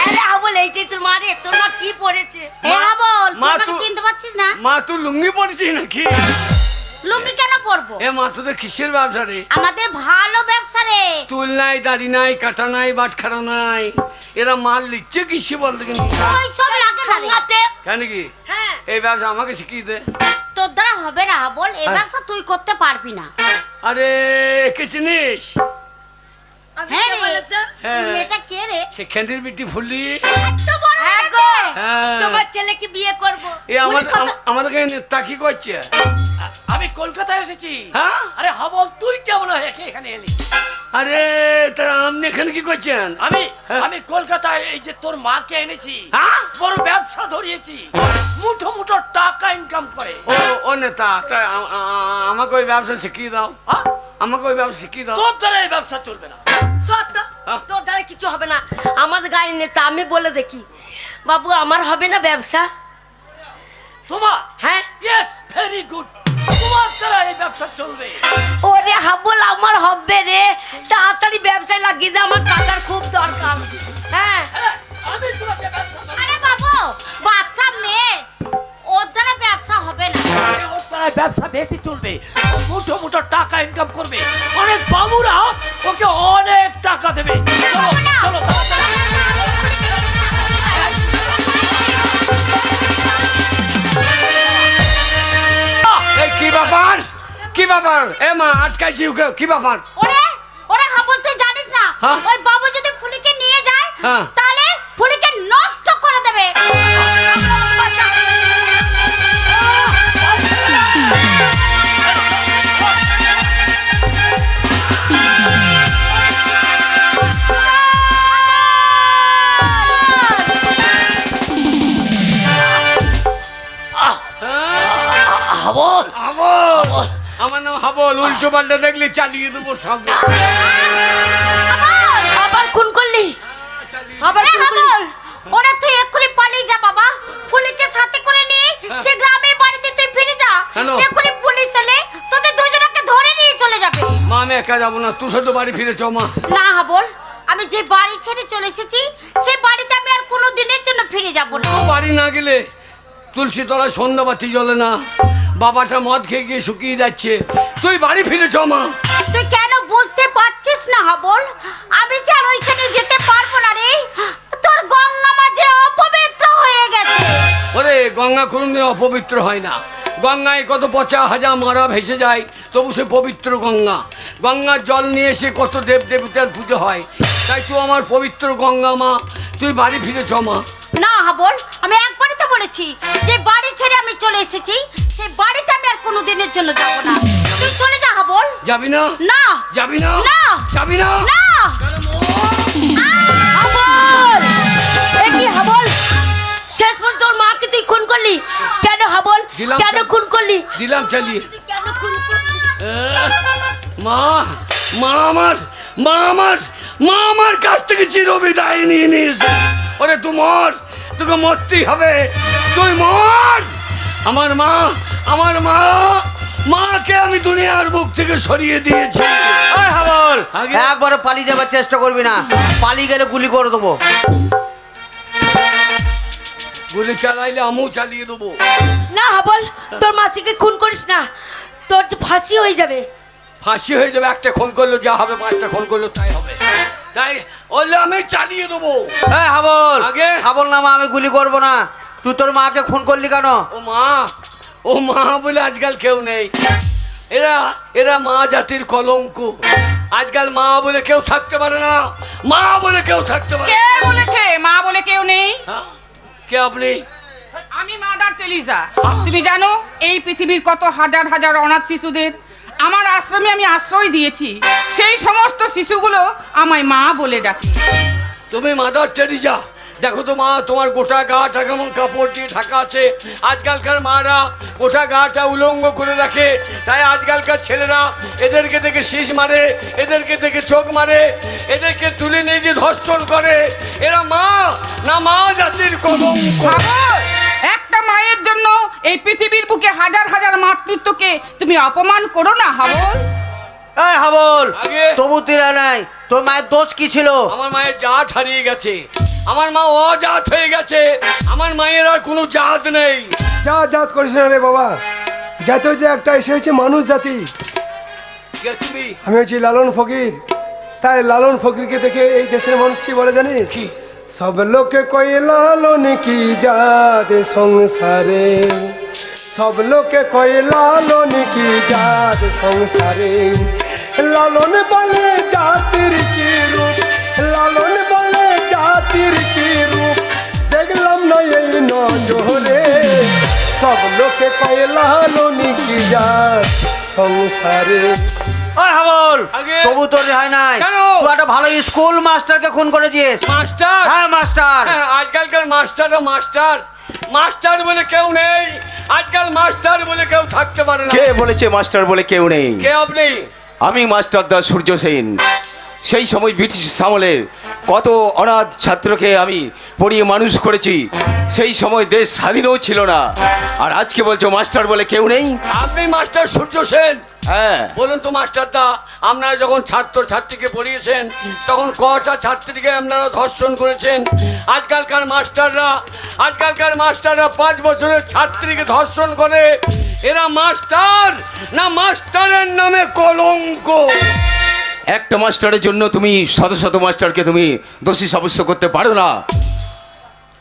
আরে আবল, এইটাই তোর মা রে, তোর মা কি পড়েছে? এ হাবল, তুই মা, আমাকে তুই- চিনতে পারছিস না? মা তুই লুঙ্গি পরেছিস নাকি? লুঙ্গি কেন পরবো? এ মা তোদের কিসের ব্যবসা রে? আমাদের ভালো ব্যবসা রে। তুল নাই, দাড়ি নাই, কাটা নাই, বাটখারা নাই, এরা মাল লিখছে কিসে বলতে কিন্তু? ওই সব লাগে না রে। ঠোঙাতে? কেন কি? হ্যাঁ এই ব্যবসা আমাকে শিখিয়ে দে। তোর দ্বারা হবে না বল, এই হ্যাঁ। ব্যবসা তুই করতে পারবি না। আরে কে চিনিস? আমি হ্যাঁ কে রে, বলো তো? হ্যাঁ। মেয়েটা কে রে? সে খেন্দির বিটি ফুলি। এত বড় হয়ে হ্যাঁ গো, গেছে। হ্যাঁ। তোমার ছেলেকে বিয়ে করবো। এ আমাদেরকে তাকি করছে। আমি কলকাতায় এসেছি। হ্যাঁ? আরে হাবল, তুই কেমন হয়ে এখানে এলি? আরে তা আপনি এখানে কি করছেন? আমি হ্যাঁ। আমি কলকাতায় এই যে তোর মাকে এনেছি, হ্যাঁ? বড় ব্যবসা ধরিয়েছি, মুঠো মুঠো টাকা ইনকাম করে। ও নেতা, তা আমাকে ওই ব্যবসা শিখিয়ে দাও। হ্যাঁ? আমাকে ওই ব্যবসা শিখিয়ে দাও। তোর দ্বারা এই ব্যবসা চলবে না। সত্য, হ্যাঁ। তোর দ্বারা কিছু হবে না। আমাদের গায়ের নেতা, আমি বলে দেখি। বাবু আমার হবে না ব্যবসা? তোমার? হ্যাঁ। ইয়েস, ভেরি গুড, তোমার দ্বারা এই ব্যবসা চলবে। ওরে হাবল, আমার হবে রে, তাড়াতাড়ি ব্যবসায় লাগিয়ে দে, আমার টাকার খুব দরকার। হ্যাঁ হ্যাঁ, আমি তোমাকে ব্যবসা দেবো। আরে বাবু, বাচ্চা মেয়ে, ওর দ্বারা ব্যবসা হবে না। ওর দ্বারা ব্যবসা বেশি চলবে, ও মুঠো মুঠো টাকা ইনকাম করবে, অনেক বাবুরা ওকে অনেক টাকা দেবে। চলো চলো তাড়াতাড়ি। এই কি ব্যাপার? কি ব্যাপার? এ মা আটকাইছি ওকে, কি ব্যাপার? ওরে, ওরে হাবল, তুই জানিস না হ্যাঁ। ওই বাবু যদি ফুলিকে নিয়ে যায়, হ্যাঁ। তাহলে ফুলিকে নষ্ট করে দেবে। হাবল, আবল আমার নাম হাবল, উল্টো পাল্টা দেখলে চালিয়ে দেবো সব। আবার খুন করলি? আবার খুন করলি? ওরা তুই এক্ষুনি পালিয়ে যা বাবা, ফুলিকে সাথে করে নিয়ে সে গ্রামের বাড়িতে তুই ফিরে যা। কেন? এক্ষুনি পুলিশ এলে তোদের দুজনকে ধরে নিয়ে চলে যাবে। মা আমি একা যাবো না, তুই শুধু বাড়ি ফিরে চ মা। না হাবল, আমি যে বাড়ি ছেড়ে চলে এসেছি সেই বাড়িতে আমি আর কোনো দিনের জন্য ফিরে যাব না। বাড়ি না গেলে তুলসী তলায় সন্ধ্যাবাতি জ্বলে না, বাবাটা মদ খেয়ে গিয়ে শুকিয়ে যাচ্ছে, তুই বাড়ি ফিরে চ মা। তুই কেন বুঝতে পারছিস না হাবল? আমি যে আর ওইখানে যেতে পারবো না রে, তোর গঙ্গা মাঝে অপবিত্র হয়ে গেছে। ওরে গঙ্গা কোনোদিন অপবিত্র হয় না, গঙ্গায় কত পচা হাজা মারা ভেসে যায়, তবু সে পবিত্র গঙ্গা। গঙ্গার জল নিয়ে এসে কত দেব দেবতার পুজো হয়, তাই তুই আমার পবিত্র গঙ্গা মা, তুই বাড়ি ফিরে চ মা। না হাবল, আমি একবারই তো বলেছি যে বাড়ি ছেড়ে আমি চলে এসেছি, সেই বাড়িতে আমি আর কোনো দিনের জন্য যাব না। তুই চলে যা হাবল। যাবি না? না যাবি না? না যাবি না? না। হাবল! এ কি হাবল? শেষ পর্যন্ত তোর মাকে তুই খুন করলি কেন হাবল? দিলাম কেন চাল- খুন করলি? দিলাম চালিয়ে। তুই কেন খুন করলি? মা, মা আমার, মা আমার, মা আমার কাছ থেকে চিরবিদায় নিয়ে নিয়েছে। ওরে তুই মর, তোকে মরতেই হবে, তুই মর। আমার মা, আমার মা, মাকে আমি দুনিয়ার বুক থেকে সরিয়ে দিয়েছি। ওই হাবল, আগে- একবারে পালিয়ে যাবার চেষ্টা করবি না, পালিয়ে গেলে গুলি করে দেবো। গুলি চালাইলে আমিও চালিয়ে দেবো। না হাবল, তোর মাসিকে খুন করিস না, তোর তো ফাঁসি হয়ে যাবে। ফাঁসি হয়ে যাবে, একটা খুন করলো যা হবে, 5টা খুন করলো তাই হবে, তাই ওলে আমি চালিয়ে দেবো। হ্যাঁ হাবল, আগে- হাবল না মা, আমি গুলি করবো না। তুই তোর মাকে খুন করলি কেন? ও মা বলে আজকাল কেউ নেই, এরা এরা মা জাতির কলঙ্ক। আজকাল মা বলে কেউ থাকতে পারে না, মা বলে কেউ থাকতে পারে কে বলেছে মা বলে কেউ নেই? হ্যাঁ? কে আপনি? আমি মাদার তেলিজা। তুমি জানো এই পৃথিবীর কত হাজার হাজার অনাথ শিশুদের আমার আশ্রমে আমি আশ্রয় দিয়েছি, সেই সমস্ত শিশুগুলো আমায় মা বলে ডাকে। তুমি মাদার টেরিজা। দেখো তো মা, তোমার গোটা গাটা কেমন কাপড় দিয়ে ঢাকা আছে। আজকালকার মারা গোটা গাটা উলঙ্গ করে রাখে, তাই আজকালকার ছেলেরা এদেরকে দেখে শীষ মারে, এদেরকে দেখে চোখ মারে, এদেরকে তুলে নিয়ে গিয়ে ধর্ষণ করে। এরা মা না, মা জাতির কলঙ্ক। ভাবো, একটা মায়ের জন্য এই পৃথিবীর বুকে হাজার হাজার মাতৃত্বকে তুমি অপমান করো না হাবল। এই হাবল, আগে- তবু তুই নাই, তোর মায়ের দোষ কি ছিল? আমার মায়ের জাত হারিয়ে গেছে, আমার মা অজাত হয়ে গেছে, আমার মায়ের আর কোনো জাত নেই। জাত করিস না রে বাবা, জাতি হচ্ছে একটাই, সে হচ্ছে মানুষ জাতি। কে তুমি? আমি হচ্ছি লালন ফকির, তাই লালন ফকিরকে দেখে এই দেশের মানুষ কি বলে জানিস? কি? সব লোকে কই লালন কি জাত সংসারে, সব লোকে কই লালন কি জাত সংসারে। লালন বলে জাতির কি রূপ, লালন বলে জাতির কি রূপ, দেখলাম না এই নজরে। সব লোকে কই লালন কি জাত সংসারে। ওই হাবল, আগে- তবু তোর রেহাই নাই। কেন? তুই একটা ভালো স্কুল মাস্টারকে খুন করেছিস। মাস্টার? হ্যাঁ মাস্টার। হ্যাঁ, আজকালকার মাস্টাররা মাস্টার, মাস্টার বলে কেউ নেই। আজকাল মাস্টার বলে কেউ থাকতে পারে না। কে বলেছে মাস্টার বলে কেউ নেই? কে আপনি? আমি মাস্টার দা সূর্য সেন। সেই সময় ব্রিটিশ আমলের কত অনাথ ছাত্রকে আমি পড়িয়ে মানুষ করেছি, সেই সময় দেশ স্বাধীনও ছিল না, আর আজকে বলছো মাস্টার বলে কেউ নেই? আপনি মাস্টার সূর্য সেন? হ্যাঁ। বলুন তো মাস্টারদা, আপনারা যখন ছাত্র ছাত্রীকে পড়িয়েছেন তখন কটা ছাত্রীকে আপনারা ধর্ষণ করেছেন? আজকালকার মাস্টাররা 5 বছরের ছাত্রীকে ধর্ষণ করে। এরা মাস্টার না, মাস্টারের নামে কলঙ্ক। একটা মাস্টারের জন্য তুমি শত শত মাস্টারকে তুমি দোষী সাব্যস্ত করতে পারো না।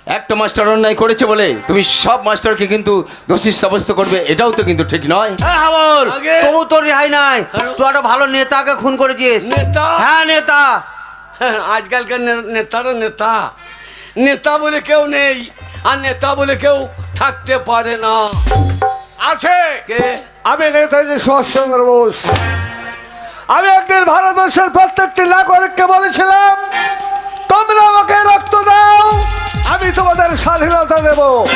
একটা মাস্টার অন্যায় করেছে বলে তুমি সব মাস্টারকে কিন্তু দোষী সাব্যস্ত করবে, এটাও তো কিন্তু ঠিক নয়। হ্যাঁ হাবল, আগে- তবু তোর রেহাই নাই। তুই একটা ভালো নেতাকে খুন করেছিস। নেতা? হ্যাঁ নেতা। হ্যাঁ, আজকালকার নেতারা নেতা, নেতা বলে কেউ নেই, আর নেতা বলে কেউ থাকতে পারে না। আছে। কে? আমি নেতাজি সুভাষচন্দ্র বোস। আমি একদিন ভারতবর্ষের প্রত্যেকটি নাগরিককে বলেছিলাম, তোমরা আমাকে রক্ত দাও, আমি তোমাদের স্বাধীনতা দেব।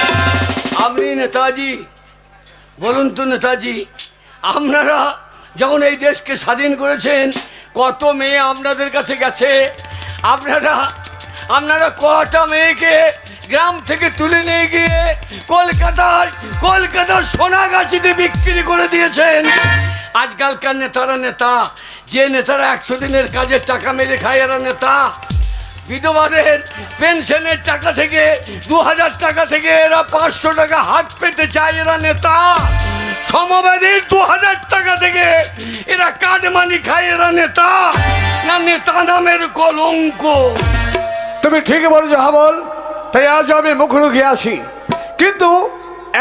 আপনি নেতাজি? বলুন তো নেতাজি, আপনারা যখন এই দেশকে স্বাধীন করেছেন কত মেয়ে আপনাদের কাছে গেছে, আপনারা কটা মেয়েকে গ্রাম থেকে তুলে নিয়ে গিয়ে কলকাতার সোনাগাছিতে বিক্রি করে দিয়েছেন। আজকালকার নেতা যে নেতারা 100 দিনের কাজের টাকা মেরে খায় এরা নেতা। বিধবাদের পেনশনের টাকা থেকে 2000 টাকা থেকে এরা 500 টাকা হাত পেতে চায় এরা নেতা। সমবাদীর 2000 টাকা থেকে এরা কাটমানি খায় এরা নেতা। না নেতা নামের কলঙ্ক। তুমি ঠিকই বলেছো হাবল, তাই আজ আমি মুখোমুখি আছি। কিন্তু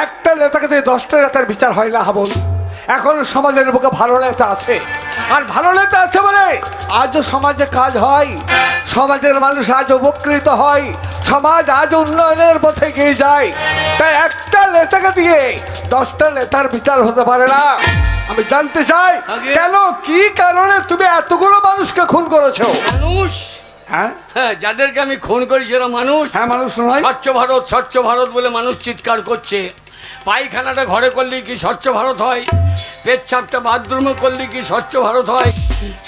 একটা নেতাকে দিয়ে 10টা নেতার বিচার হয় না হাবল। এখন সমাজের বুকে ভালো নেতা আছে, আর ভালো নেতা আছে বলে আজও সমাজে কাজ হয়, সমাজের মানুষ আজ উপকৃত হয়, সমাজ আজ উন্নয়নের পথে এগিয়ে যায়। তাই একটা নেতাকে দিয়ে 10টা নেতার বিচার হতে পারে না। আমি জানতে চাই কেন, কি কারণে তুমি এতগুলো মানুষকে খুন করেছো? মানুষ, হ্যাঁ হ্যাঁ, যাদেরকে আমি খুন করেছি এরা মানুষ। হ্যাঁ মানুষ নয়। স্বচ্ছ ভারত বলে মানুষ চিৎকার করছে। পায়খানাটা ঘরে করলে কি স্বচ্ছ ভারত হয়? পেচ্ছাপটা বাথরুমে করলে কি স্বচ্ছ ভারত হয়?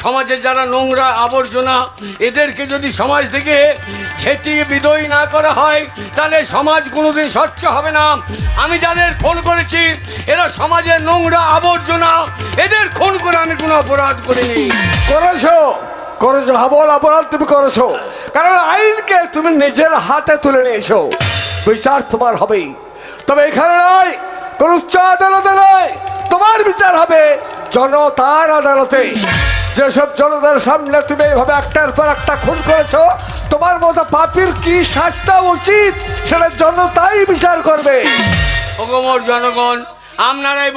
সমাজের যারা নোংরা আবর্জনা এদেরকে যদি সমাজ থেকে ছেটিয়ে বিদায় না করা হয় তাহলে সমাজ কোনোদিন স্বচ্ছ হবে না। আমি যাদের খুন করেছি এরা সমাজের নোংরা আবর্জনা, এদের খুন করে আমি কোনো অপরাধ করিনি। করেছো হাবল, অপরাধ তুমি করেছো, কারণ আইনকে তুমি নিজের হাতে তুলে নিয়েছো। বিচার তোমার হবেই, তবে এখানে নয়, কোন উচ্চ আদালতে নয়, তোমার বিচার হবে জনতার আদালতে। যেসব জনতার সামনে তুমি এইভাবে একটার পর একটা খুন করেছো, তোমার মতো পাপীর কি শাস্তি উচিত সেটা জনতাই বিচার করবে। ওগোমর জনগণ, আপনারাই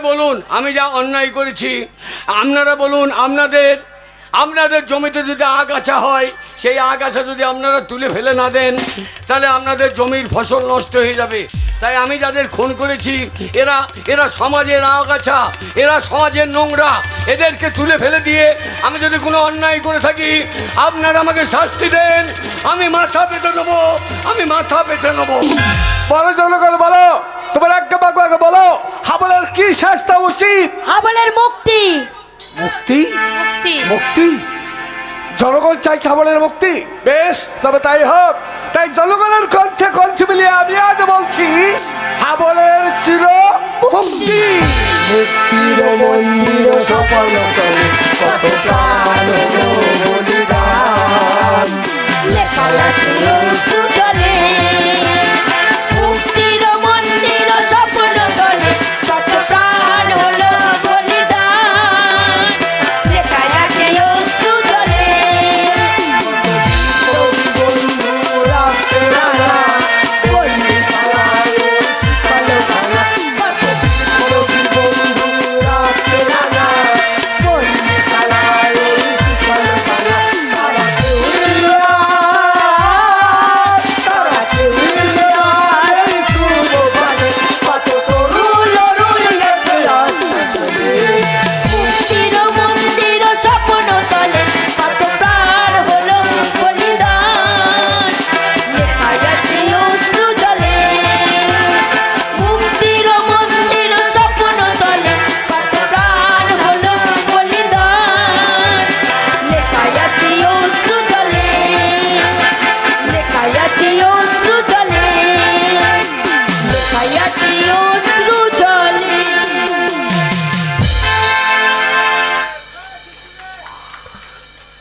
বলুন আমি যা অন্যায় করেছি। আপনারা বলুন, আপনাদের জমিতে যদি আগাছা হয়, সেই আগাছা যদি আপনারা তুলে ফেলে না দেন তাহলে আপনাদের জমির ফসল নষ্ট হয়ে যাবে। তাই আমি যাদের খুন করেছি এরা সমাজের আগাছা, এরা সমাজের নোংরা, এদেরকে তুলে ফেলে দিয়ে আমি যদি কোনো অন্যায় করে থাকি আপনারা আমাকে শাস্তি দেন। আমি মাথা পেতে নেবো। বলো জনগণ, বলো তোমার আগে বলো হাবলের কি শাস্তি উচিত? হাবলের মুক্তি। মুক্তি? জনগণ চাইছে হাবলের মুক্তি। বেশ, তবে তাই হোক। তাই জনগণের কণ্ঠে মিলিয়ে আমি আজ বলছি হাবলের ছিল মুক্তি। মুক্তির মন্দির সফল কত প্রাণ হলো বলিদান। লেখা আছে সুজলে মুক্তির মন্দির স্বপ্ন তলে কত প্রাণ হলো বলিদান। লেখা আছে সুজলে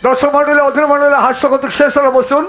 দর্শক মন্ডলী, অধীর মন্ডলী হাস্যকৌতুক শেষ হলো। বসুন।